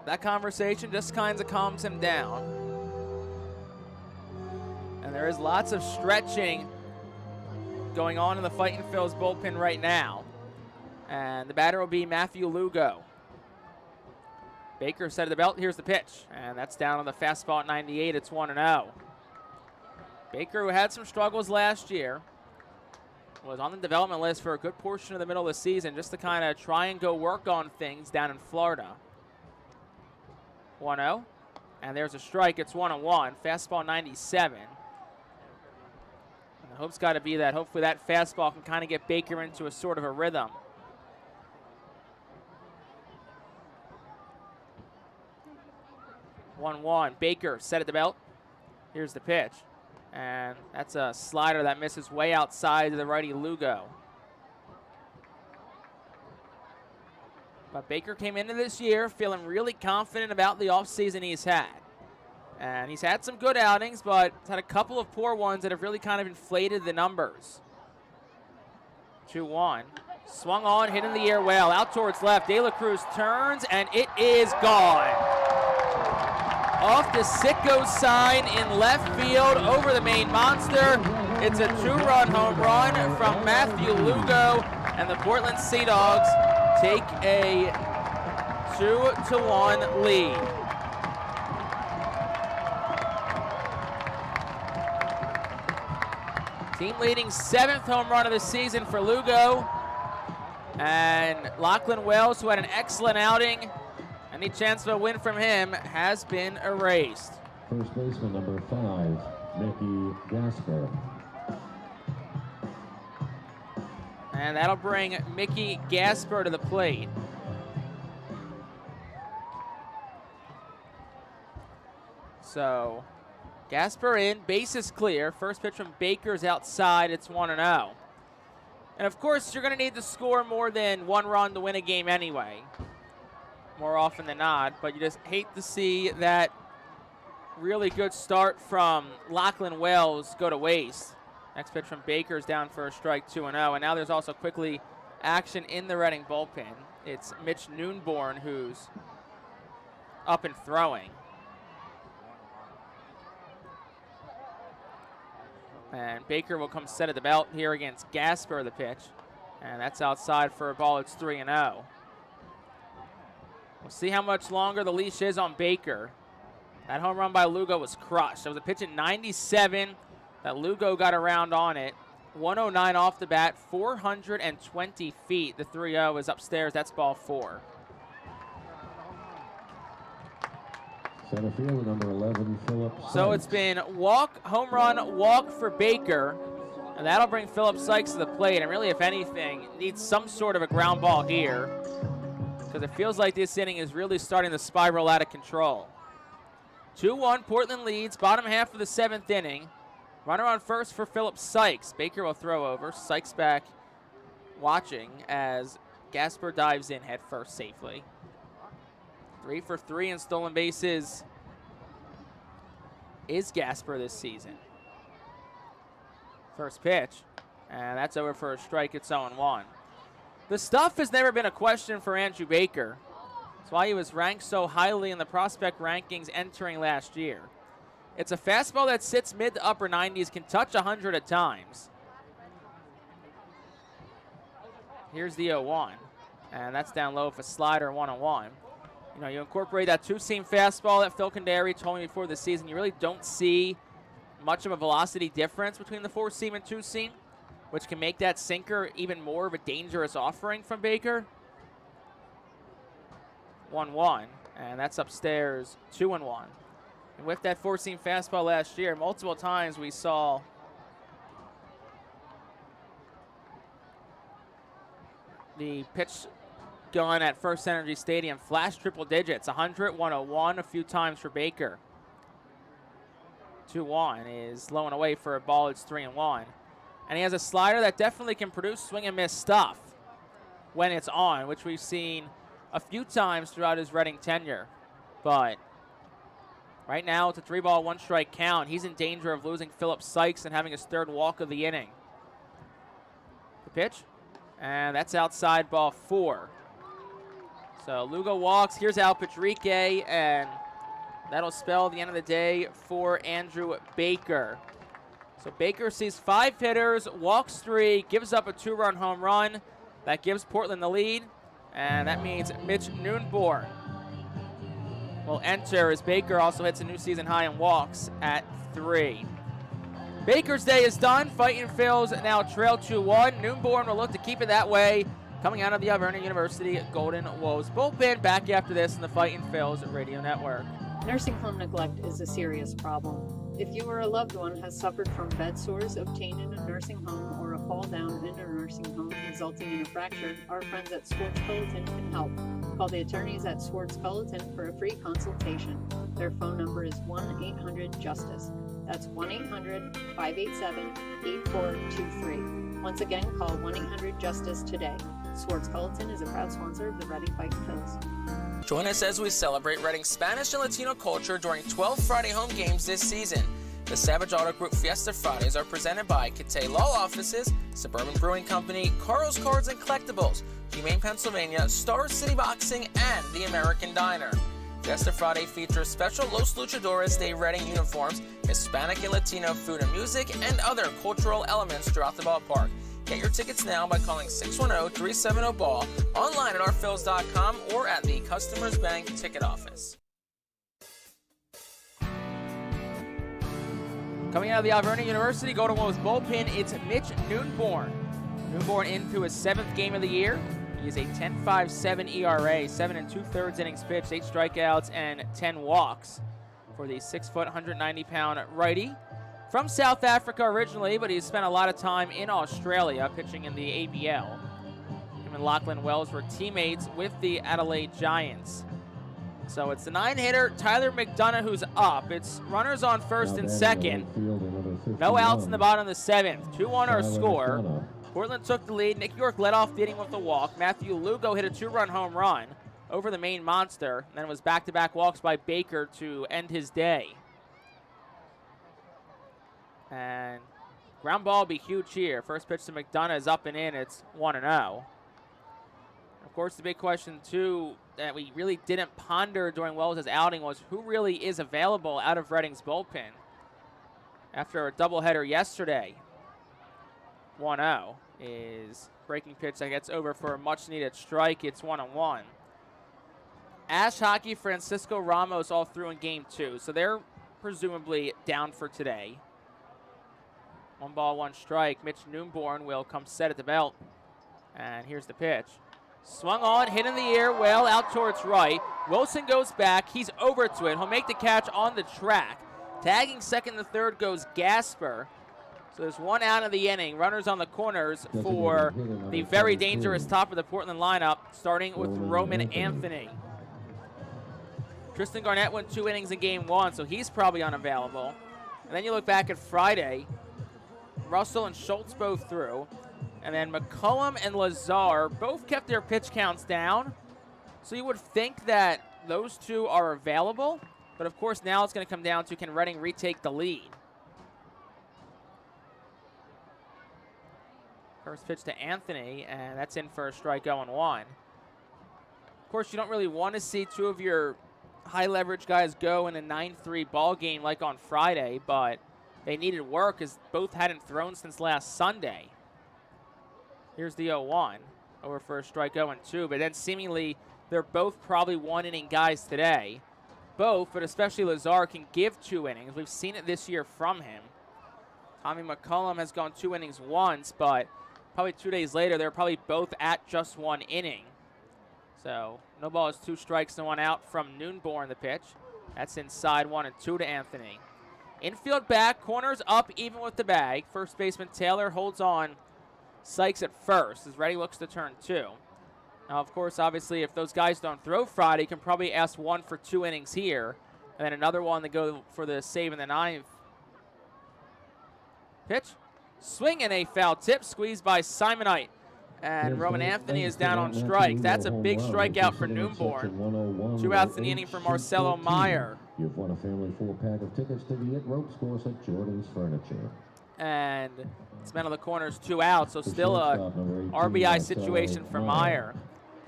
that conversation just kind of calms him down. And there is lots of stretching going on in the Fightin' Phil's bullpen right now. And the batter will be Matthew Lugo. Baker set of the belt. Here's the pitch. And that's down on the fastball at 98. It's 1-0. Baker, who had some struggles last year, was on the development list for a good portion of the middle of the season just to kind of try and go work on things down in Florida. 1-0, and there's a strike. It's 1-1, fastball 97. And the hope's got to be that hopefully that fastball can kind of get Baker into a sort of a rhythm. 1-1, Baker set at the belt. Here's the pitch. And that's a slider that misses way outside to the righty Lugo. But Baker came into this year feeling really confident about the offseason he's had. And he's had some good outings, but he's had a couple of poor ones that have really kind of inflated the numbers. 2-1. Swung on, hit in the air well. Out towards left. De La Cruz turns, and it is gone. Off the Sitco sign in left field over the main monster. It's a 2-run home run from Matthew Lugo, and the Portland Sea Dogs take a 2-1 lead. Team leading 7th home run of the season for Lugo. And Lachlan Wells, who had an excellent outing, any chance of a win from him has been erased. First baseman number 5, Mickey Gasper. And that'll bring Mickey Gasper to the plate. So Gasper in, bases clear. First pitch from Baker's outside. It's 1-0. And of course, you're going to need to score more than 1 run to win a game anyway, more often than not. But you just hate to see that really good start from Lachlan Wells go to waste. Next pitch from Baker's down for a strike, 2-0. And now there's also quickly action in the Reading bullpen. It's Mitch Noonborn who's up and throwing. And Baker will come set at the belt here against Gasper, the pitch. And that's outside for a ball. It's 3-0. We'll see how much longer the leash is on Baker. That home run by Lugo was crushed. It was a pitch at 97 that Lugo got around on it. 109 off the bat, 420 feet. The 3-0 is upstairs. That's ball 4. Center field, number 11, Philip Sykes. So it's been walk, home run, walk for Baker. And that'll bring Philip Sykes to the plate. And really, if anything, needs some sort of a ground ball here, because it feels like this inning is really starting to spiral out of control. 2-1, Portland leads, bottom half of the 7th inning. Runner on first for Philip Sykes. Baker will throw over. Sykes back watching as Gasper dives in head first safely. 3 for 3 in stolen bases is Gasper this season. First pitch, and that's over for a strike. It's 0-1. The stuff has never been a question for Andrew Baker. That's why he was ranked so highly in the prospect rankings entering last year. It's a fastball that sits mid to upper 90s, can touch 100 at times. Here's the 0-1, and that's down low for slider, 1-1. You know, you incorporate that two-seam fastball that Phil Condary told me before the season, you really don't see much of a velocity difference between the four-seam and two-seam, which can make that sinker even more of a dangerous offering from Baker. 1-1, and that's upstairs, 2-1. And with that four-seam fastball last year, multiple times we saw the pitch gun at First Energy Stadium flash triple digits, 100, 101, a few times for Baker. 2-1 is low and away for a ball. It's 3-1. And he has a slider that definitely can produce swing and miss stuff when it's on, which we've seen a few times throughout his Reading tenure. But right now, it's a 3-ball, 1-strike count. He's in danger of losing Philip Sykes and having his third walk of the inning. The pitch, and that's outside, ball 4. So Lugo walks. Here's Al Patrique, and that'll spell the end of the day for Andrew Baker. So Baker sees 5 hitters, walks 3, gives up a 2-run home run. That gives Portland the lead, and that means Mitch Noonborn will enter as Baker also hits a new season high in walks at 3. Baker's day is done. Fightin Phils now trail 2-1. Noonborn will look to keep it that way. Coming out of the Alvernia University Golden Wolves bullpen. Back after this in the Fightin Phils Radio Network. Nursing home neglect is a serious problem. If you or a loved one has suffered from bed sores obtained in a nursing home or a fall down in a nursing home resulting in a fracture, our friends at Swartz Pelleton can help. Call the attorneys at Swartz Pelleton for a free consultation. Their phone number is 1-800-JUSTICE. That's 1-800-587-8423. Once again, call 1-800-JUSTICE today. Swartz Pelleton is a proud sponsor of the Reading Fightin Phils. Join us as we celebrate Reading's Spanish and Latino culture during 12 Friday home games this season. The Savage Auto Group Fiesta Fridays are presented by Catay Law Offices, Suburban Brewing Company, Carl's Cards and Collectibles, Humane Pennsylvania, Star City Boxing, and the American Diner. Fiesta Friday features special Los Luchadores de Reading uniforms, Hispanic and Latino food and music, and other cultural elements throughout the ballpark. Get your tickets now by calling 610-370-BALL, online at ourphils.com, or at the Customers Bank ticket office. Coming out of the Alvernia University Golden Wolves bullpen, it's Mitch Noonborn. Noonborn into his 7th game of the year. He is a 10.57 ERA, 7 2/3 innings pitched, 8 strikeouts, and 10 walks for the 6-foot, 190-pound righty. From South Africa originally, but he's spent a lot of time in Australia pitching in the ABL. Him and Lachlan Wells were teammates with the Adelaide Giants. So it's the 9-hitter Tyler McDonough who's up. It's runners on first and second. No outs in the bottom of the 7th. 2-1 our score. Portland took the lead. Nick York led off the inning with the walk. Matthew Lugo hit a 2-run home run over the main monster. And then it was back-to-back walks by Baker to end his day. And ground ball will be huge here. First pitch to McDonough is up and in. It's 1-0. Of course, the big question, too, that we really didn't ponder during Wells' outing was who really is available out of Reading's bullpen. After a doubleheader yesterday, 1-0 is breaking pitch that gets over for a much-needed strike. It's 1-1. Ash Hockey, Francisco Ramos all through in Game 2, so they're presumably down for today. 1 ball, 1 strike. Mitch Noonborn will come set at the belt. And here's the pitch. Swung on, hit in the air, well out towards right. Wilson goes back. He's over to it. He'll make the catch on the track. Tagging second and third goes Gasper. So there's 1 out of the inning. Runners on the corners for the very dangerous top of the Portland lineup, starting with Roman Anthony. Tristan Garnett went 2 innings in game 1, so he's probably unavailable. And then you look back at Friday, Russell and Schultz both threw. And then McCullum and Lazar both kept their pitch counts down. So you would think that those two are available. But of course now it's going to come down to, can Reading retake the lead? First pitch to Anthony, and that's in for a strike 0-1. Of course, you don't really want to see two of your high leverage guys go in a 9-3 ball game like on Friday, but they needed work as both hadn't thrown since last Sunday. Here's the 0-1 over for a strike 0-2, but then seemingly they're both probably 1-inning guys today. Both, but especially Lazar, can give 2 innings. We've seen it this year from him. Tommy McCullum has gone 2 innings once, but probably 2 days later, they're probably both at just 1 inning. So no balls, 2 strikes, and 1 out from Noonborn, the pitch. That's inside 1-2 to Anthony. Infield back, corners up even with the bag. First baseman Taylor holds on Sykes at first as Reddy looks to turn 2. Now, of course, obviously, if those guys don't throw Friday, you can probably ask 1 for 2 innings here, and then another one to go for the save in the 9th. Pitch. Swing and a foul tip, squeezed by Simonite. And Roman Anthony is down on strikes. That's a big strikeout for Noonborn. 2 outs in the inning for Marcelo Meyer. You've won a family 4-pack of tickets to the It Ropes course at Jordan's Furniture. And it's been on the corners, 2 outs, so still a RBI situation for Meyer.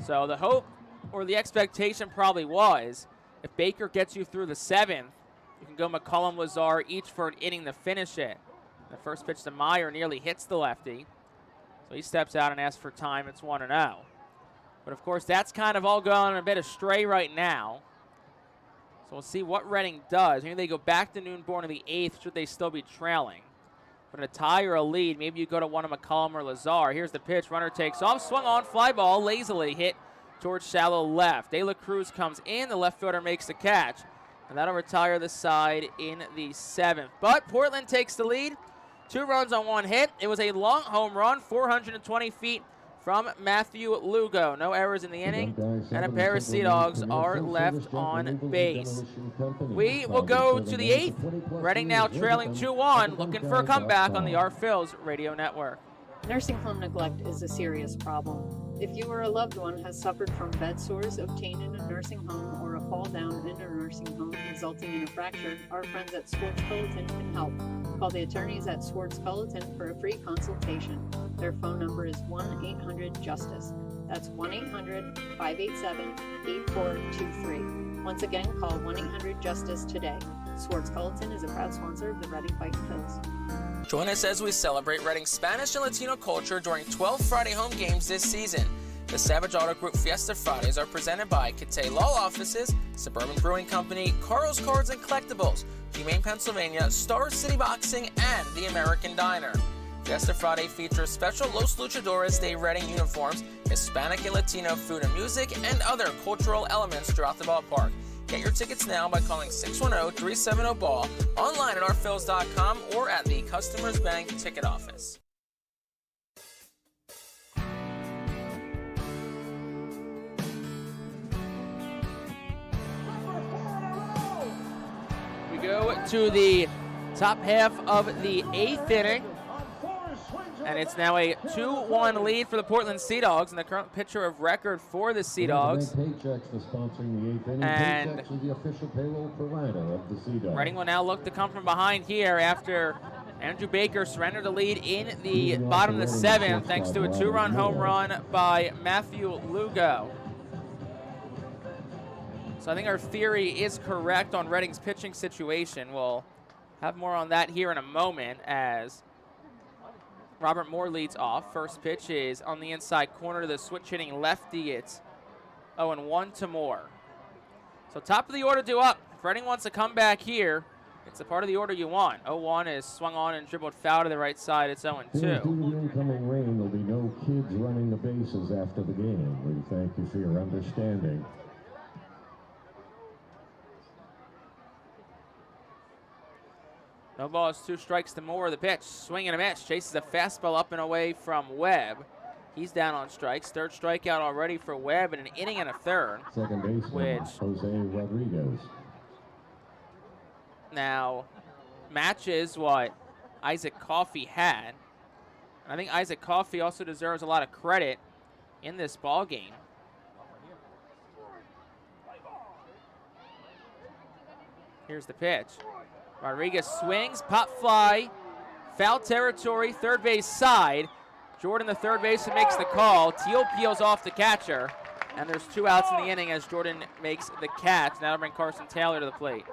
So the hope or the expectation probably was, if Baker gets you through the 7th, you can go McCullum, Lazar, each for an inning to finish it. The first pitch to Meyer nearly hits the lefty. So he steps out and asks for time. It's 1-0. But, of course, that's kind of all going a bit astray right now. So we'll see what Reading does. Maybe they go back to Noonborn in the 8th. Should they still be trailing? But in a tie or a lead, maybe you go to one of McCullum or Lazar. Here's the pitch. Runner takes off. Swung on. Fly ball. Lazily hit towards shallow left. De La Cruz comes in. The left fielder makes the catch. And that'll retire the side in the 7th. But Portland takes the lead. 2 runs on 1 hit. It was a long home run, 420 feet from Matthew Lugo. No errors in the inning, and a pair of Sea Dogs are left on base. We will go to the 8th. Reading now trailing 2-1, looking for a comeback on the Art Phil's radio network. Nursing home neglect is a serious problem. If you or a loved one has suffered from bed sores obtained in a nursing home or a fall down in a nursing home resulting in a fracture, our friends at Swartz Culleton can help. Call the attorneys at Swartz Culleton for a free consultation. Their phone number is 1-800-JUSTICE. That's 1-800-587-8423. Once again, call 1-800-JUSTICE today. Swartz Culleton is a proud sponsor of the Reading Fightin' Phils. Join us as we celebrate Reading's Spanish and Latino culture during 12 Friday home games this season. The Savage Auto Group Fiesta Fridays are presented by Cathay Law Offices, Suburban Brewing Company, Carl's Cards and Collectibles, Humane Pennsylvania, Star City Boxing, and the American Diner. Fiesta Friday features special Los Luchadores de Reading uniforms, Hispanic and Latino food and music, and other cultural elements throughout the ballpark. Get your tickets now by calling 610-370-BALL, online at artphils.com, or at the Customers Bank ticket office. We go to the top half of the 8th inning. And it's now a 2-1 lead for the Portland Sea Dogs, and the current pitcher of record for the Sea Dogs. And Reading will now look to come from behind here after Andrew Baker surrendered the lead in the bottom of the 7th thanks to a 2-run home run by Matthew Lugo. So I think our theory is correct on Reading's pitching situation. We'll have more on that here in a moment as Robert Moore leads off. First pitch is on the inside corner to the switch-hitting lefty. It's 0-1 to Moore. So top of the order due up. If Reading wants to come back here, it's the part of the order you want. 0-1 is swung on and dribbled foul to the right side. It's 0-2. Due to the incoming rain, there'll be no kids running the bases after the game. We thank you for your understanding. No balls, 2 strikes to Moore. The pitch, swing and a miss. Chases a fastball up and away from Webb. He's down on strikes. Third strikeout already for Webb in an inning and a third. Second baseman, Jose Rodriguez. Now matches what Isaac Coffey had. And I think Isaac Coffey also deserves a lot of credit in this ball game. Here's the pitch. Rodriguez swings, pop fly, foul territory, third base side. Jordan, the third baseman, makes the call. Teal peels off the catcher, and there's 2 outs in the inning as Jordan makes the catch. Now to bring Carson Taylor to the plate.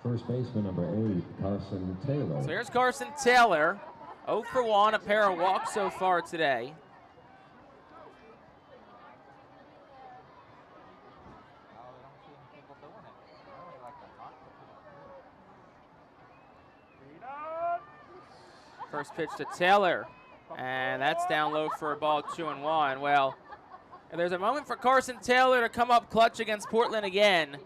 First baseman, number 8, Carson Taylor. So here's Carson Taylor, 0 for 1, a pair of walks so far today. First pitch to Taylor, and that's down low for a ball, 2-1. Well, if there's a moment for Carson Taylor to come up clutch against Portland again,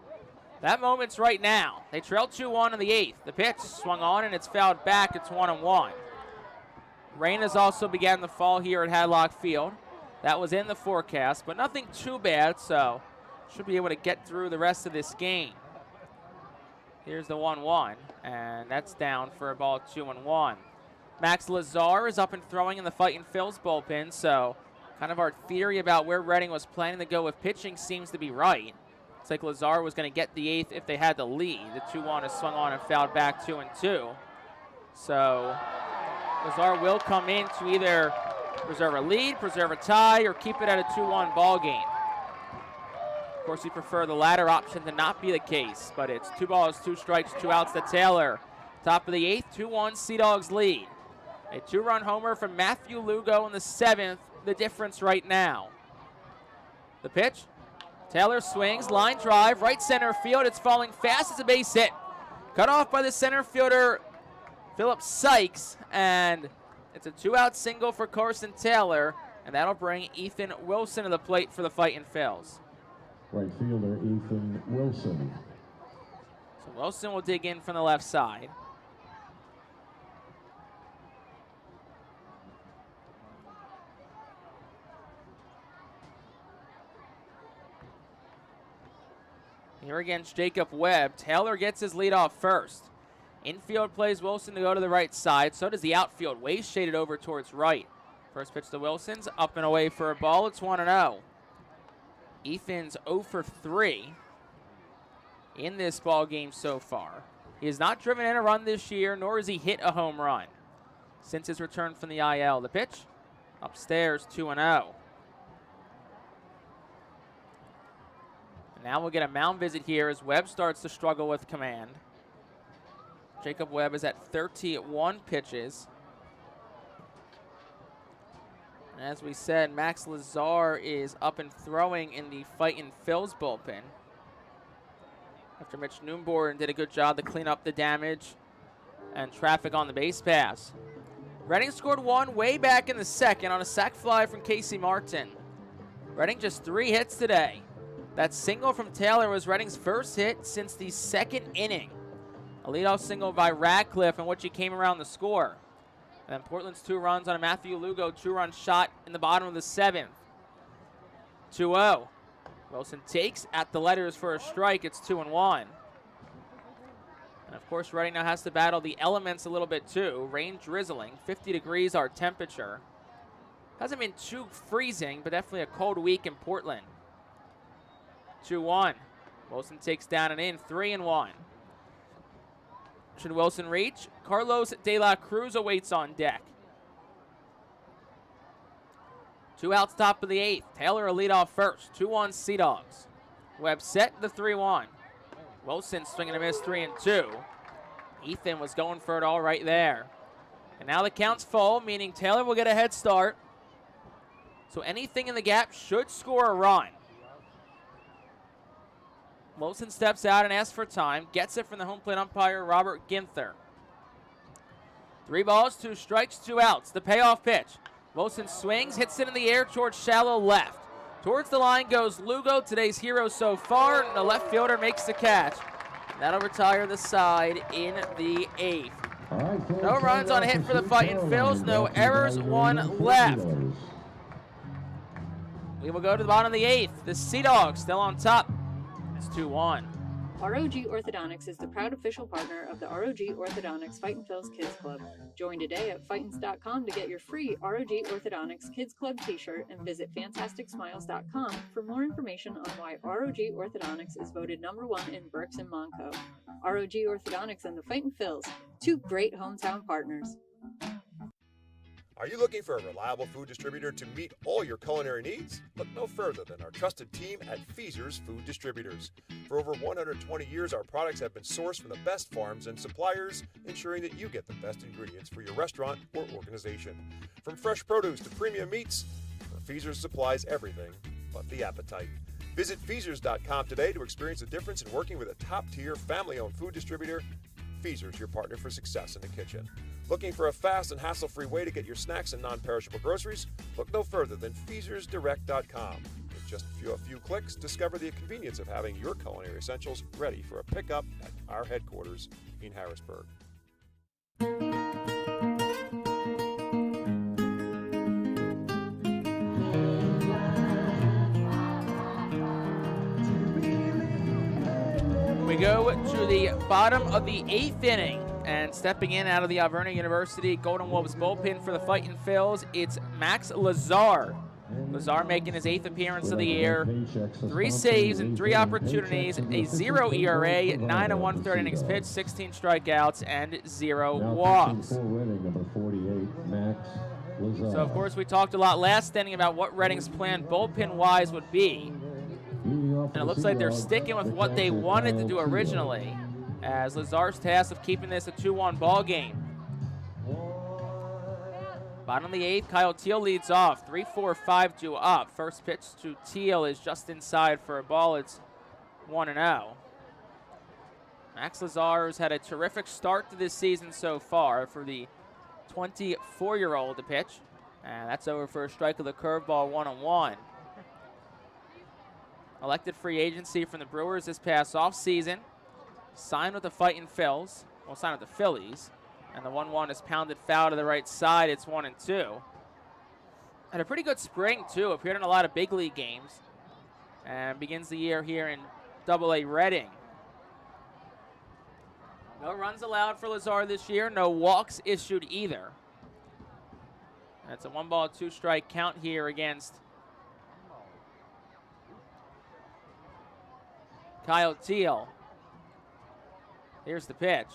that moment's right now. They trail 2-1 in the 8th. The pitch swung on, and it's fouled back. It's 1-1. Rain has also begun to fall here at Hadlock Field. That was in the forecast, but nothing too bad, so should be able to get through the rest of this game. Here's the 1-1, and that's down for a ball, 2-1. Max Lazar is up and throwing in the Fightin Phil's bullpen, so kind of our theory about where Reading was planning to go with pitching seems to be right. It's like Lazar was going to get the 8th if they had the lead. The 2-1 is swung on and fouled back 2-2. So Lazar will come in to either preserve a lead, preserve a tie, or keep it at a 2-1 ball game. Of course, we prefer the latter option to not be the case, but it's 2 balls, 2 strikes, 2 outs to Taylor. Top of the 8th, 2-1 Sea Dogs lead. A 2-run homer from Matthew Lugo in the 7th, the difference right now. The pitch, Taylor swings, line drive, right center field. It's falling fast. It's a base hit. Cut off by the center fielder, Philip Sykes, and it's a 2-out single for Carson Taylor, and that'll bring Ethan Wilson to the plate for the Fightin Phils. Right fielder, Ethan Wilson. So Wilson will dig in from the left side. Here against Jacob Webb. Taylor gets his lead off first. Infield plays Wilson to go to the right side. So does the outfield. Way shaded over towards right. First pitch to Wilson's up and away for a ball. It's 1-0. Ethan's 0 for 3 in this ball game so far. He has not driven in a run this year, nor has he hit a home run since his return from the IL. The pitch upstairs, 2-0. Now we'll get a mound visit here as Webb starts to struggle with command. Jacob Webb is at 31 pitches. And as we said, Max Lazar is up and throwing in the Fightin Phil's bullpen. After Mitch Neumborn did a good job to clean up the damage and traffic on the base pass. Reading scored 1 way back in the 2nd on a sac fly from Casey Martin. Reading just 3 hits today. That single from Taylor was Reading's first hit since the 2nd inning. A leadoff single by Radcliffe in which he came around the score. And Portland's 2 runs on a Matthew Lugo 2-run shot in the bottom of the 7th. 2-0. Wilson takes at the letters for a strike. It's 2-1. And of course, Reading now has to battle the elements a little bit too. Rain drizzling, 50 degrees our temperature. Hasn't been too freezing, but definitely a cold week in Portland. 2-1. Wilson takes down and in, 3-1. Should Wilson reach? Carlos De La Cruz awaits on deck. 2 outs, top of the 8th. Taylor a lead off first. 2-1 Sea Dogs. Webb set the 3-1. Wilson swinging a miss, 3-2. Ethan was going for it all right there. And now the count's full, meaning Taylor will get a head start. So anything in the gap should score a run. Wilson steps out and asks for time. Gets it from the home plate umpire, Robert Ginther. 3 balls, 2 strikes, 2 outs. The payoff pitch. Wilson swings, hits it in the air towards shallow left. Towards the line goes Lugo, today's hero so far, and the left fielder makes the catch. That'll retire the side in the 8th. No runs on a hit for the Fightin' Phils. No errors, 1 left. We will go to the bottom of the 8th. The Sea Dogs still on top. It's 2-1. ROG Orthodontics is the proud official partner of the ROG Orthodontics Fightin' Phils Kids Club. Join today at Fightins.com to get your free ROG Orthodontics Kids Club t-shirt and visit FantasticSmiles.com for more information on why ROG Orthodontics is voted #1 in Berks and Monco. ROG Orthodontics and the Fightin' Phils, 2 great hometown partners. Are you looking for a reliable food distributor to meet all your culinary needs? Look no further than our trusted team at Feaser's Food Distributors. For over 120 years, our products have been sourced from the best farms and suppliers, ensuring that you get the best ingredients for your restaurant or organization. From fresh produce to premium meats, Feaser's supplies everything but the appetite. Visit Feasers.com today to experience the difference in working with a top-tier, family-owned food distributor. Feaser's, your partner for success in the kitchen. Looking for a fast and hassle-free way to get your snacks and non-perishable groceries? Look no further than FeasersDirect.com. With just a few clicks, discover the convenience of having your culinary essentials ready for a pickup at our headquarters in Harrisburg. We go to the bottom of the 8th inning, and stepping in out of the Alverna University Golden Wolves bullpen for the Fightin' Phils, it's Max Lazar. Lazar making his 8th appearance of the year. 3 saves and 3 opportunities, a 0 ERA, 9 1/3 innings pitched, 16 strikeouts, and 0 walks. So, of course, we talked a lot last inning about what Reading's plan bullpen-wise would be. And it looks like they're sticking with what they wanted to do originally, as Lazar's tasked of keeping this a 2-1 ball game. Bottom of the 8th, Kyle Teal leads off, 3-4-5-2 up. First pitch to Teal is just inside for a ball. It's 1-0. Max Lazar's had a terrific start to this season so far for the 24-year-old to pitch. And that's over for a strike of the curveball, 1-1. Elected free agency from the Brewers this past offseason. Signed with the Fightin' Phils. Well, signed with the Phillies. And the 1-1 is pounded foul to the right side. It's 1-2. Had a pretty good spring, too. Appeared in a lot of big league games. And begins the year here in Double-A Reading. No runs allowed for Lazar this year. No walks issued either. And it's a 1-ball, 2-strike count here against Kyle Teal. Here's the pitch.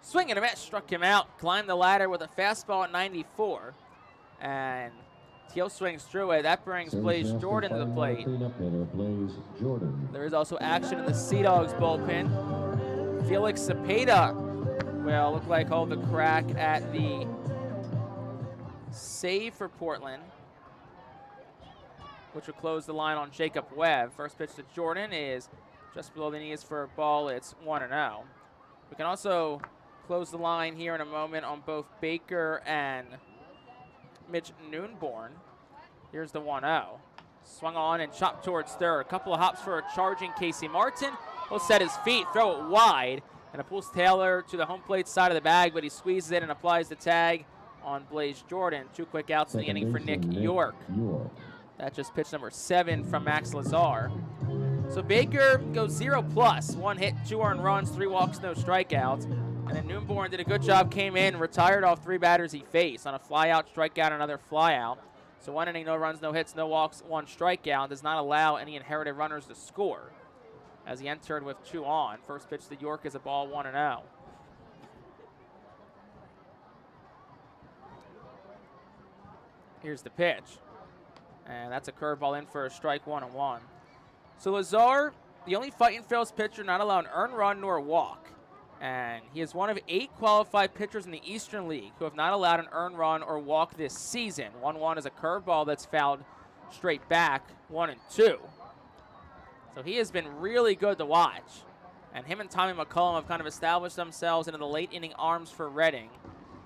Swing and a miss, struck him out. Climbed the ladder with a fastball at 94. And Teal swings through it. That brings Blaze Jordan to the plate. There is also action in the Sea Dogs bullpen. Felix Cepeda will look like hold the crack at the save for Portland, which will close the line on Jacob Webb. First pitch to Jordan is just below the knees for a ball. It's 1-0. We can also close the line here in a moment on both Baker and Mitch Noonborn. Here's the 1-0. Swung on and chopped towards third. A couple of hops for a charging Casey Martin. He'll set his feet, throw it wide, and it pulls Taylor to the home plate side of the bag, but he squeezes it and applies the tag on Blaze Jordan. 2 quick outs in the inning for Nick York. That's just pitch number 7 from Max Lazar. So Baker goes 0+, 1 hit, 2 earned runs, 3 walks, no strikeouts. And then Noonborn did a good job, came in, retired off 3 batters he faced on a flyout, strikeout, another flyout. So 1 inning, no runs, no hits, no walks, 1 strikeout. Does not allow any inherited runners to score, as he entered with 2 on. First pitch to York is a ball, 1-0. Here's the pitch. And that's a curveball in for a strike, 1-1. So Lazar, the only Fightin' Phils pitcher not allowed an earned run nor a walk. And he is one of 8 qualified pitchers in the Eastern League who have not allowed an earned run or walk this season. 1-1 is a curveball that's fouled straight back, 1-2. So he has been really good to watch. And him and Tommy McCullum have kind of established themselves into the late inning arms for Reading.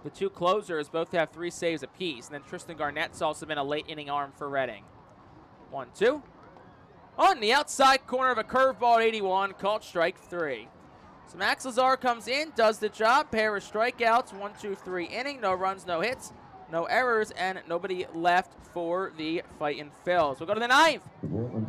The 2 closers both have 3 saves apiece. And then Tristan Garnett's also been a late inning arm for Reading. 1-2. On the outside corner of a curveball at 81, called strike 3. So Max Lazar comes in, does the job, pair of strikeouts, 1-2-3 inning, no runs, no hits, no errors, and nobody left for the Fightin' Phils. We'll go to the 9th.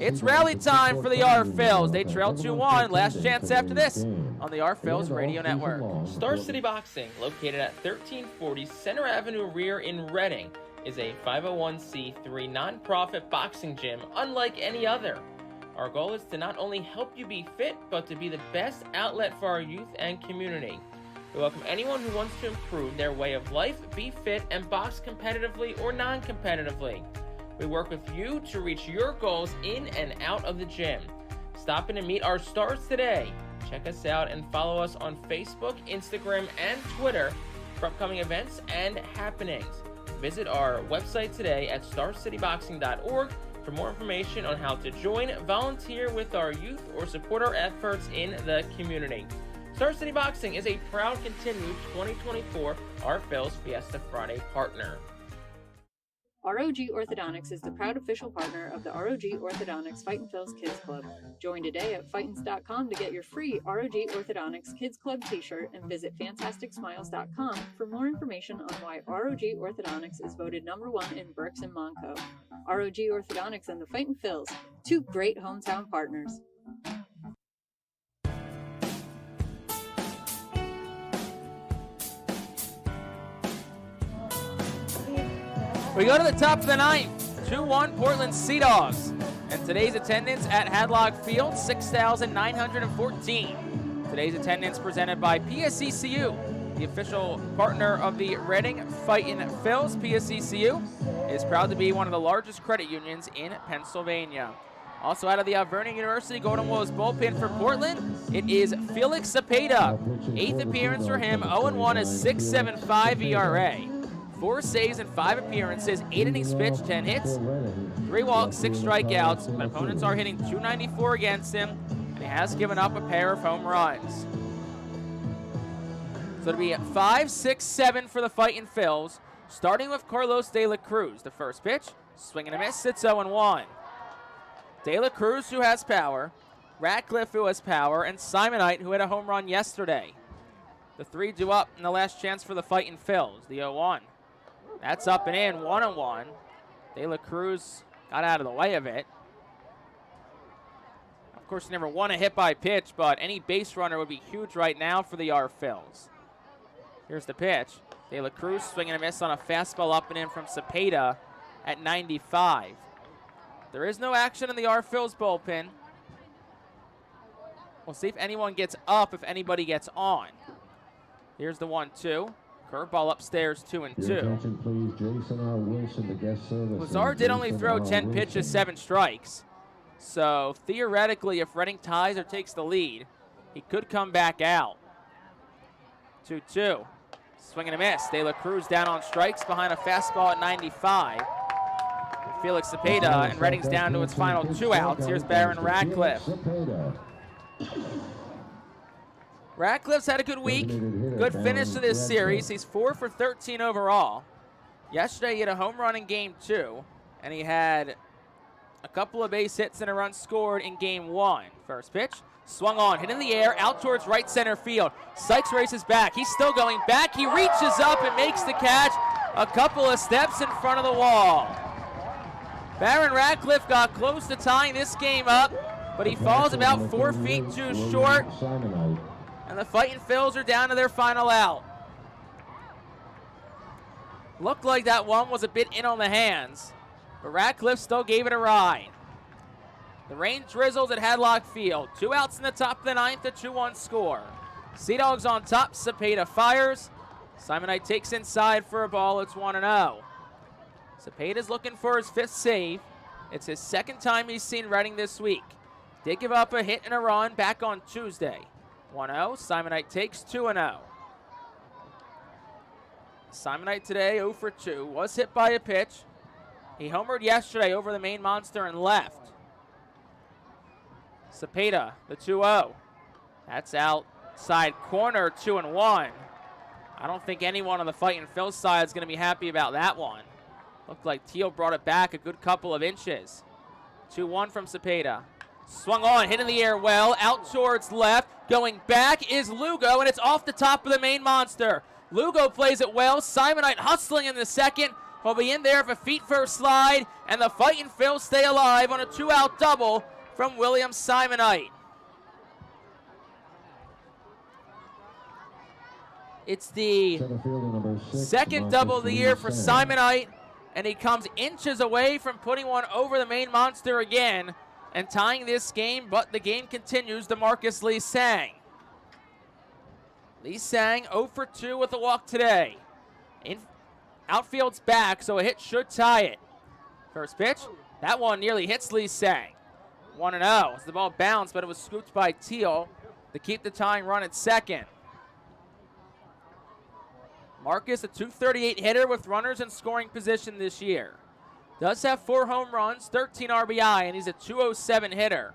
It's rally time for the R Phils. They trail 2-1. Last chance after this on the R Phils Radio Network. Star City Boxing, located at 1340 Center Avenue Rear in Reading, is a 501c3 nonprofit boxing gym unlike any other. Our goal is to not only help you be fit, but to be the best outlet for our youth and community. We welcome anyone who wants to improve their way of life, be fit, and box competitively or non-competitively. We work with you to reach your goals in and out of the gym. Stop in and meet our stars today. Check us out and follow us on Facebook, Instagram, and Twitter for upcoming events and happenings. Visit our website today at starcityboxing.org for more information on how to join, volunteer with our youth, or support our efforts in the community. Star City Boxing is a proud continued 2024 R Phils Fiesta Friday partner. ROG Orthodontics is the proud official partner of the ROG Orthodontics Fightin' Phils Kids Club. Join today at Fightins.com to get your free ROG Orthodontics Kids Club t-shirt and visit FantasticSmiles.com for more information on why ROG Orthodontics is voted #1 in Berks and Monco. ROG Orthodontics and the Fightin' Phils, two great hometown partners. We go to the top of the 9th, 2-1 Portland Sea Dogs. And today's attendance at Hadlock Field, 6,914. Today's attendance presented by PSECU, the official partner of the Reading Fightin' Phils. PSECU is proud to be one of the largest credit unions in Pennsylvania. Also out of the Alvernia University Golden Wolves bullpen for Portland, it is Felix Cepeda. 8th appearance for him, 0-1, a 6.75 ERA. 4 saves and 5 appearances, 8 innings pitched, 10 hits, 3 walks, 6 strikeouts. But opponents are hitting .294 against him, and he has given up a pair of home runs. So it'll be 5, 6, 7 for the Fightin' Phils, starting with Carlos De La Cruz. The first pitch, swing and a miss, it's 0-1. De La Cruz, who has power, Ratcliffe, who has power, and Simonite, who hit a home run yesterday. The 3 due up in the last chance for the Fightin' Phils, the 0-1. That's up and in, 1-1. De La Cruz got out of the way of it. Of course, he never won a hit by pitch, but any base runner would be huge right now for the R Phils. Here's the pitch. De La Cruz swinging a miss on a fastball up and in from Cepeda at 95. There is no action in the R Phils bullpen. We'll see if anyone gets up, if anybody gets on. Here's the 1-2. Curveball upstairs, 2-2. Lazar did only throw 10 pitches, 7 strikes. So theoretically, if Reading ties or takes the lead, he could come back out. 2-2. Swing and a miss. De La Cruz down on strikes behind a fastball at 95. Felix Cepeda, and Reading's down to its final 2 outs. Here's Baron Ratcliffe. Ratcliffe's had a good week, good finish to this series. He's 4 for 13 overall. Yesterday he had a home run in game 2, and he had a couple of base hits and a run scored in game 1. First pitch, swung on, hit in the air, out towards right center field. Sykes races back, he's still going back. He reaches up and makes the catch a couple of steps in front of the wall. Baron Ratcliffe got close to tying this game up, but he falls about 4 feet too short. And the Fightin' Phils are down to their final out. Looked like that one was a bit in on the hands, but Ratcliffe still gave it a ride. The rain drizzles at Hadlock Field. 2 outs in the top of the 9th, a 2-1 score. Sea Dogs on top, Cepeda fires. Simonite takes inside for a ball, it's 1-0. Cepeda's looking for his 5th save. It's his 2nd time he's seen Reading this week. Did give up a hit and a run back on Tuesday. 1-0, Simonite takes 2-0. Simonite today 0 for 2, was hit by a pitch. He homered yesterday over the main monster and left. Cepeda, the 2-0. That's outside corner, 2-1. I don't think anyone on the Fightin' Phils side is going to be happy about that one. Looked like Teal brought it back a good couple of inches. 2-1 from Cepeda. Swung on, hit in the air well, out towards left. Going back is Lugo, and it's off the top of the main monster. Lugo plays it well. Simonite hustling in the second. Will be in there for feet first slide, and the Fightin' Phils stay alive on a 2-out double from William Simonite. It's the second double of the year for Simonite, and he comes inches away from putting one over the main monster again and tying this game, but the game continues to Marcus Lee Sang. Lee Sang 0 for 2 with a walk today. Outfield's back, so a hit should tie it. First pitch, that one nearly hits Lee Sang. 1-0 as the ball bounced, but it was scooped by Teal to keep the tying run at second. Marcus, a .238 hitter with runners in scoring position this year. Does have 4 home runs, 13 RBI, and he's a .207 hitter.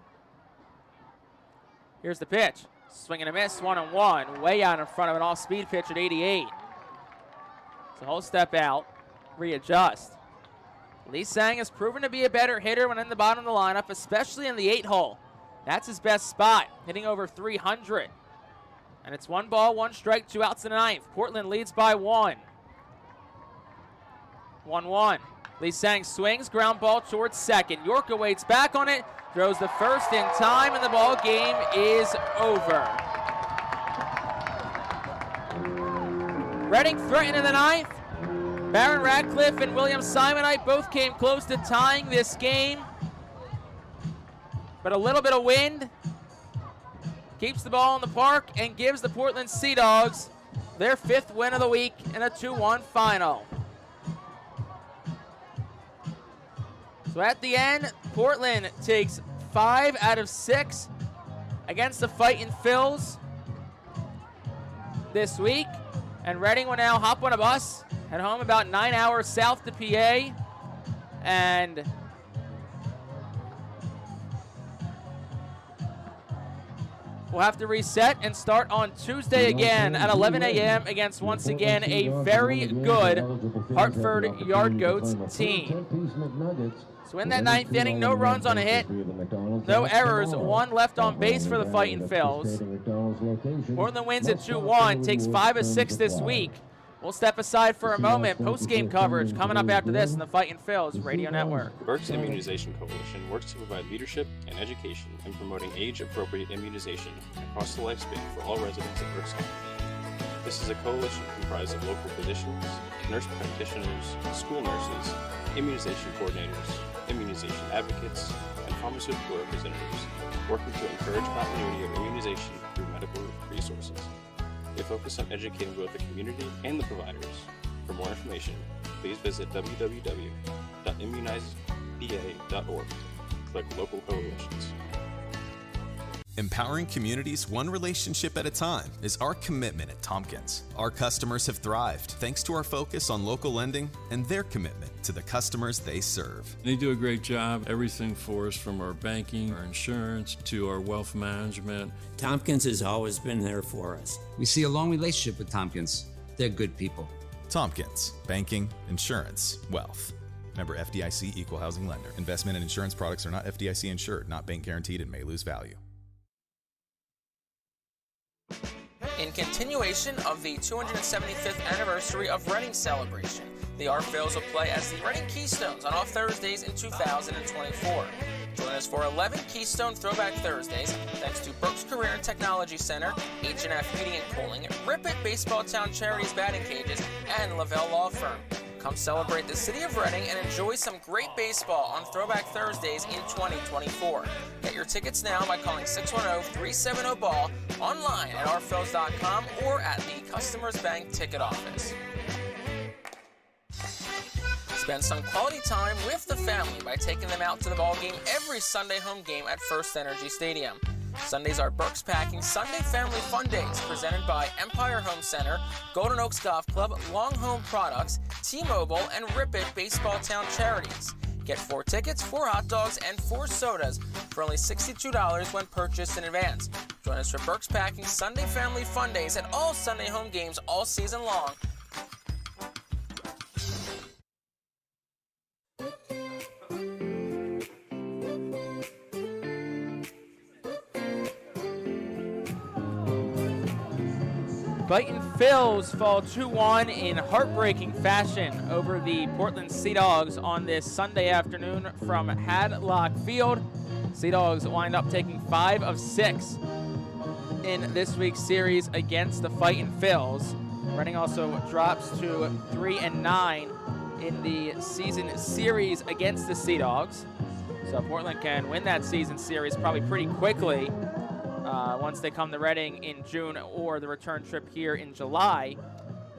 Here's the pitch. Swing and a miss, 1-1. Way out in front of an off-speed pitch at 88. So whole step out, readjust. Lee Sang has proven to be a better hitter when in the bottom of the lineup, especially in the 8-hole. That's his best spot, hitting over 300. And it's 1 ball, 1 strike, 2 outs in the ninth. Portland leads by 1. 1-1. Lee Sang swings, ground ball towards second. York waits back on it, throws the first in time, and the ball game is over. Reading threatened in the ninth. Baron Ratcliffe and William Simonite both came close to tying this game. But a little bit of wind keeps the ball in the park and gives the Portland Sea Dogs their 5th win of the week in a 2-1 final. So at the end, Portland takes 5 out of 6 against the Fightin' Phils this week. And Reading will now hop on a bus, head home about 9 hours south to PA, and we'll have to reset and start on Tuesday again at 11 a.m. against, once again, a very good Hartford Yard Goats team. So in that 9th inning, no runs on a hit, no errors, 1 left on base for the Fightin' Phils. Portland wins at 2-1, takes 5 of 6 this week. We'll step aside for a moment. Post-game coverage coming up after this on the Fightin' Phils Radio Network. Berks Immunization Coalition works to provide leadership and education in promoting age-appropriate immunization across the lifespan for all residents of Berks County. This is a coalition comprised of local physicians, nurse practitioners, school nurses, immunization coordinators, immunization advocates, and pharmaceutical representatives working to encourage continuity of immunization through medical resources. They focus on educating both the community and the providers. For more information, please visit www.immunizepa.org. Click Local Coalitions. Empowering communities one relationship at a time is our commitment at Tompkins. Our customers have thrived thanks to our focus on local lending and their commitment to the customers they serve. They do a great job. Everything for us, from our banking, our insurance, to our wealth management. Tompkins has always been there for us. We see a long relationship with Tompkins. They're good people. Tompkins, banking, insurance, wealth. Member FDIC Equal Housing Lender. Investment and insurance products are not FDIC insured, not bank guaranteed, and may lose value. In continuation of the 275th anniversary of Reading celebration, the Art Phils will play as the Reading Keystones on off Thursdays in 2024. Join us for 11 Keystone Throwback Thursdays, thanks to Berks Career and Technology Center, H&F Heating and Cooling, Rip It Baseball Town Charities Batting Cages, and Lavelle Law Firm. Come celebrate the city of Reading and enjoy some great baseball on Throwback Thursdays in 2024. Get your tickets now by calling 610-370-BALL, online at rphils.com, or at the Customers Bank ticket office. Spend some quality time with the family by taking them out to the ball game every Sunday home game at First Energy Stadium. Sundays are Berks Packing Sunday Family Fun Days, presented by Empire Home Center, Golden Oaks Golf Club, Long Home Products, T-Mobile, and Rip It Baseball Town Charities. Get 4 tickets, 4 hot dogs, and 4 sodas for only $62 when purchased in advance. Join us for Berks Packing Sunday Family Fun Days at all Sunday home games all season long. Fightin Phillies fall 2-1 in heartbreaking fashion over the Portland Sea Dogs on this Sunday afternoon from Hadlock Field. Sea Dogs wind up taking 5 of 6 in this week's series against the Fightin Phillies. Reading also drops to 3-9 in the season series against the Sea Dogs. So Portland can win that season series probably pretty quickly once they come to Reading in June or the return trip here in July.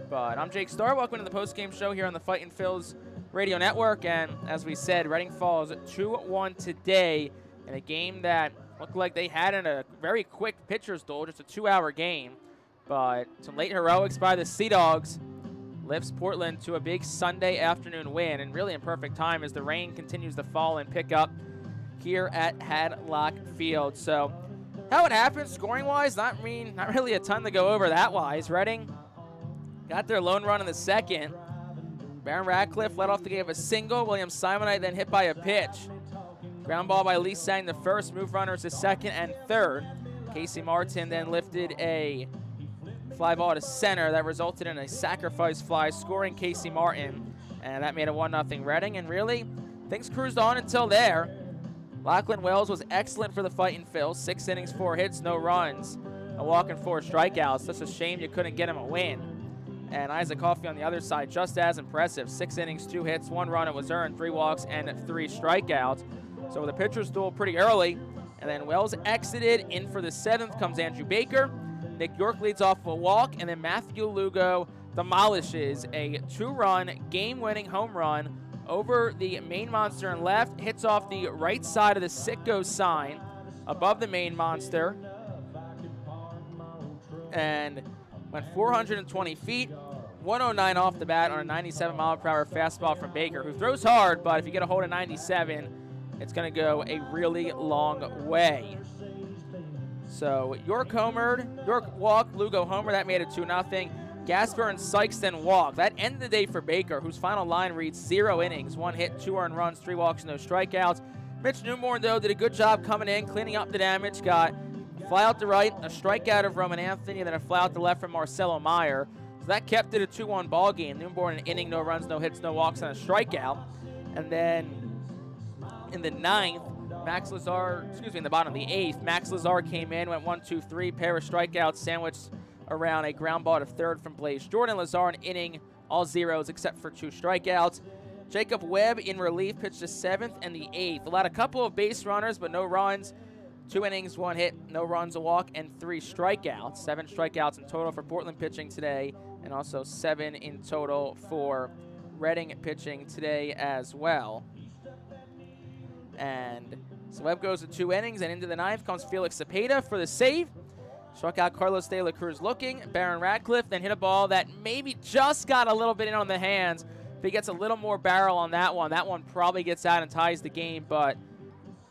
But I'm Jake Starr. Welcome to the postgame show here on the Fightin Phillies Radio Network. And as we said, Reading falls 2-1 today in a game that looked like they had in a very quick pitcher's duel, just a 2-hour game. But some late heroics by the Sea Dogs lifts Portland to a big Sunday afternoon win, and really in perfect time as the rain continues to fall and pick up here at Hadlock Field. So how it happened scoring-wise, not really a ton to go over that wise. Reading got their lone run in the second. Baron Ratcliffe led off the game with a single. William Simonite then hit by a pitch. Ground ball by Lee Sang the first, move runners to second and third. Casey Martin then lifted a fly ball to center that resulted in a sacrifice fly, scoring Casey Martin, and that made a 1-0 Reading. And really, things cruised on until there. Lachlan Wells was excellent for the Fightin Phils. 6 innings, 4 hits, no runs, a walk and 4 strikeouts. Just a shame you couldn't get him a win. And Isaac Coffey on the other side, just as impressive. 6 innings, 2 hits, 1 run. It was earned, 3 walks, and 3 strikeouts. So the pitcher's duel pretty early. And then Wells exited. In for the 7th comes Andrew Baker. Nick York leads off a walk, and then Matthew Lugo demolishes a 2-run game-winning home run over the main monster in left, hits off the right side of the Sitco sign above the main monster, and went 420 feet, 109 off the bat on a 97-mile-per-hour fastball from Baker, who throws hard, but if you get a hold of 97, it's going to go a really long way. So York homered, York walked, Lugo homer. That made it 2-0. Gasper and Sykes then walk. That ended the day for Baker, whose final line reads 0 innings, 1 hit, 2 earned runs, 3 walks, no strikeouts. Mitch Newmorn, though, did a good job coming in, cleaning up the damage. Got a fly out to right, a strikeout of Roman Anthony, and then a fly out to left from Marcelo Meyer. So that kept it a 2-1 ball game. Newmorn an inning, no runs, no hits, no walks, and a strikeout. And then in the 9th, in the bottom of the 8th, Max Lazar came in, went 1-2-3, pair of strikeouts sandwiched around a ground ball to third from Blaze Jordan. Lazar an inning, all zeros except for 2 strikeouts. Jacob Webb in relief pitched the 7th and the 8th. Allowed a couple of base runners, but no runs. 2 innings, 1 hit, no runs, a walk, and 3 strikeouts. 7 strikeouts in total for Portland pitching today, and also 7 in total for Reading pitching today as well. And so Webb goes to 2 innings, and into the 9th comes Felix Cepeda for the save. Struck out Carlos De La Cruz looking. Baron Ratcliffe then hit a ball that maybe just got a little bit in on the hands. If he gets a little more barrel on that one probably gets out and ties the game. But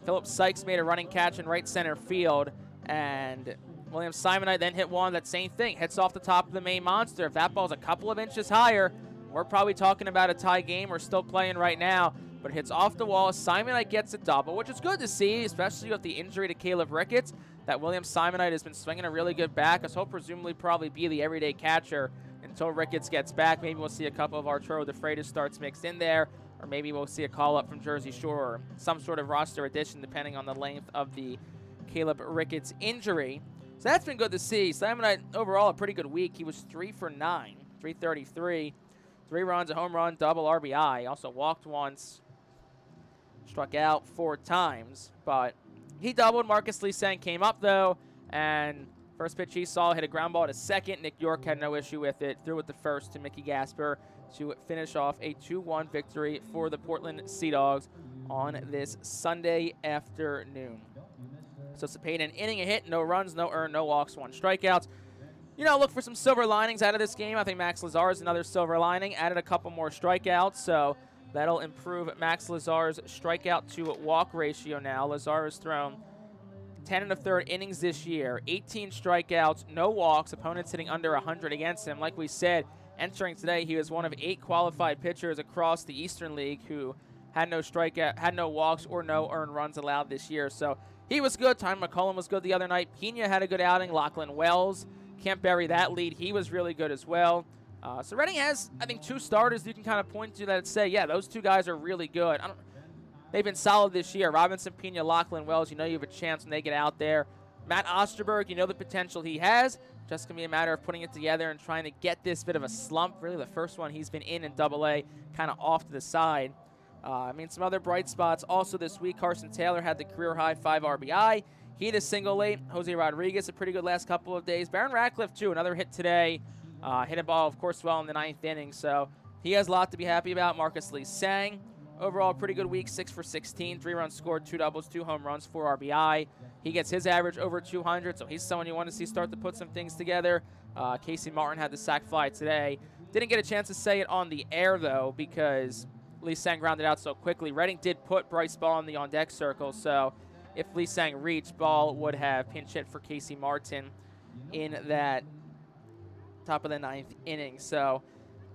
Philip Sykes made a running catch in right center field. And William Simonite then hit one, that same thing. Hits off the top of the main monster. If that ball's a couple of inches higher, we're probably talking about a tie game. We're still playing right now. But it hits off the wall. Simonite gets a double, which is good to see, especially with the injury to Caleb Ricketts. That William Simonite has been swinging a really good bat, as he'll presumably probably be the everyday catcher until Ricketts gets back. Maybe we'll see a couple of Arturo De Freitas starts mixed in there, or maybe we'll see a call-up from Jersey Shore, or some sort of roster addition depending on the length of the Caleb Ricketts injury. So that's been good to see. Simonite, overall, a pretty good week. He was 3 for 9, 333, 3 runs, a home run, double RBI. Also walked once, struck out 4 times, but he doubled. Marcus Lee Sang came up, though, and first pitch he saw hit a ground ball to second. Nick York had no issue with it. Threw it the first to Mickey Gasper to finish off a 2-1 victory for the Portland Sea Dogs on this Sunday afternoon. So Cepeda an inning, a hit, no runs, no earned, no walks, 1 strikeouts. You know, look for some silver linings out of this game. I think Max Lazar is another silver lining. Added a couple more strikeouts, so that'll improve Max Lazar's strikeout to walk ratio now. Lazar has thrown 10 1/3 innings this year, 18 strikeouts, no walks, opponents hitting under 100 against him. Like we said, entering today, he was one of 8 qualified pitchers across the Eastern League who had no strikeout, had no walks or no earned runs allowed this year. So he was good. Ty McCollum was good the other night. Pena had a good outing. Lachlan Wells Can't bury that lead. He was really good as well. So Reading has, I think, 2 starters you can kind of point to that say, yeah, those 2 guys are really good. They've been solid this year. Robinson, Pena, Lachlan Wells, you know you have a chance when they get out there. Matt Osterberg, you know the potential he has. Just going to be a matter of putting it together and trying to get this bit of a slump. Really the first one he's been in AA, kind of off to the side. Some other bright spots also this week. Carson Taylor had the career-high 5 RBI. He hit a single late. Jose Rodriguez, a pretty good last couple of days. Baron Ratcliffe, too, another hit today. Hit a ball, of course, well in the 9th inning. So he has a lot to be happy about. Marcus Lee Sang, overall pretty good week, 6 for 16, 3 runs scored, 2 doubles, 2 home runs, 4 RBI. He gets his average over 200, so he's someone you want to see start to put some things together. Casey Martin had the sac fly today. Didn't get a chance to say it on the air, though, because Lee Sang grounded out so quickly. Reading did put Bryce Ball in the on-deck circle, so if Lee Sang reached, Ball would have pinch hit for Casey Martin in that top of the 9th inning. So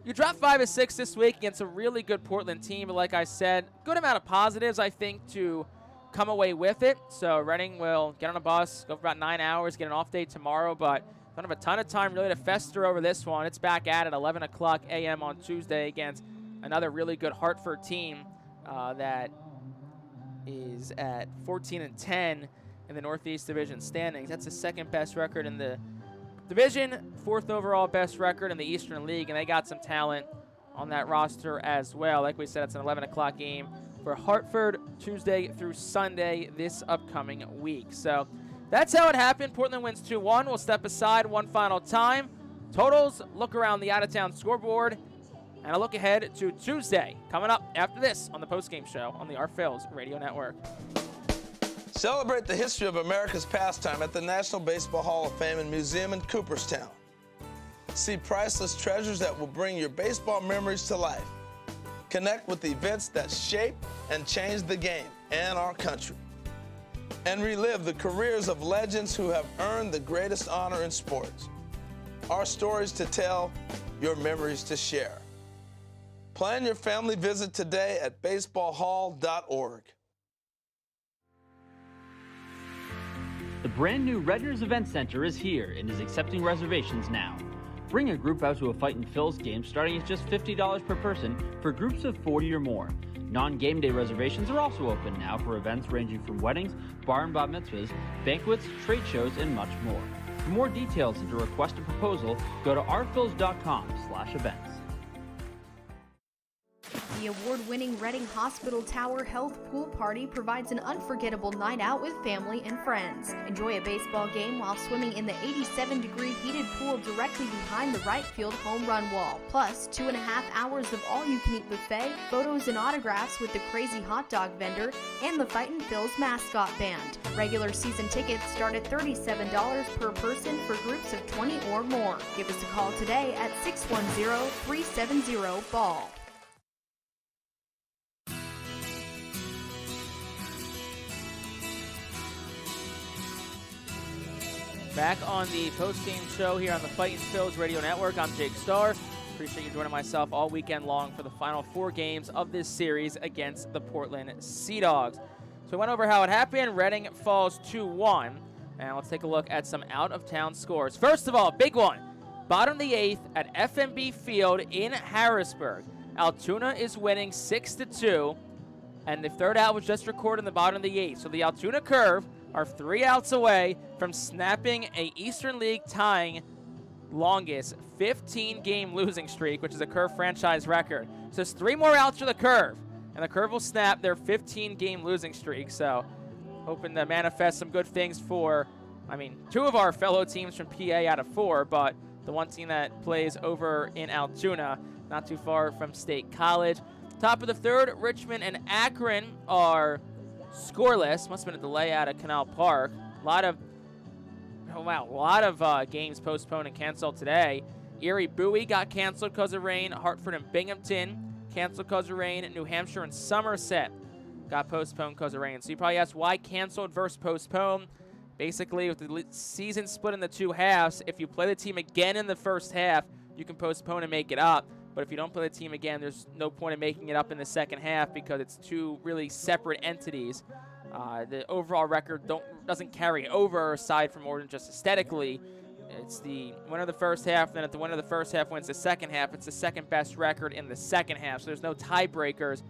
you dropped 5 of 6 this week against a really good Portland team, but like I said, good amount of positives, I think, to come away with it. So Reading will get on a bus, go for about 9 hours, get an off day tomorrow, but don't have a ton of time really to fester over this one. It's back at 11 o'clock a.m. on Tuesday against another really good Hartford team that is at 14-10 in the Northeast Division standings. That's the 2nd best record in the division, 4th overall best record in the Eastern League, and they got some talent on that roster as well. Like we said, it's an 11 o'clock game for Hartford Tuesday through Sunday this upcoming week. So that's how it happened. Portland wins 2-1. We'll step aside one final time. Totals, look around the out-of-town scoreboard, and a look ahead to Tuesday coming up after this on the postgame show on the Art Phil's Radio Network. Celebrate the history of America's pastime at the National Baseball Hall of Fame and Museum in Cooperstown. See priceless treasures that will bring your baseball memories to life. Connect with events that shape and change the game and our country. And relive the careers of legends who have earned the greatest honor in sports. Our stories to tell, your memories to share. Plan your family visit today at baseballhall.org. The brand new Redner's Event Center is here and is accepting reservations now. Bring a group out to a Fightin' Phil's game starting at just $50 per person for groups of 40 or more. Non-game day reservations are also open now for events ranging from weddings, bar and bat mitzvahs, banquets, trade shows, and much more. For more details and to request a proposal, go to artphils.com/events. The award-winning Reading Hospital Tower Health Pool Party provides an unforgettable night out with family and friends. Enjoy a baseball game while swimming in the 87-degree heated pool directly behind the right field home run wall. Plus, 2.5 hours of all-you-can-eat buffet, photos and autographs with the crazy hot dog vendor, and the Fightin' Phil's mascot band. Regular season tickets start at $37 per person for groups of 20 or more. Give us a call today at 610-370-BALL. Back on the post-game show here on the Fightin' Phil's Radio Network. I'm Jake Starr. Appreciate you joining myself all weekend long for the final 4 games of this series against the Portland Sea Dogs. So we went over how it happened. Reading falls 2-1. And let's take a look at some out-of-town scores. First of all, big one. Bottom of the 8th at FMB Field in Harrisburg. Altoona is winning 6-2. And the third out was just recorded in the bottom of the 8th. So the Altoona Curve are 3 outs away from snapping a Eastern League tying longest 15-game losing streak, which is a Curve franchise record. So it's 3 more outs for the Curve, and the Curve will snap their 15-game losing streak. So hoping to manifest some good things for, 2 of our fellow teams from PA out of 4, but the one team that plays over in Altoona, not too far from State College. Top of the 3rd, Richmond and Akron are scoreless. Must have been a delay out of Canal Park. A lot of games postponed and canceled today. Erie Bowie got canceled because of rain. Hartford and Binghamton canceled because of rain. New Hampshire and Somerset got postponed because of rain. So you probably ask why canceled versus postponed. Basically, with the season split into 2 halves, if you play the team again in the first half, you can postpone and make it up. But if you don't play the team again, there's no point in making it up in the second half because it's 2 really separate entities. The overall record doesn't carry over, aside from more than just aesthetically. It's the winner of the first half, then if the winner of the first half wins the second half, it's the second best record in the second half. So there's no tiebreakers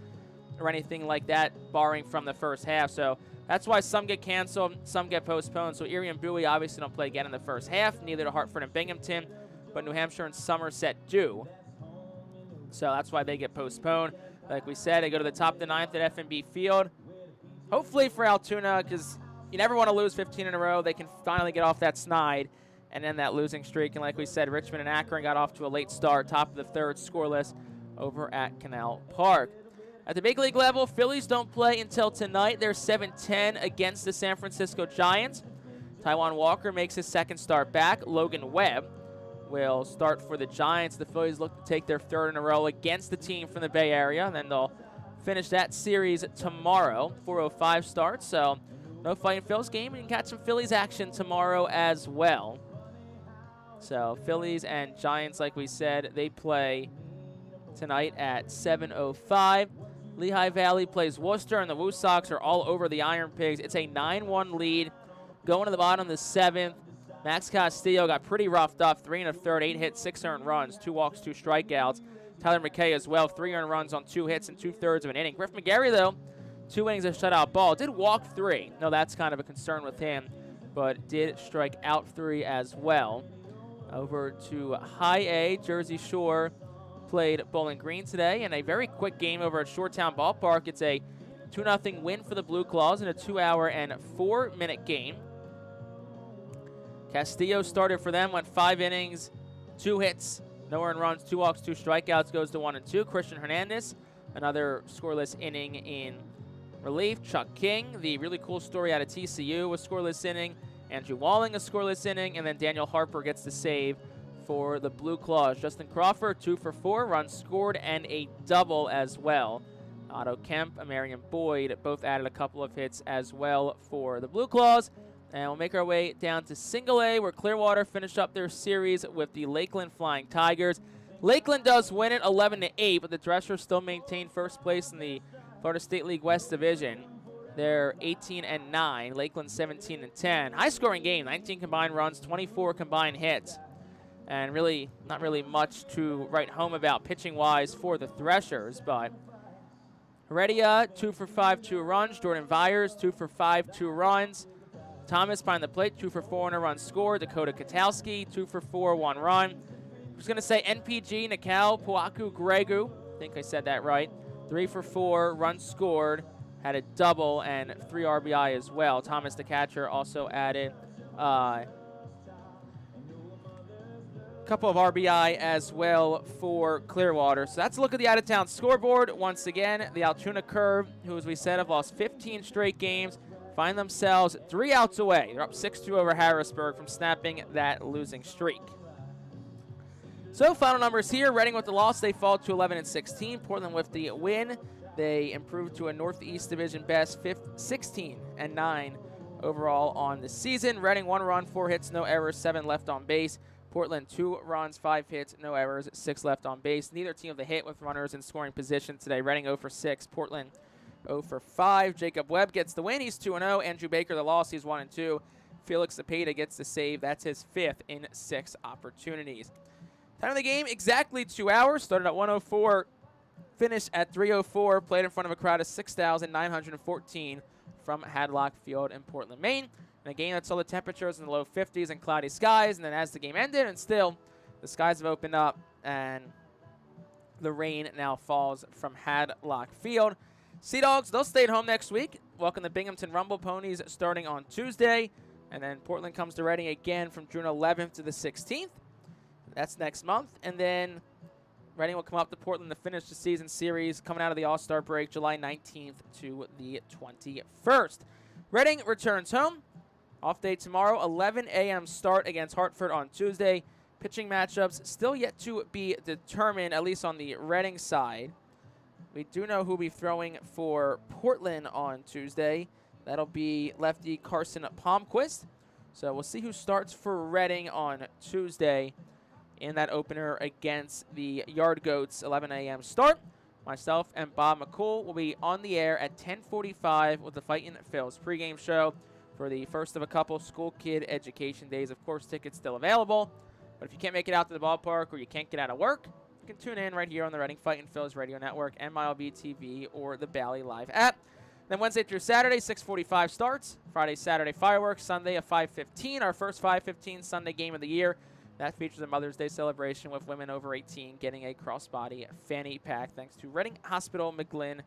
or anything like that, barring from the first half. So that's why some get canceled, some get postponed. So Erie and Bowie obviously don't play again in the first half. Neither do Hartford and Binghamton, but New Hampshire and Somerset do. So that's why they get postponed. Like we said, they go to the top of the ninth at F&B Field. Hopefully for Altoona, because you never want to lose 15 in a row. They can finally get off that snide and end that losing streak. And like we said, Richmond and Akron got off to a late start, top of the third, scoreless over at Canal Park. At the big league level, Phillies don't play until tonight. They're 7-10 against the San Francisco Giants. Taijuan Walker makes his second start back. Logan Webb will start for the Giants. The Phillies look to take their third in a row against the team from the Bay Area, and then they'll finish that series tomorrow. 4:05 start, so no Fightin' Phil's game. You can catch some Phillies action tomorrow as well. So Phillies and Giants, like we said, they play tonight at 7:05. Lehigh Valley plays Worcester, and the Woo Sox are all over the Iron Pigs. It's a 9-1 lead going to the bottom of the seventh. Max Castillo got pretty roughed up, 3 1/3, 8 hits, 6 earned runs, 2 walks, 2 strikeouts. Tyler McKay as well, 3 earned runs on 2 hits and 2/3 of an inning. Griff McGarry, though, 2 innings of shutout ball. Did walk 3. No, that's kind of a concern with him, but did strike out 3 as well. Over to High A, Jersey Shore played Bowling Green today, and a very quick game over at Shoretown Ballpark. It's a 2-0 win for the Blue Claws in a 2-hour and 4-minute game. Castillo started for them, went 5 innings, 2 hits, no earned runs, 2 walks, 2 strikeouts, goes to 1-2. Christian Hernandez, another scoreless inning in relief. Chuck King, the really cool story out of TCU, was scoreless inning. Andrew Walling, a scoreless inning, and then Daniel Harper gets the save for the Blue Claws. Justin Crawford, 2 for 4, runs scored, and a double as well. Otto Kemp and Marion Boyd both added a couple of hits as well for the Blue Claws. And we'll make our way down to Single A, where Clearwater finished up their series with the Lakeland Flying Tigers. Lakeland does win it 11-8, but the Dressers still maintain first place in the Florida State League West Division. They're 18-9, Lakeland 17-10. High-scoring game, 19 combined runs, 24 combined hits. And really, not really much to write home about pitching-wise for the Threshers, but Heredia, 2 for 5, 2 runs. Jordan Vyers, 2 for 5, 2 runs. Thomas behind the plate, 2 for 4 and a run scored. Dakota Katowski, 2 for 4, 1 run. I was going to say NPG, Nikau, Puaku, Gregu. I think I said that right. 3 for 4, runs scored. Had a double and 3 RBI as well. Thomas, the catcher, also added a couple of RBI as well for Clearwater. So that's a look at the out-of-town scoreboard. Once again, the Altoona Curve, who, as we said, have lost 15 straight games, find themselves 3 outs away. They're up 6-2 over Harrisburg from snapping that losing streak. So final numbers here. Reading with the loss, they fall to 11-16. Portland with the win, they improved to a Northeast Division best 16-9 overall on the season. Reading 1 run, 4 hits, no errors, 7 left on base. Portland 2 runs, 5 hits, no errors, 6 left on base. Neither team of the hit with runners in scoring position today. Reading 0 for 6, Portland 0 for 5. Jacob Webb gets the win. He's 2-0. Andrew Baker, the loss. He's 1-2. Felix Cepeda gets the save. That's his 5th in 6 opportunities. Time of the game, exactly 2 hours. Started at 1:04, finished at 3:04. Played in front of a crowd of 6,914 from Hadlock Field in Portland, Maine. In a game that saw the temperatures in the low 50s and cloudy skies. And then as the game ended, and still the skies have opened up, and the rain now falls from Hadlock Field. Sea Dogs, they'll stay at home next week. Welcome the Binghamton Rumble Ponies starting on Tuesday. And then Portland comes to Reading again from June 11th to the 16th. That's next month. And then Reading will come up to Portland to finish the season series coming out of the All-Star break July 19th to the 21st. Reading returns home. Off day tomorrow, 11 a.m. start against Hartford on Tuesday. Pitching matchups still yet to be determined, at least on the Reading side. We do know who will be throwing for Portland on Tuesday. That'll be lefty Carson Palmquist. So we'll see who starts for Reading on Tuesday in that opener against the Yard Goats, 11 a.m. start. Myself and Bob McCool will be on the air at 10:45 with the Fightin' Phil's pregame show. for the first of a couple School Kid Education Days. Of course, tickets still available, but if you can't make it out to the ballpark or you can't get out of work, you can tune in right here on the Reading Fightin' Phillies Radio Network, MILB TV, or the Bally Live app. Then Wednesday through Saturday, 6:45 starts. Friday, Saturday fireworks. Sunday at 5:15, our first 5:15 Sunday game of the year. That features a Mother's Day celebration with women over 18 getting a crossbody fanny pack thanks to Reading Hospital McGlynn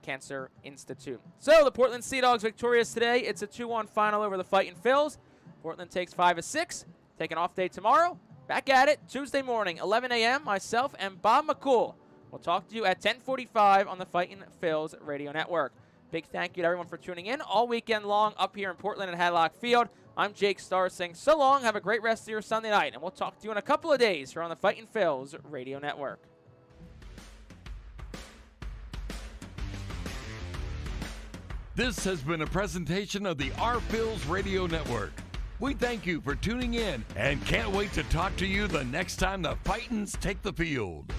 Cancer Institute. So the Portland Sea Dogs victorious today. It's a 2-1 final over the Fightin' Phils. Portland takes 5 of 6. Take an off day tomorrow. Back at it Tuesday morning, 11 a.m. Myself and Bob McCool will talk to you at 10:45 on the Fightin' Phils Radio Network. Big thank you to everyone for tuning in all weekend long up here in Portland at Hadlock Field. I'm Jake Starr saying so long. Have a great rest of your Sunday night, and we'll talk to you in a couple of days here on the Fightin' Phils Radio Network. This has been a presentation of the Our Phils Radio Network. We thank you for tuning in and can't wait to talk to you the next time the Fightins take the field.